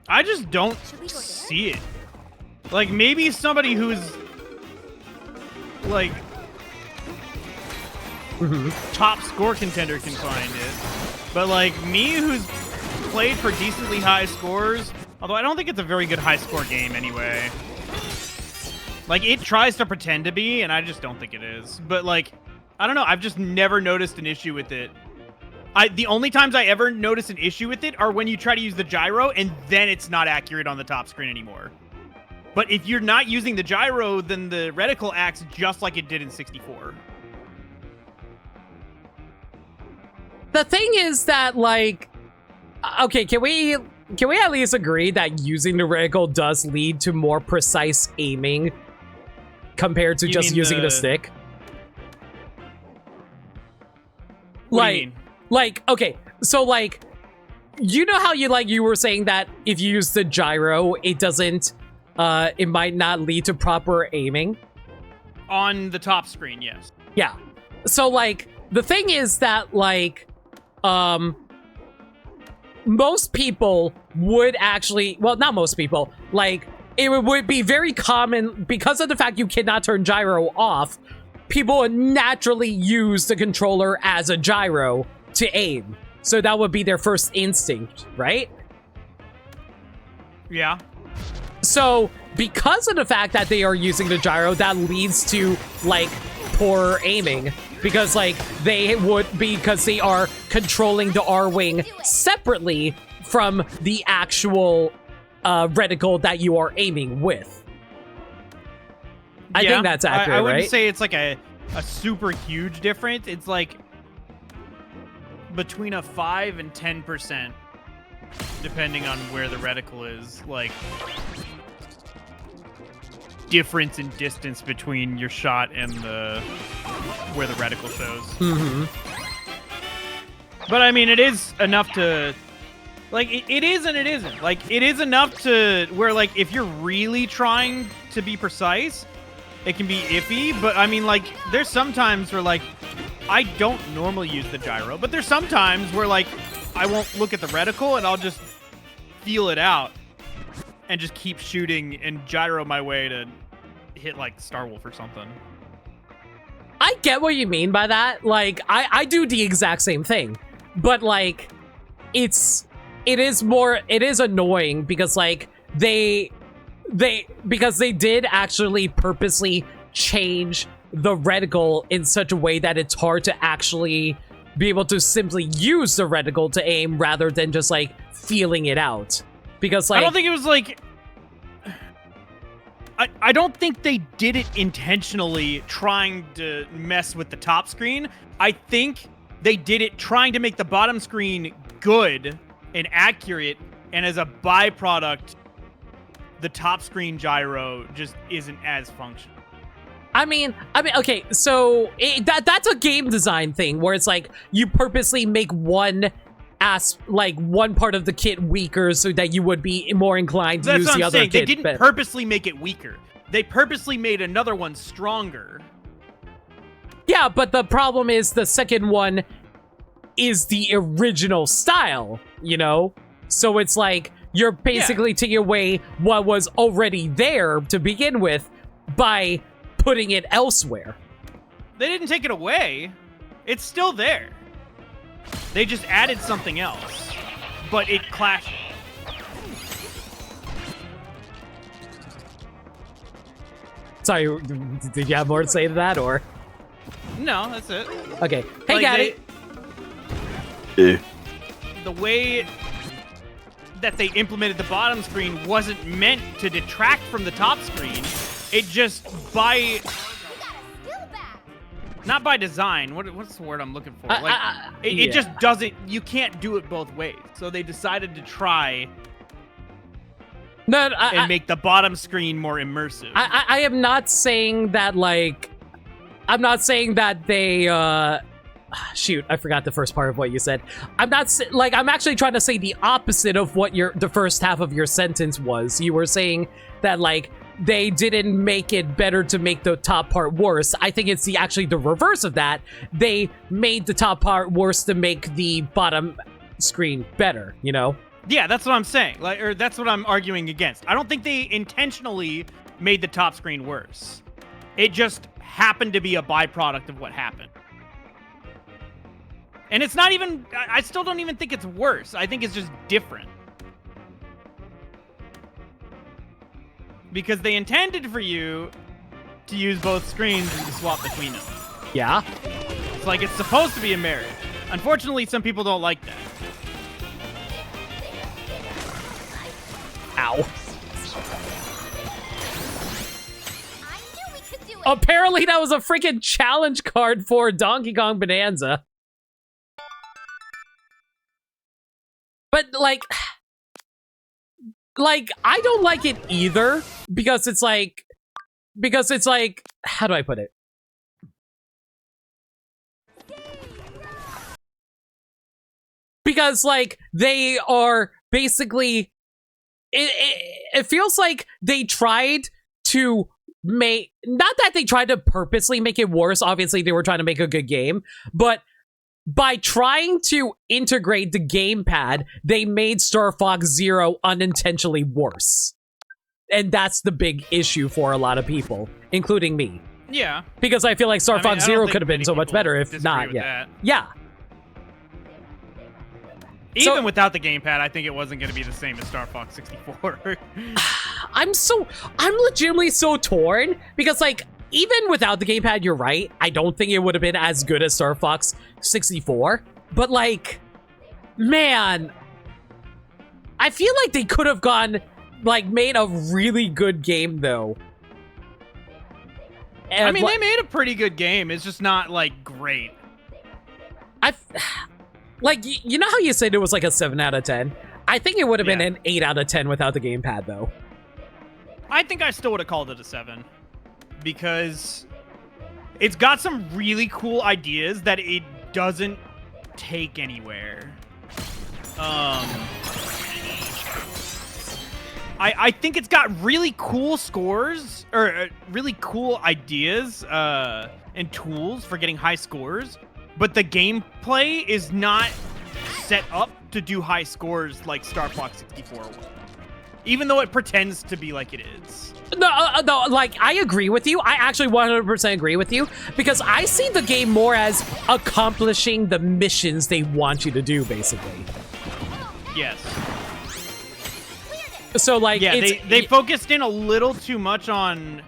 I just don't see it. Like, maybe somebody who's like top score contender can find it, but like me, who's played for decently high scores, although I don't think it's a very good high score game anyway. Like, it tries to pretend to be, and I just don't think it is. But like, I don't know, I've just never noticed an issue with it. The only times I ever notice an issue with it are when you try to use the gyro, and then it's not accurate on the top screen anymore. But if you're not using the gyro, then the reticle acts just like it did in 64. The thing is that, like, okay, can we at least agree that using the reticle does lead to more precise aiming compared to just using the stick? What do you mean? Like, okay, so like, you know how you were saying that if you use the gyro, it doesn't, it might not lead to proper aiming? On the top screen, yes. Yeah. So like, the thing is that like, most people would actually, well, not most people, like, it would be very common, because of the fact you cannot turn gyro off, people would naturally use the controller as a gyro to aim. So that would be their first instinct, right? Yeah. So, because of the fact that they are using the gyro, that leads to, like, poor aiming. Because, like, because they are controlling the R-Wing separately from the actual reticle that you are aiming with. I think that's accurate, I wouldn't right? say it's like a super huge difference. It's like between a 5 and 10%, depending on where the reticle is. Like, difference in distance between your shot and where the reticle shows. Mm-hmm. But I mean, it is enough to, like, it is and it isn't. Like, it is enough to where, like, if you're really trying to be precise, it can be iffy. But I mean, like, there's some times where, like, I don't normally use the gyro, but there's some times where, like, I won't look at the reticle and I'll just feel it out and just keep shooting and gyro my way to hit, like, Star Wolf or something. I get what you mean by that. Like, I do the exact same thing. But, like, it is annoying because, like, because they did actually purposely change the reticle in such a way that it's hard to actually be able to simply use the reticle to aim rather than just, like, feeling it out. Because, like, I don't think it was, like... I don't think they did it intentionally trying to mess with the top screen. I think they did it trying to make the bottom screen good and accurate, and as a byproduct, the top screen gyro just isn't as functional. I mean, okay, so that's a game design thing where it's like you purposely make one part of the kit weaker so that you would be more inclined to use the other kit. They didn't purposely make it weaker. They purposely made another one stronger. Yeah, but the problem is the second one is the original style, you know? So it's like you're basically taking away what was already there to begin with by putting it elsewhere. They didn't take it away. It's still there. They just added something else, but it clashes. Sorry, did you have more to say to that, or? No, that's it. Okay. Hey, Like, Gaddy. The way that they implemented the bottom screen wasn't meant to detract from the top screen. It just by... Not by design. What's the word I'm looking for? It just doesn't... You can't do it both ways. So they decided to try... and make the bottom screen more immersive. I am not saying that, like... I'm not saying that they, shoot, I forgot the first part of what you said. I'm actually trying to say the opposite of what the first half of your sentence was. You were saying that, like, they didn't make it better to make the top part worse. I think it's actually the reverse of that. They made the top part worse to make the bottom screen better, you know? Yeah, that's what I'm saying. Or that's what I'm arguing against. I don't think they intentionally made the top screen worse. It just happened to be a byproduct of what happened. And it's not even... I still don't even think it's worse. I think it's just different. Because they intended for you to use both screens and to swap between them. Yeah? It's like it's supposed to be a marriage. Unfortunately, some people don't like that. Ow. Apparently that was a freaking challenge card for Donkey Kong Bonanza. But, like, I don't like it either, because it's like, how do I put it? Because, like, they are basically, it feels like they tried to not that they tried to purposely make it worse, obviously they were trying to make a good game, but by trying to integrate the gamepad, they made Star Fox Zero unintentionally worse. And that's the big issue for a lot of people, including me. Yeah. Because I feel like Star Fox Zero could have been so much better if not. Yeah. Yeah. Even without the gamepad, I think it wasn't going to be the same as Star Fox 64. I'm legitimately so torn because, like, even without the gamepad, you're right. I don't think it would have been as good as Star Fox 64. But, like, man, I feel like they could have made a really good game, though. And I mean, they made a pretty good game. It's just not, like, great. Like, you know how you said it was like a 7 out of 10? I think it would have been an 8 out of 10 without the gamepad, though. I think I still would have called it a 7. Because it's got some really cool ideas that it doesn't take anywhere. I think it's got really cool scores, or really cool ideas and tools for getting high scores. But the gameplay is not set up to do high scores like Star Fox 64 was. Even though it pretends to be like it is. No, like, I agree with you. I actually 100% agree with you. Because I see the game more as accomplishing the missions they want you to do, basically. Yes. So, like, yeah, they focused in a little too much on...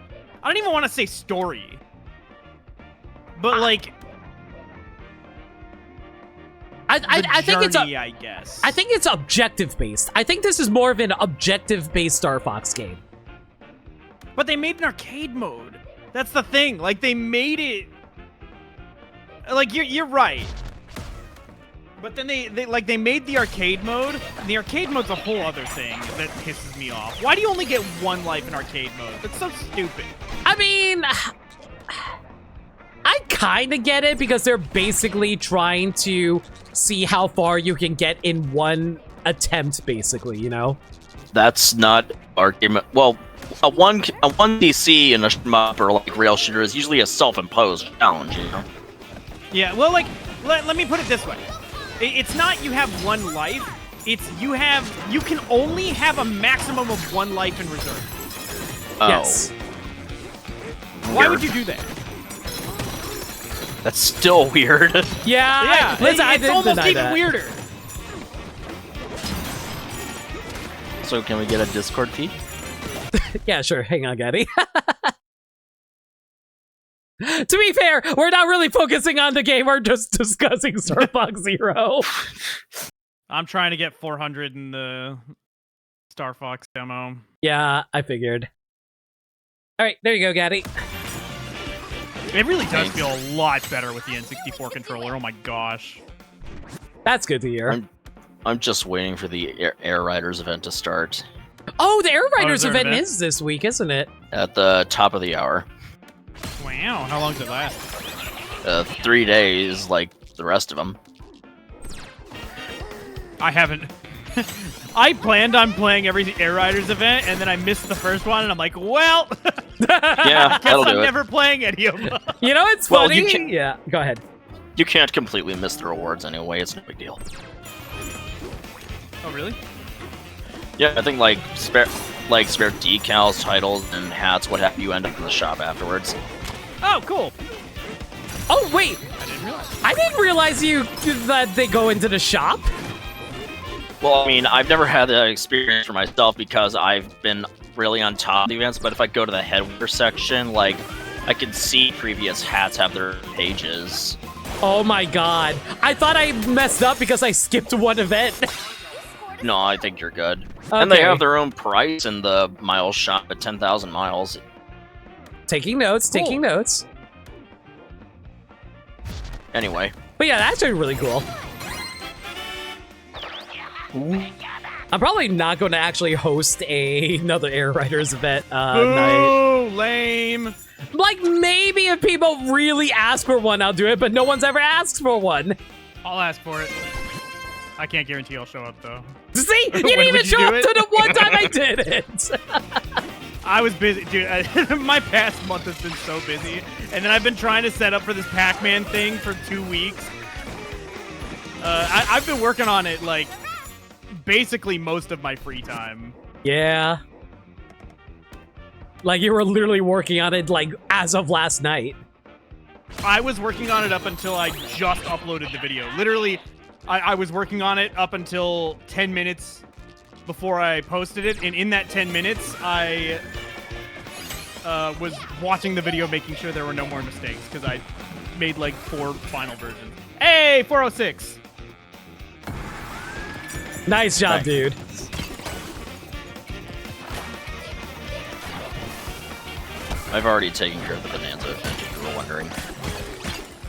I don't even want to say story. But, like... I think it's I guess. I think it's objective based. I think this is more of an objective based Star Fox game. But they made an arcade mode. That's the thing. Like, they made it. Like, you're right. But then they made the arcade mode. And the arcade mode's a whole other thing that pisses me off. Why do you only get one life in arcade mode? That's so stupid. I mean, I kind of get it because they're basically trying to see how far you can get in one attempt, basically, you know? That's not argument. Well, a one DC in a shmup or like rail shooter is usually a self-imposed challenge, you know? Yeah, well, like, let me put it this way. It's not you have one life. It's you can only have a maximum of one life in reserve. Oh. Yes. Why would you do that? That's still weird. Yeah. Listen, it's almost even weirder. So can we get a Discord feed? Yeah, sure. Hang on, Gaddy. To be fair, we're not really focusing on the game. We're just discussing Star Fox Zero. I'm trying to get 400 in the Star Fox demo. Yeah, I figured. All right, there you go, Gaddy. It really does feel a lot better with the N64 controller. Oh my gosh. That's good to hear. I'm just waiting for the Air Riders event to start. Oh, the Air Riders there an event event? is this week, isn't it? At the top of the hour. Wow, how long does it last? 3 days, like the rest of them. I haven't. I planned on playing every Air Riders event, and then I missed the first one, and I'm like, well, Yeah, guess that'll I'm do it. never playing any of them. You know, it's Well, funny. you can- Yeah, go ahead. You can't completely miss the rewards anyway. It's no big deal. Oh, really? Yeah, I think like spare decals, titles, and hats, what have you, end up in the shop afterwards. Oh, cool. Oh, wait. I didn't realize. I didn't realize that they go into the shop. Well, I mean, I've never had that experience for myself because I've been really on top of the events, but if I go to the headwear section, like, I can see previous hats have their pages. Oh my god. I thought I messed up because I skipped one event. No, I think you're good. And they Okay. have their own price in the miles shop at 10,000 miles. Taking notes, Cool. taking notes. Anyway. But yeah, that's actually really cool. I'm probably not going to actually host another Air Riders event night. Boo, lame. Like, maybe if people really ask for one, I'll do it, but no one's ever asked for one. I'll ask for it. I can't guarantee I'll show up, though. See? You When didn't even would you show do up it? to the one time I did it. I was busy, dude. My past month has been so busy, and then I've been trying to set up for this Pac-Man thing for 2 weeks. I've been working on it like basically most of my free time. Yeah. Like, you were literally working on it, like, as of last night. I was working on it up until I just uploaded the video. Literally, I was working on it up until 10 minutes before I posted it, and in that 10 minutes, I was watching the video, making sure there were no more mistakes, because I made like 4 final versions. Hey, 406! Nice job, dude. I've already taken care of the Banaza event, if you were wondering.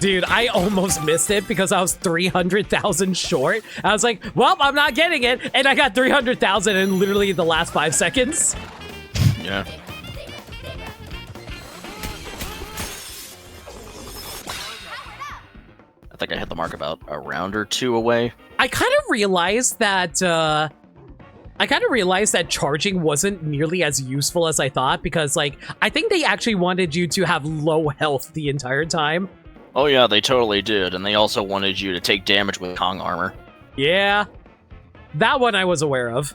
Dude, I almost missed it because I was 300,000 short. I was like, well, I'm not getting it. And I got 300,000 in literally the last 5 seconds. Yeah. I think I hit the mark about a round or 2 away. I kind of realized that charging wasn't nearly as useful as I thought because, like, I think they actually wanted you to have low health the entire time. Oh yeah, they totally did, and they also wanted you to take damage with Kong armor. Yeah. That one I was aware of.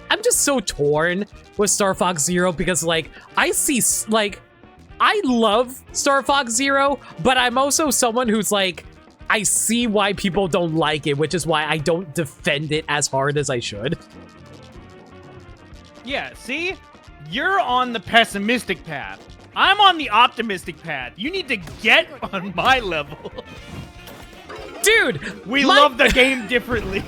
I'm just so torn with Star Fox Zero because, like, I see, like, I love Star Fox Zero, but I'm also someone who's like, I see why people don't like it, which is why I don't defend it as hard as I should. Yeah, see? You're on the pessimistic path. I'm on the optimistic path. You need to get on my level. Dude, We love the game differently.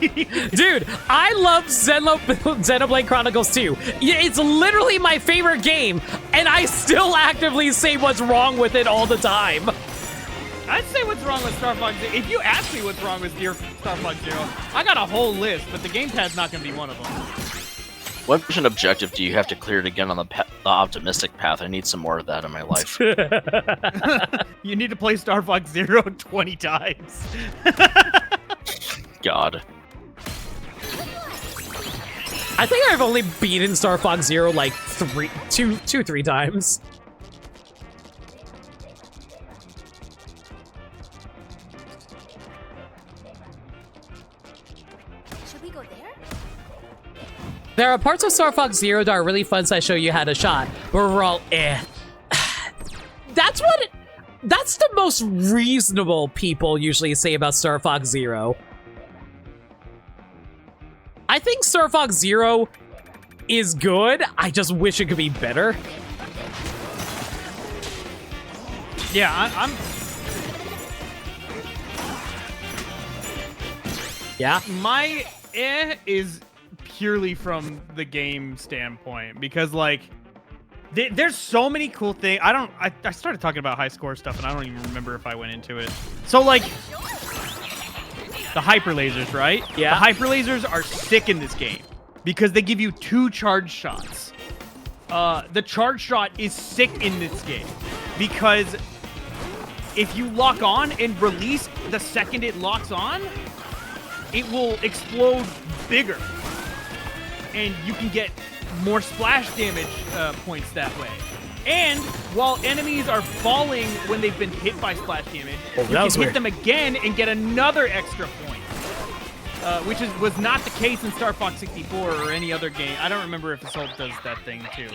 Dude, I love Xenoblade Chronicles 2. It's literally my favorite game, and I still actively say what's wrong with it all the time. I'd say what's wrong with Star Fox Zero. If you ask me what's wrong with Star Fox Zero, I got a whole list, but the gamepad's not going to be one of them. What mission objective do you have to clear to get on the optimistic path? I need some more of that in my life. You need to play Star Fox Zero 20 times. God. I think I've only beaten Star Fox Zero like two, three times. Should we go there? There are parts of Star Fox Zero that are really fun that show you had a shot, but we're all eh. That's the most reasonable people usually say about Star Fox Zero. I think Star Fox Zero is good. I just wish it could be better. Yeah, I'm Yeah. my is purely from the game standpoint because like there's so many cool things. I started talking about high score stuff and I don't even remember if I went into it. So like the hyper lasers, right? Yeah. The hyper lasers are sick in this game because they give you 2 charge shots. The charge shot is sick in this game because if you lock on and release the second it locks on, it will explode bigger. And you can get more splash damage points that way. And while enemies are falling when they've been hit by splash damage, you can hit them again and get another extra point. Which was not the case in Star Fox 64 or any other game. I don't remember if Assault does that thing too.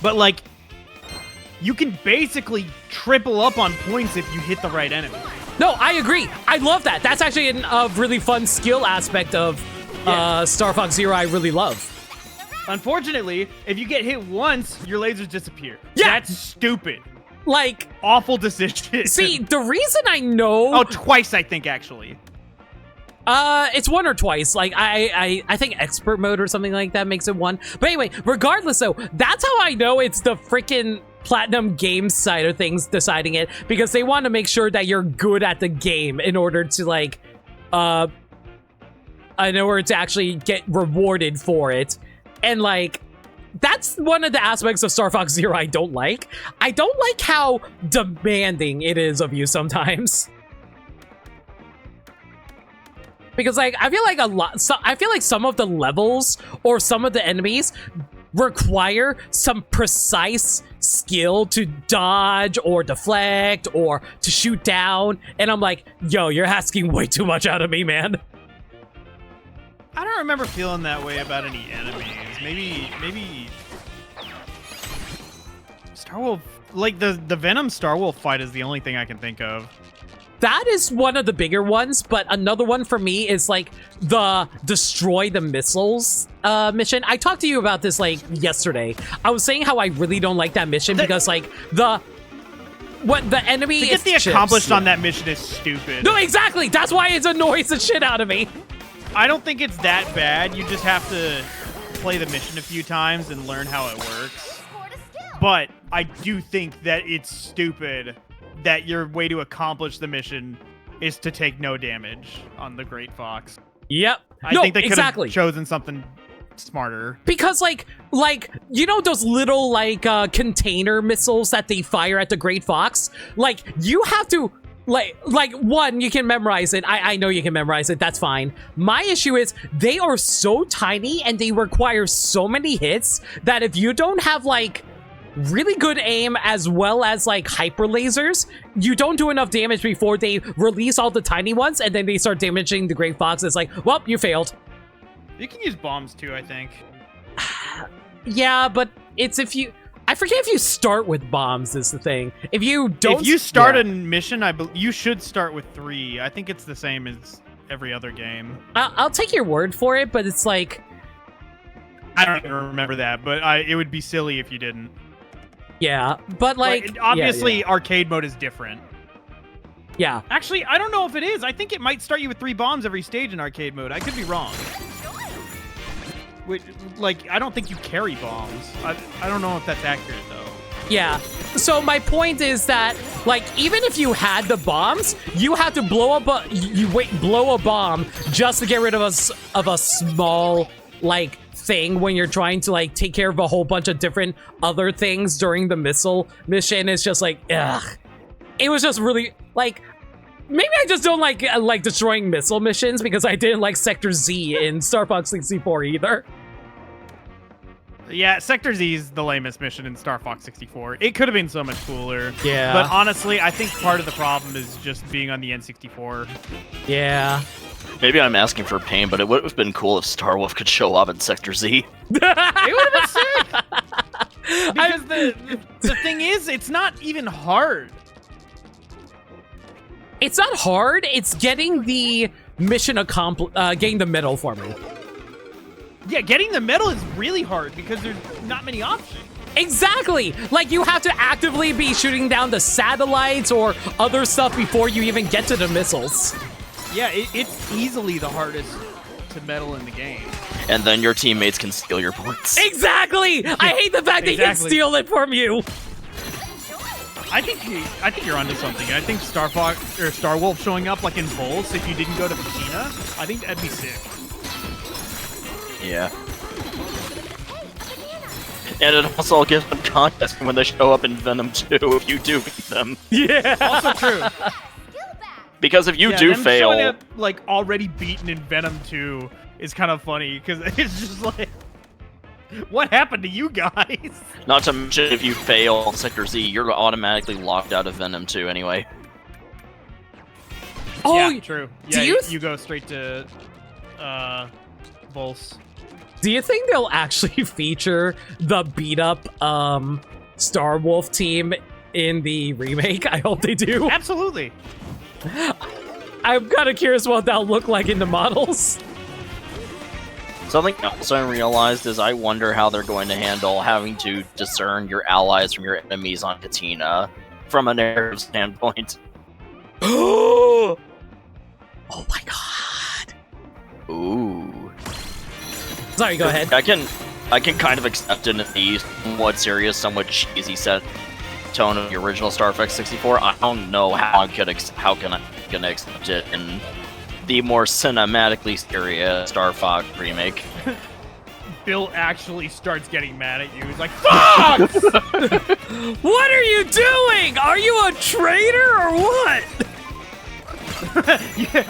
But like, you can basically triple up on points if you hit the right enemy. No, I agree. I love that. That's actually a really fun skill aspect of Star Fox Zero I really love. Unfortunately, if you get hit once, your lasers disappear. Yeah. That's stupid. Like, Awful decision. see, the reason I know... Oh, twice, I think, actually. It's 1 or twice. Like, I think expert mode or something like that makes it 1. But anyway, regardless though, that's how I know it's the freaking Platinum Games side of things deciding it, because they want to make sure that you're good at the game in order to like, in order to actually get rewarded for it. And like, that's one of the aspects of Star Fox Zero I don't like. I don't like how demanding it is of you sometimes. Because like, I feel like some of the levels or some of the enemies require some precise skill to dodge or deflect or to shoot down. And I'm like, yo, you're asking way too much out of me, man. I don't remember feeling that way about any enemies. Maybe Starwolf, like the Venom Starwolf fight is the only thing I can think of. That is one of the bigger ones, but another one for me is like the destroy the missiles mission. I talked to you about this like yesterday. I was saying how I really don't like that mission because like the enemy to get the chips. accomplished on that mission is stupid. No, exactly. That's why it annoys the shit out of me. I don't think it's that bad. You just have to play the mission a few times and learn how it works. Scored a skill. But I do think that it's stupid that your way to accomplish the mission is to take no damage on the Great Fox. Yep. I think they could have chosen something smarter. Because like you know those little like container missiles that they fire at the Great Fox? Like you have to like one, you can memorize it. I know you can memorize it. That's fine. My issue is they are so tiny and they require so many hits that if you don't have like really good aim as well as like hyper lasers, you don't do enough damage before they release all the tiny ones and then they start damaging the Great Fox. It's like, well, you failed. You can use bombs too, I think. Yeah, but it's if you... I forget if you start with bombs is the thing. If you don't... If you start a mission, you should start with 3. I think it's the same as every other game. I'll take your word for it, but it's like... I don't even remember that, but it would be silly if you didn't. Yeah, but like... obviously, arcade mode is different. Yeah. Actually, I don't know if it is. I think it might start you with 3 bombs every stage in arcade mode. I could be wrong. Like, I don't think you carry bombs. I don't know if that's accurate, though. Yeah. So my point is that, like, even if you had the bombs, you have to blow up blow a bomb just to get rid of a small, like, thing when you're trying to, like, take care of a whole bunch of different other things during the missile mission. It's just like, ugh. It was just really, like, Maybe I just don't like destroying missile missions because I didn't like Sector Z in Star Fox 64 either. Yeah, Sector Z is the lamest mission in Star Fox 64. It could have been so much cooler. Yeah. But honestly, I think part of the problem is just being on the N64. Yeah. Maybe I'm asking for pain, but it would have been cool if Star Wolf could show up in Sector Z. It would have been sick! Because the thing is, it's not even hard. It's not hard. It's getting the mission getting the medal for me. Yeah, getting the medal is really hard because there's not many options. Exactly! Like, you have to actively be shooting down the satellites or other stuff before you even get to the missiles. Yeah, it's easily the hardest to medal in the game. And then your teammates can steal your points. Exactly! I hate the fact they can Exactly. steal it from you! I think you're onto something. I think Star Fox or Star Wolf showing up like in Pulse if you didn't go to Patina, I think that'd be sick. Yeah. And it also gives them context when they show up in Venom 2 if you do beat them. Yeah! Also true. Because if you Yeah, do them fail, showing up, like already beaten in Venom 2 is kind of funny because it's just like, what happened to you guys? not to mention if you fail Sector Z, you're automatically locked out of Venom 2 anyway. Oh, yeah, true. do Yeah, you you go straight to Pulse. do you think they'll actually feature the beat-up Star Wolf team in the remake? I hope they do. Absolutely. I'm kind of curious what that'll look like in the models. Something else I realized is I wonder how they're going to handle having to discern your allies from your enemies on Katina from a narrative standpoint. Oh my god. Ooh. Sorry, go ahead. I can kind of accept it in the somewhat serious, somewhat cheesy set tone of the original Star Fox 64. I don't know how I can accept it in the more cinematically serious Star Fox remake. Bill actually starts getting mad at you. He's like, "Fuck!" What are you doing? Are you a traitor or what? Yeah,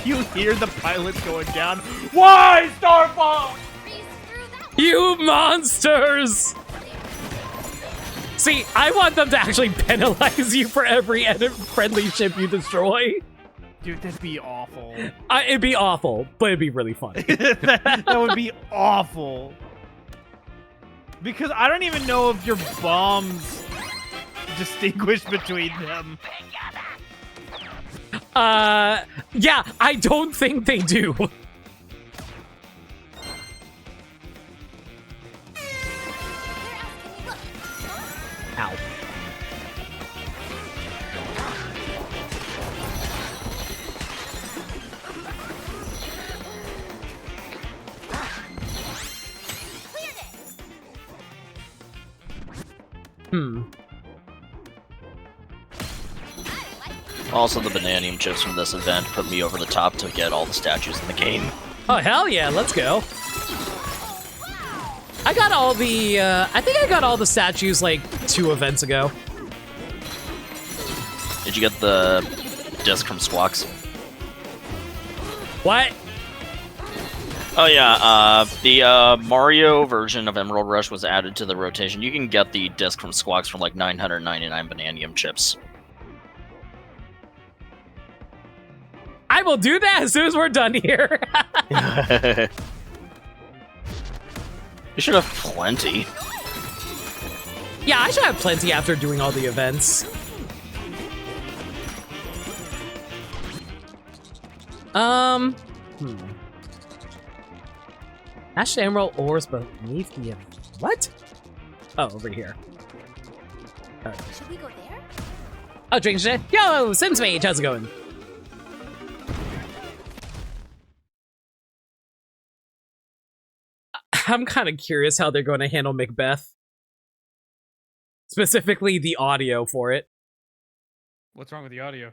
you hear the pilots going down. Why, Star Fox? You monsters! See, I want them to actually penalize you for every friendly ship you destroy. Dude, that'd be awful. It'd be awful, but it'd be really funny. that would be awful. Because I don't even know if your bombs distinguish between them. Yeah, I don't think they do. Ow. Also, the Bananium chips from this event put me over the top to get all the statues in the game. Oh, hell yeah, let's go. I got all the, I think I got all the statues like 2 events ago. Did you get the disc from Squawks? What? Oh yeah, the Mario version of Emerald Rush was added to the rotation. You can get the disc from Squawks for like 999 Bananium chips. I will do that as soon as we're done here. You should have plenty. Yeah, I should have plenty after doing all the events. Ash Emerald ores beneath the... What? Oh, over here. Should we go there? Oh, drink shit. Yo, Sims Mage, how's it going? I'm kind of curious how they're going to handle Macbeth. Specifically, the audio for it. What's wrong with the audio?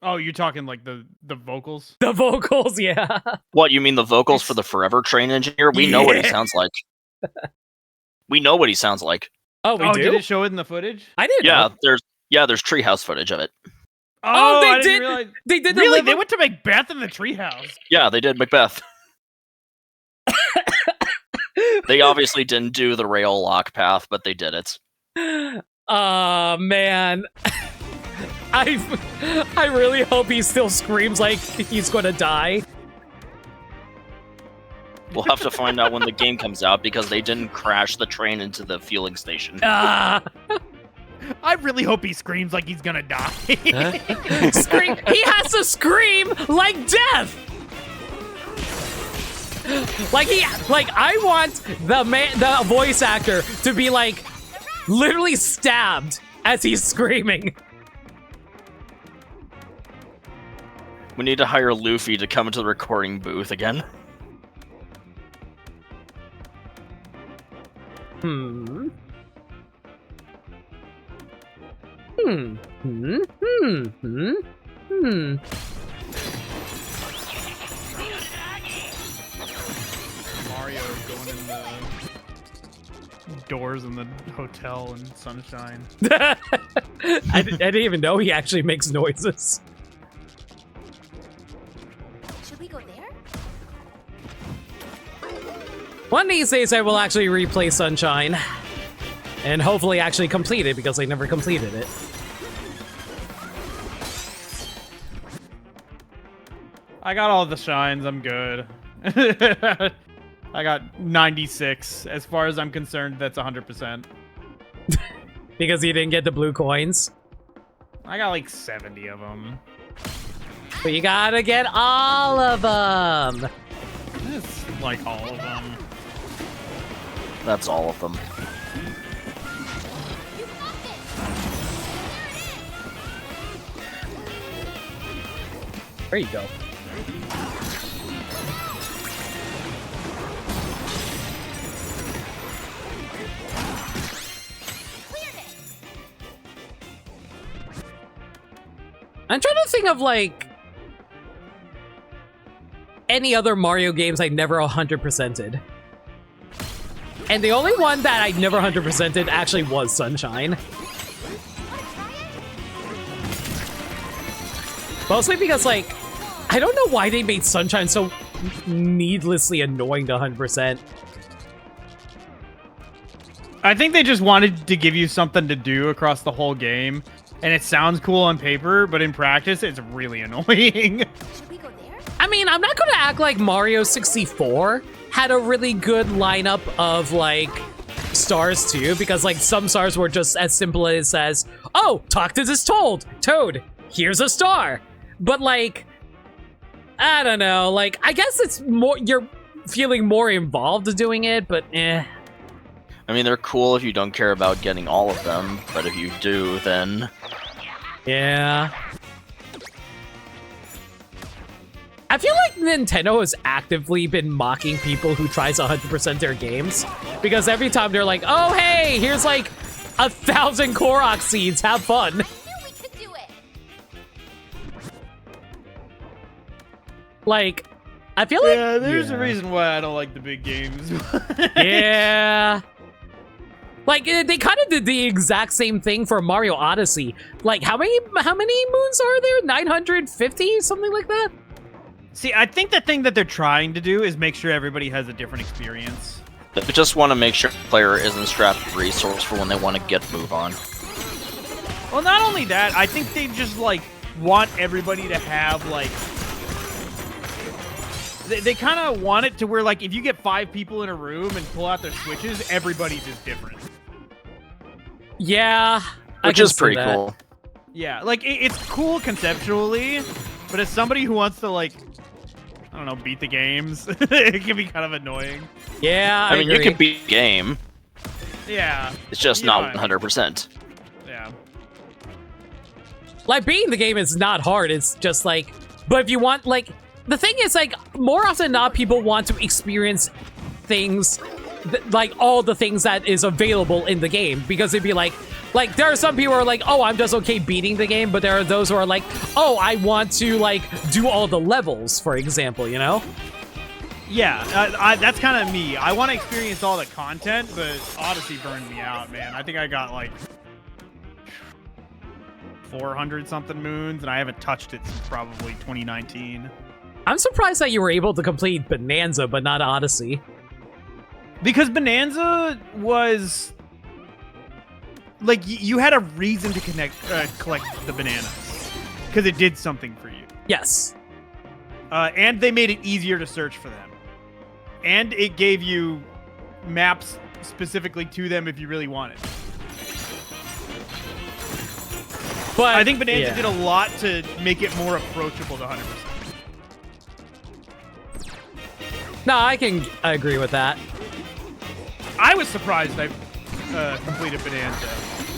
Oh, you're talking like the vocals? The vocals, yeah. What, you mean the vocals for the Forever Train engineer? We know what he Yeah. sounds like. We know what he sounds like. Oh, we Oh, do? did it show it in the footage? I didn't know. There's treehouse footage of it. Oh, I they didn't did. realize- They did. Really? Deliver- They went to Macbeth in the treehouse. Yeah, they did Macbeth. They obviously didn't do the rail lock path, but they did it. Oh man. I really hope he still screams like he's gonna die. We'll have to find out when the game comes out because they didn't crash the train into the fueling station. Ah. I really hope he screams like he's gonna die. Scream. He has to scream like death. Like I want the voice actor to be like literally stabbed as he's screaming. We need to hire Luffy to come into the recording booth again. Hmm. Mario going in the doors in the hotel in Sunshine. I didn't even know he actually makes noises. Should we go there? One of these days I will actually replay Sunshine. And hopefully actually complete it because I never completed it. I got all the shines. I'm good. I got 96. As far as I'm concerned, that's 100%. Because you didn't get the blue coins. I got like 70 of them. But you gotta get all of them. It's like all of them. That's all of them. There you go. I'm trying to think of like any other Mario games I never 100%ed. And the only one that I never 100%ed actually was Sunshine. Mostly because, like, I don't know why they made Sunshine so needlessly annoying to 100%. I think they just wanted to give you something to do across the whole game. And it sounds cool on paper, but in practice, it's really annoying. Should we go there? I mean, I'm not gonna act like Mario 64 had a really good lineup of, like, stars too, because, like, some stars were just as simple as oh, talk to this Toad, here's a star. But, like, I don't know, like, I guess it's more, you're feeling more involved doing it, but eh. I mean, they're cool if you don't care about getting all of them, but if you do, then... Yeah. I feel like Nintendo has actively been mocking people who tries to 100% their games. Because every time they're like, oh, hey, here's like 1,000 Korok seeds, have fun. I knew we could do it. Like, I feel like... Yeah, there's a reason why I don't like the big games. Yeah. Like, they kind of did the exact same thing for Mario Odyssey. Like, how many moons are there? 950? Something like that? See, I think the thing that they're trying to do is make sure everybody has a different experience. They just want to make sure the player isn't strapped with resource for when they want to get move on. Well, not only that, I think they just, like, want everybody to have, like... They kind of want it to where, like, if you get 5 people in a room and pull out their switches, everybody's is different. Yeah. Which is pretty cool. Yeah, like, it's cool conceptually, but as somebody who wants to, like, I don't know, beat the games, it can be kind of annoying. Yeah, I mean, agree. you can beat the game. Yeah. It's just not 100%. Yeah. Like, beating the game is not hard. It's just, like... But if you want, like... The thing is, like, more often than not, people want to experience things... like, all the things that is available in the game. Because it'd be like... Like, there are some people who are like, oh, I'm just okay beating the game. But there are those who are like, oh, I want to, like, do all the levels, for example, you know? Yeah, that's kind of me. I want to experience all the content, but Odyssey burned me out, man. I think I got, like... 400 something moons, and I haven't touched it since probably 2019. I'm surprised that you were able to complete Bonanza, but not Odyssey. Because Bonanza was like you had a reason to collect the bananas because it did something for you. Yes. And they made it easier to search for them, and it gave you maps specifically to them if you really wanted. But I think Bonanza did a lot to make it more approachable to 100%. No, I agree with that. I was surprised I completed Bonanza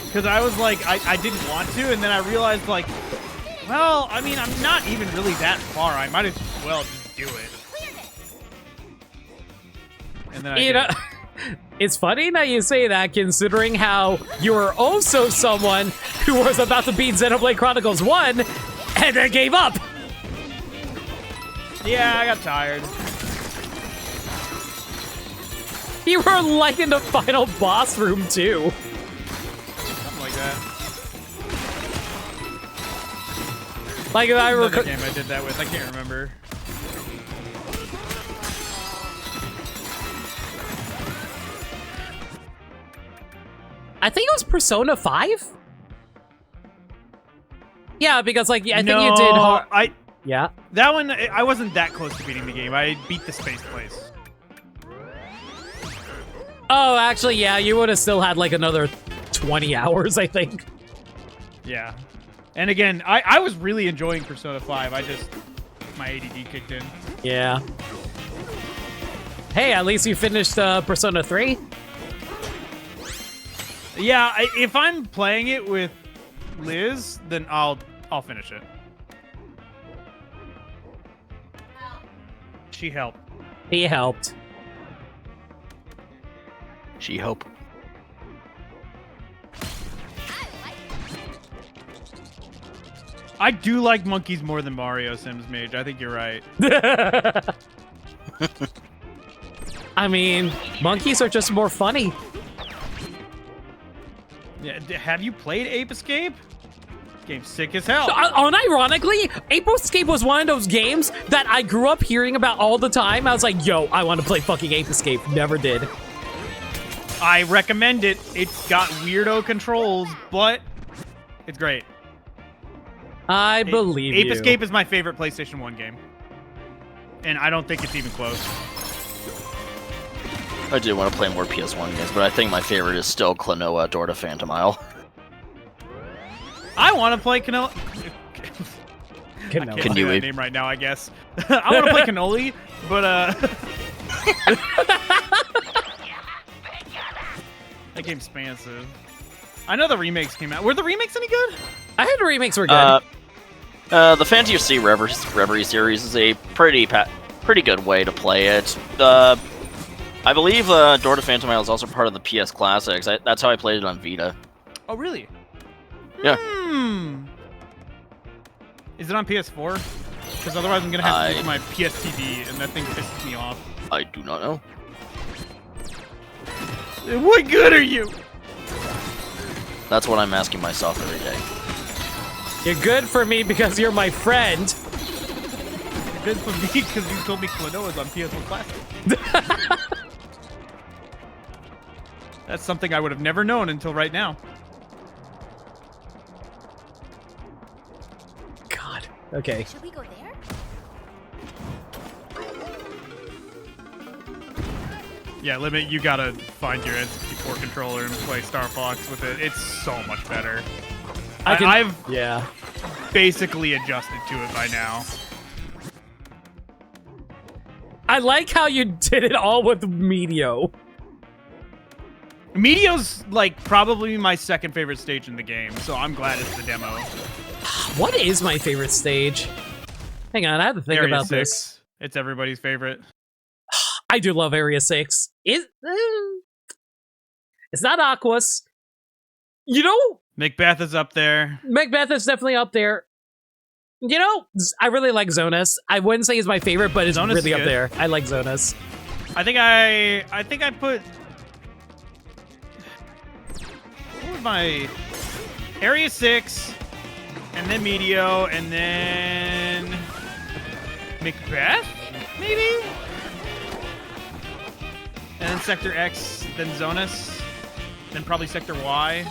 because I was like, I didn't want to, and then I realized like, well, I mean, I'm not even really that far. I might as well just do it. And then I You know, it's funny that you say that, considering how you were also someone who was about to beat Xenoblade Chronicles 1 and then gave up. Yeah, I got tired. You were like in the final boss room too. Something like that. Like if I Another were game I did that with. I can't remember. I think it was Persona 5? Yeah, because like I think you did yeah. That one I wasn't that close to beating the game. I beat the space place. Oh, actually, yeah, you would have still had like another 20 hours, I think. Yeah. And again, I was really enjoying Persona 5. My ADD kicked in. Yeah. Hey, at least you finished Persona 3. Yeah, if I'm playing it with Liz, then I'll finish it. She helped. He helped. She hope. I do like monkeys more than Mario, Sims Mage. I think you're right. I mean, monkeys are just more funny. Yeah, have you played Ape Escape? Game's sick as hell. Unironically, Ape Escape was one of those games that I grew up hearing about all the time. I was like, yo, I want to play fucking Ape Escape. Never did. I recommend it. It's got weirdo controls, but it's great. I believe Ape you. Escape is my favorite PlayStation 1 game. And I don't think it's even close. I do want to play more PS1 games, but I think my favorite is still Klonoa Door to Phantom Isle. I want to play Cannoli. I can't say that name right now, I guess. I want to play Cannoli, but that game's expansive. I know the remakes came out. Were the remakes any good? I heard the remakes were good. The Fantasy Reverie series is a pretty good way to play it. I believe Door to Phantom Isle is also part of the PS Classics. That's how I played it on Vita. Oh, really? Yeah. Is it on PS4? Because otherwise I'm going to have to use my PSTV, and that thing pisses me off. I do not know. What good are you? That's what I'm asking myself every day. You're good for me because you're my friend. You're good for me because you told me Klonoa's on PS1 Classic. That's something I would have never known until right now. God. Okay. Should we go there? Yeah, Limit, you gotta find your N64 controller and play Star Fox with it. It's so much better. I've basically adjusted to it by now. I like how you did it all with Medio. Medio's like probably my second favorite stage in the game, so I'm glad it's the demo. What is my favorite stage? Hang on, I have to think Area about 6. this. It's everybody's favorite. I do love Area 6. It's not Aquas. You know, Macbeth is up there. Macbeth is definitely up there. You know, I really like Zonas. I wouldn't say he's my favorite, but it's Zonas really is up good. there. I like Zonas. I think I put what would my Area 6, and then Medio, and then Macbeth, maybe? And then Sector X, then Zonus, then probably Sector Y.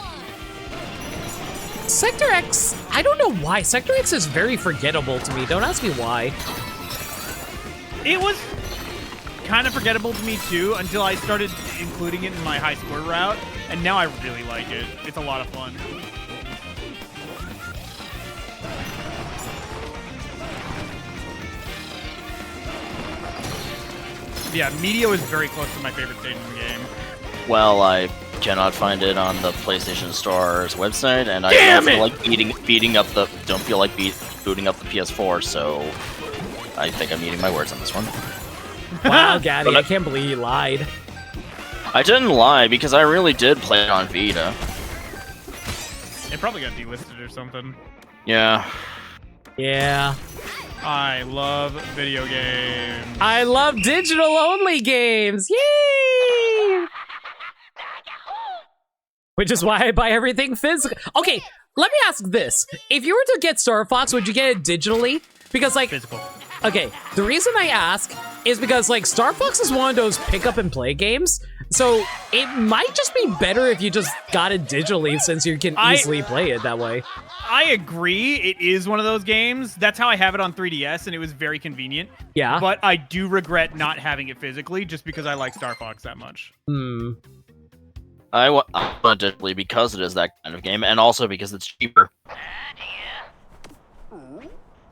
Sector X, I don't know why. Sector X is very forgettable to me. Don't ask me why. It was kind of forgettable to me too until I started including it in my high score route, and now I really like it. It's a lot of fun. Yeah, Medio is very close to my favorite stage in the game. Well, I cannot find it on the PlayStation Store's website, and I Damn don't feel it! like booting up the PS4, so I think I'm eating my words on this one. Wow, Gaddy, But I can't believe you lied. I didn't lie because I really did play it on Vita. It probably got delisted or something. Yeah. Yeah. I love video games. I love digital-only games. Yay! Which is why I buy everything physical. Okay, let me ask this. If you were to get Star Fox, would you get it digitally? Because, like... Physical. Okay, the reason I ask is because, like, Star Fox is one of those pick-up-and-play games, so it might just be better if you just got it digitally since you can easily play it that way. I agree. It is one of those games. That's how I have it on 3DS, and it was very convenient. Yeah. But I do regret not having it physically just because I like Star Fox that much. Hmm. I want it digitally because it is that kind of game, and also because it's cheaper.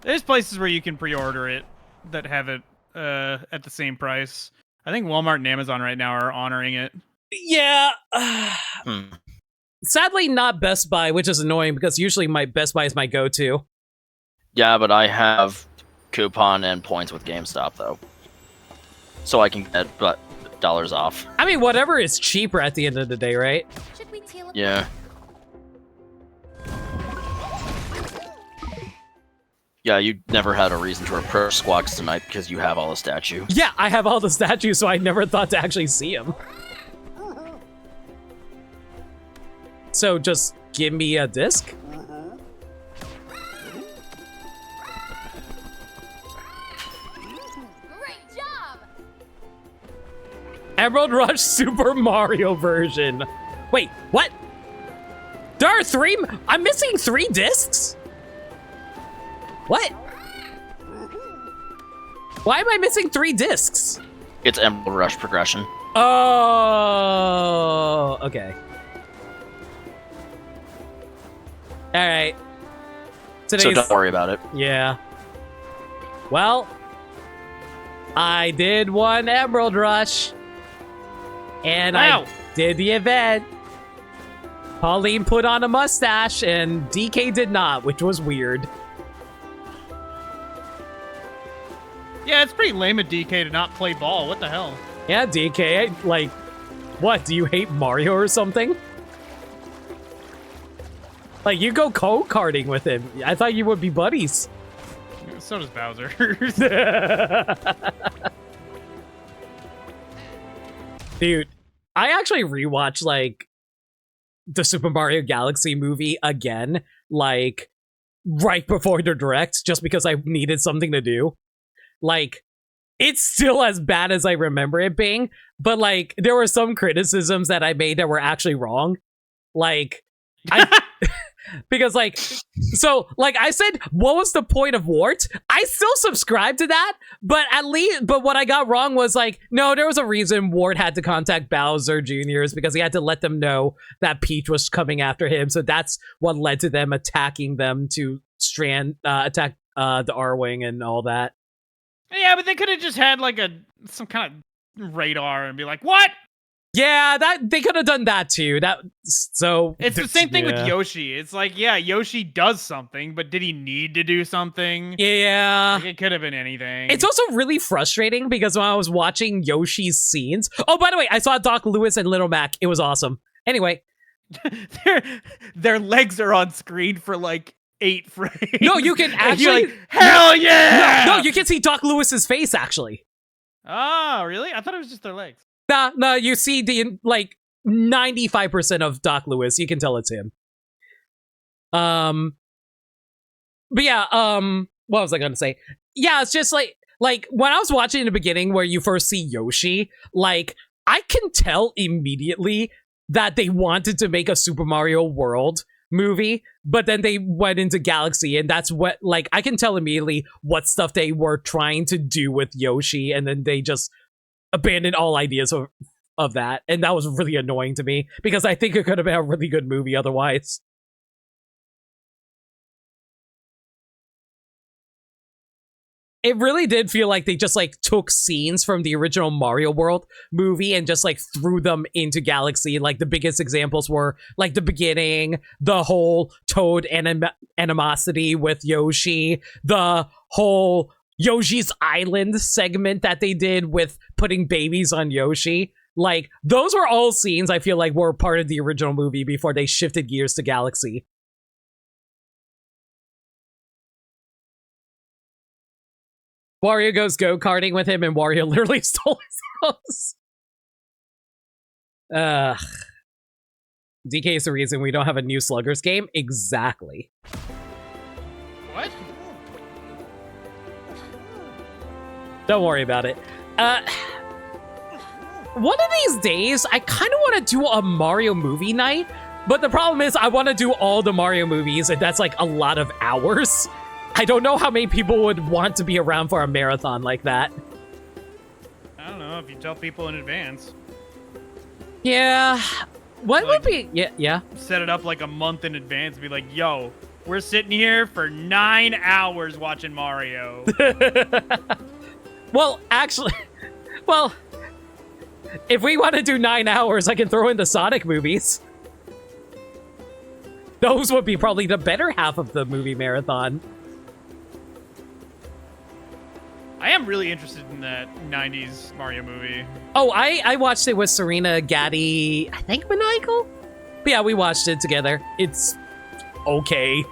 There's places where you can pre-order it that have it at the same price. I think Walmart and Amazon right now are honoring it. Yeah. Hmm. Sadly, not Best Buy, which is annoying because usually my Best Buy is my go-to. Yeah, but I have coupon and points with GameStop, though. So I can get dollars off. I mean, whatever is cheaper at the end of the day, right? Should we teleport? Yeah. Yeah, you never had a reason to approach Squawks tonight because you have all the statue. Yeah, I have all the statues, so I never thought to actually see them. So just give me a disc? Great job! Emerald Rush Super Mario version. Wait, what? There are three? I'm missing 3 discs? What? Why am I missing 3 discs? It's Emerald Rush progression. Oh, okay. All right. So don't worry about it. Yeah. Well, I did one Emerald Rush, and Wow. I did the event. Pauline put on a mustache, and DK did not, which was weird. Yeah, it's pretty lame of DK to not play ball. What the hell? Yeah, DK, like, what? Do you hate Mario or something? Like, you go go-karting with him. I thought you would be buddies. So does Bowser. Dude, I actually rewatched, like, the Super Mario Galaxy movie again, like, right before the direct, just because I needed something to do. Like, it's still as bad as I remember it being, but, like, there were some criticisms that I made that were actually wrong. Like, because, like, so, like, I said, what was the point of Wart? I still subscribe to that, but but what I got wrong was, like, no, there was a reason Wart had to contact Bowser Jr.'s because he had to let them know that Peach was coming after him, so that's what led to them attacking them to attack the R-Wing and all that. Yeah, but they could have just had like some kind of radar and be like, "What?" Yeah, that they could have done that too. It's the same thing with Yoshi. It's like, yeah, Yoshi does something, but did he need to do something? Yeah. Like, it could have been anything. It's also really frustrating because when I was watching Yoshi's scenes... Oh, by the way, I saw Doc Lewis and Little Mac. It was awesome. Anyway. their legs are on screen for like 8 frames. No, you can actually... Like, hell yeah! No, you can see Doc Lewis's face, actually. Oh, really? I thought it was just their legs. Nah, you see the, like, 95% of Doc Lewis. You can tell it's him. But yeah, what was I gonna say? Yeah, it's just like when I was watching in the beginning where you first see Yoshi, like I can tell immediately that they wanted to make a Super Mario World movie, but then they went into Galaxy, and that's what, like, I can tell immediately what stuff they were trying to do with Yoshi, and then they just abandoned all ideas of that, and that was really annoying to me because I think it could have been a really good movie otherwise. It really did feel like they just like took scenes from the original Mario World movie and just like threw them into Galaxy. Like the biggest examples were like the beginning, the whole Toad animosity with Yoshi, the whole Yoshi's Island segment that they did with putting babies on Yoshi. Like those were all scenes I feel like were part of the original movie before they shifted gears to Galaxy. Wario goes go-karting with him, and Wario literally stole his house. DK is the reason we don't have a new Sluggers game? Exactly. What? Don't worry about it. One of these days, I kind of want to do a Mario movie night, but the problem is I want to do all the Mario movies, and that's like a lot of hours. I don't know how many people would want to be around for a marathon like that. I don't know if you tell people in advance. Yeah. What Like- would be... Yeah. Set it up like a month in advance and be like, yo, we're sitting here for 9 hours watching Mario. Well, actually... Well... If we want to do 9 hours, I can throw in the Sonic movies. Those would be probably the better half of the movie marathon. I am really interested in that 90s Mario movie. Oh, I watched it with Serena, Gaddy, I think Maniacal? But yeah, we watched it together. It's okay.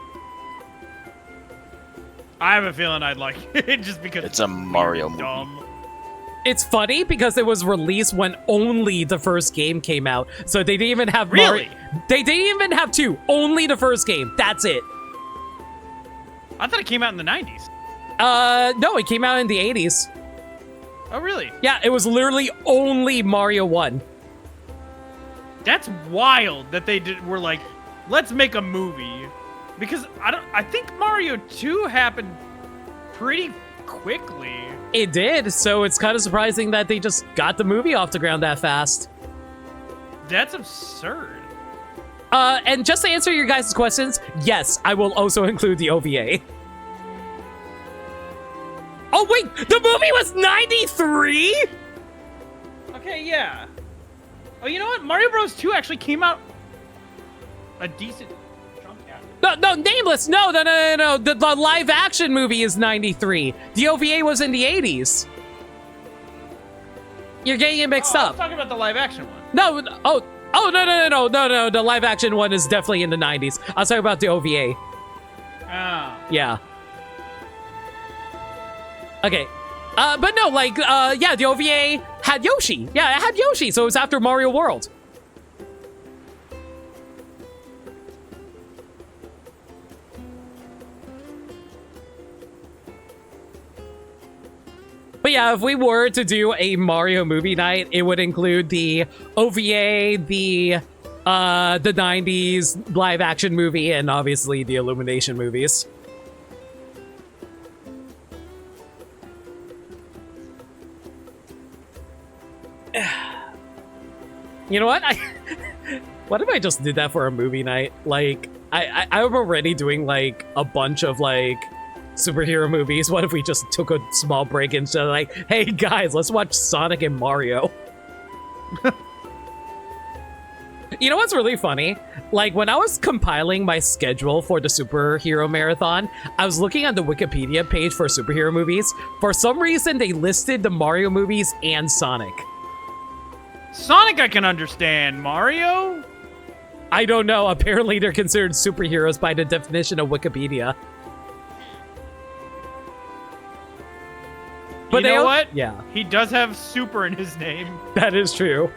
I have a feeling I'd like it just because It's a Mario movie. dumb. It's funny because it was released when only the first game came out. So they didn't even have Really? They didn't even have 2. Only the first game. That's it. I thought it came out in the 90s. No, it came out in the 80s. Oh, really? Yeah, it was literally only Mario 1. That's wild that they were like, let's make a movie. Because I think Mario 2 happened pretty quickly. It did, so it's kind of surprising that they just got the movie off the ground that fast. That's absurd. And just to answer your guys' questions, yes, I will also include the OVA. Oh, wait, the movie was 93? Okay, yeah. Oh, you know what? Mario Bros. 2 actually came out a decent chunk after. No, Nameless, no. The live action movie is 93. The OVA was in the 80s. You're getting it mixed I up. was talking about the live action one. No, no. The live action one is definitely in the 90s. I was talking about the OVA. Ah. Yeah. Okay. But no, like, yeah, the OVA had Yoshi. Yeah, it had Yoshi, so it was after Mario World. But yeah, if we were to do a Mario movie night, it would include the OVA, the 90s live action movie, and obviously the Illumination movies. You know what? What if I just did that for a movie night? Like, I'm already doing like a bunch of like superhero movies. What if we just took a small break and said like, hey guys, let's watch Sonic and Mario? You know what's really funny? Like, when I was compiling my schedule for the superhero marathon, I was looking at the Wikipedia page for superhero movies. For some reason, they listed the Mario movies and Sonic. Sonic I can understand. Mario? I don't know. Apparently, they're considered superheroes by the definition of Wikipedia. But you know what? Yeah, He does have super in his name. that is true.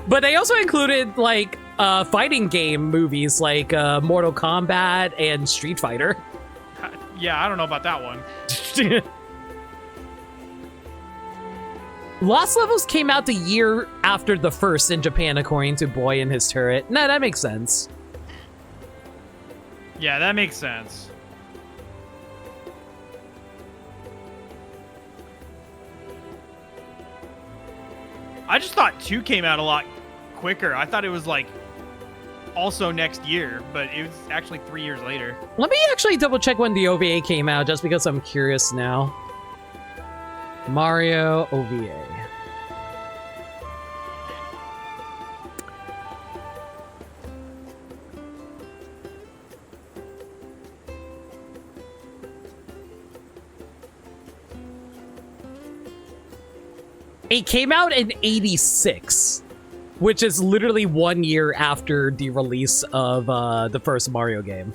But they also included, like, fighting game movies like Mortal Kombat and Street Fighter. Yeah, I don't know about that one. Lost Levels came out the year after the first in Japan, according to Boy and His Turret. No, that makes sense. Yeah, that makes sense. I just thought 2 came out a lot quicker. I thought it was like also next year, but it was actually 3 years later. Let me actually double check when the OVA came out, just because I'm curious now. Mario OVA. It came out in '86, which is literally 1 year after the release of the first Mario game.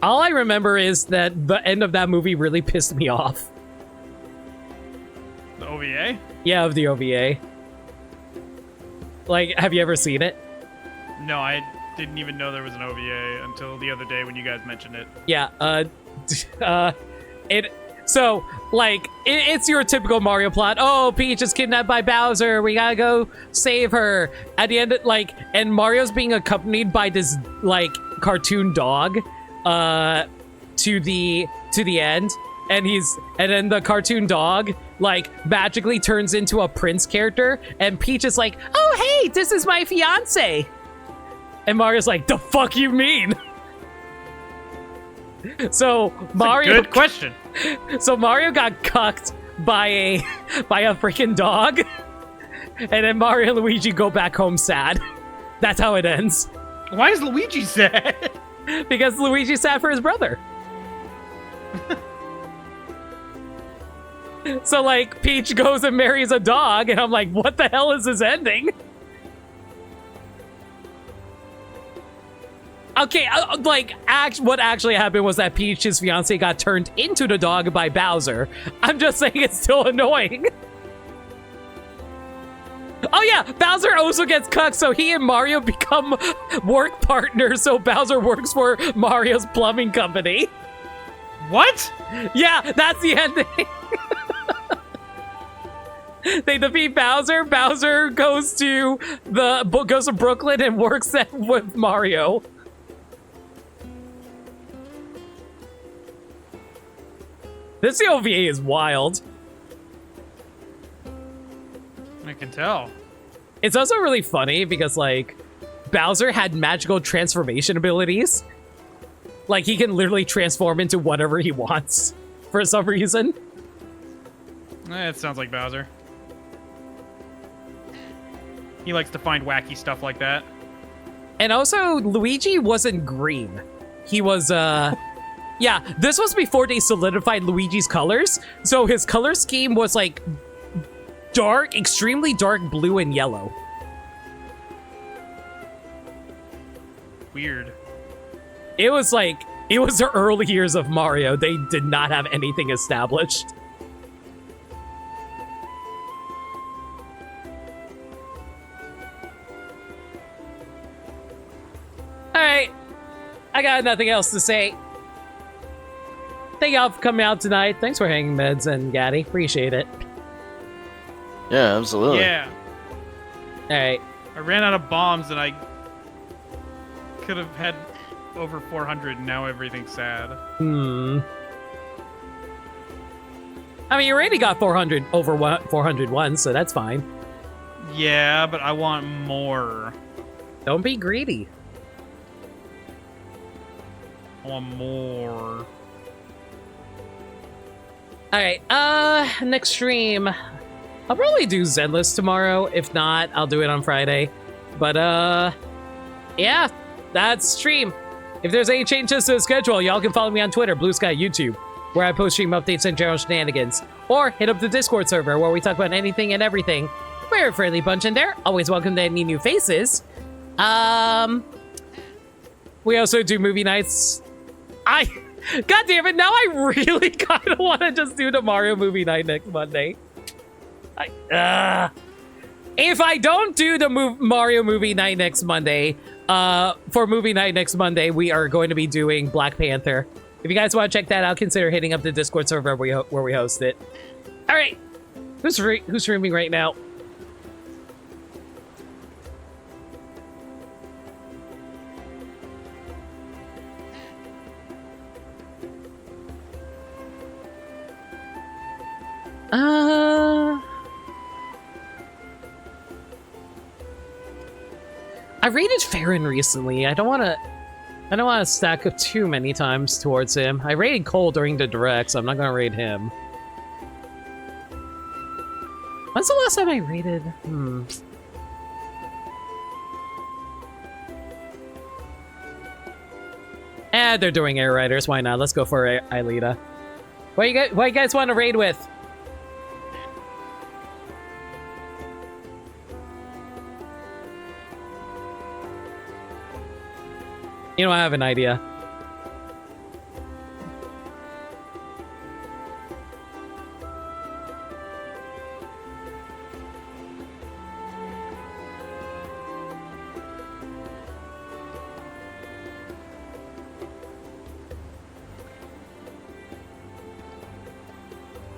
All I remember is that the end of that movie really pissed me off. The OVA? Yeah, of the OVA. Like, have you ever seen it? No, I didn't even know there was an OVA until the other day when you guys mentioned it. Yeah, so, like, it's your typical Mario plot. Oh, Peach is kidnapped by Bowser. We gotta go save her. At the end, like, and Mario's being accompanied by this, like, cartoon dog, to the end. And then the cartoon dog, like, magically turns into a Prince character. And Peach is like, oh, hey, this is my fiance. And Mario's like, the fuck you mean? So Mario, good question. So Mario got cucked by a freaking dog, and then Mario and Luigi go back home sad. That's how it ends. Why is Luigi sad? Because Luigi's sad for his brother. So like Peach goes and marries a dog, and I'm like, what the hell is this ending? Okay, what actually happened was that Peach's fiance got turned into the dog by Bowser. I'm just saying it's still annoying. Oh yeah, Bowser also gets cucked, so he and Mario become work partners, so Bowser works for Mario's plumbing company. What? Yeah, that's the ending. They defeat Bowser. Bowser goes to Brooklyn and works with Mario. This OVA is wild. I can tell. It's also really funny because, like, Bowser had magical transformation abilities. Like, he can literally transform into whatever he wants for some reason. It sounds like Bowser. He likes to find wacky stuff like that. And also, Luigi wasn't green. He was, yeah, this was before they solidified Luigi's colors. So his color scheme was, like, dark, extremely dark blue and yellow. Weird. It was the early years of Mario. They did not have anything established. Alright. I got nothing else to say. Thank y'all for coming out tonight. Thanks for hanging, Meds and Gaddy. Appreciate it. Yeah, absolutely. Yeah. Alright. I ran out of bombs and I could have had over 400 and now everything's sad. I mean, you already got 400 over 401, so that's fine. Yeah, but I want more. Don't be greedy. I want more. Alright, next stream. I'll probably do Zenless tomorrow. If not, I'll do it on Friday. But, yeah, that's stream. If there's any changes to the schedule, y'all can follow me on Twitter, Blue Sky, YouTube, where I post stream updates and general shenanigans. Or hit up the Discord server, where we talk about anything and everything. We're a friendly bunch in there. Always welcome to any new faces. We also do movie nights. God damn it, now I really kind of want to just do the Mario movie night next Monday. If I don't do the Mario movie night next Monday, for movie night next Monday, we are going to be doing Black Panther. If you guys want to check that out, consider hitting up the Discord server where we host it. All right, who's streaming right now? I rated Farron recently. I don't want to stack up too many times towards him. I rated Cole during the direct, so I'm not gonna rate him. When's the last time I rated? They're doing Air Riders. Why not? Let's go for Aelita. What you guys want to raid with? You know, I have an idea.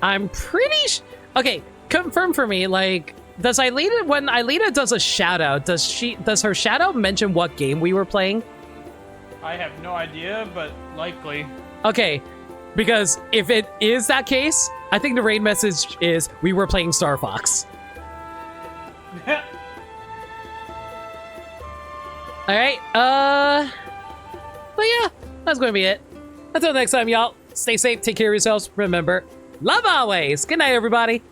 I'm pretty okay, confirm for me, like, does Aelita, when Aelita does a shout out, does her shout out mention what game we were playing? I have no idea, but likely. Okay, because if it is that case, I think the raid message is we were playing Star Fox. Alright, but yeah, that's gonna be it. Until next time, y'all, stay safe, take care of yourselves, remember, love always. Good night, everybody.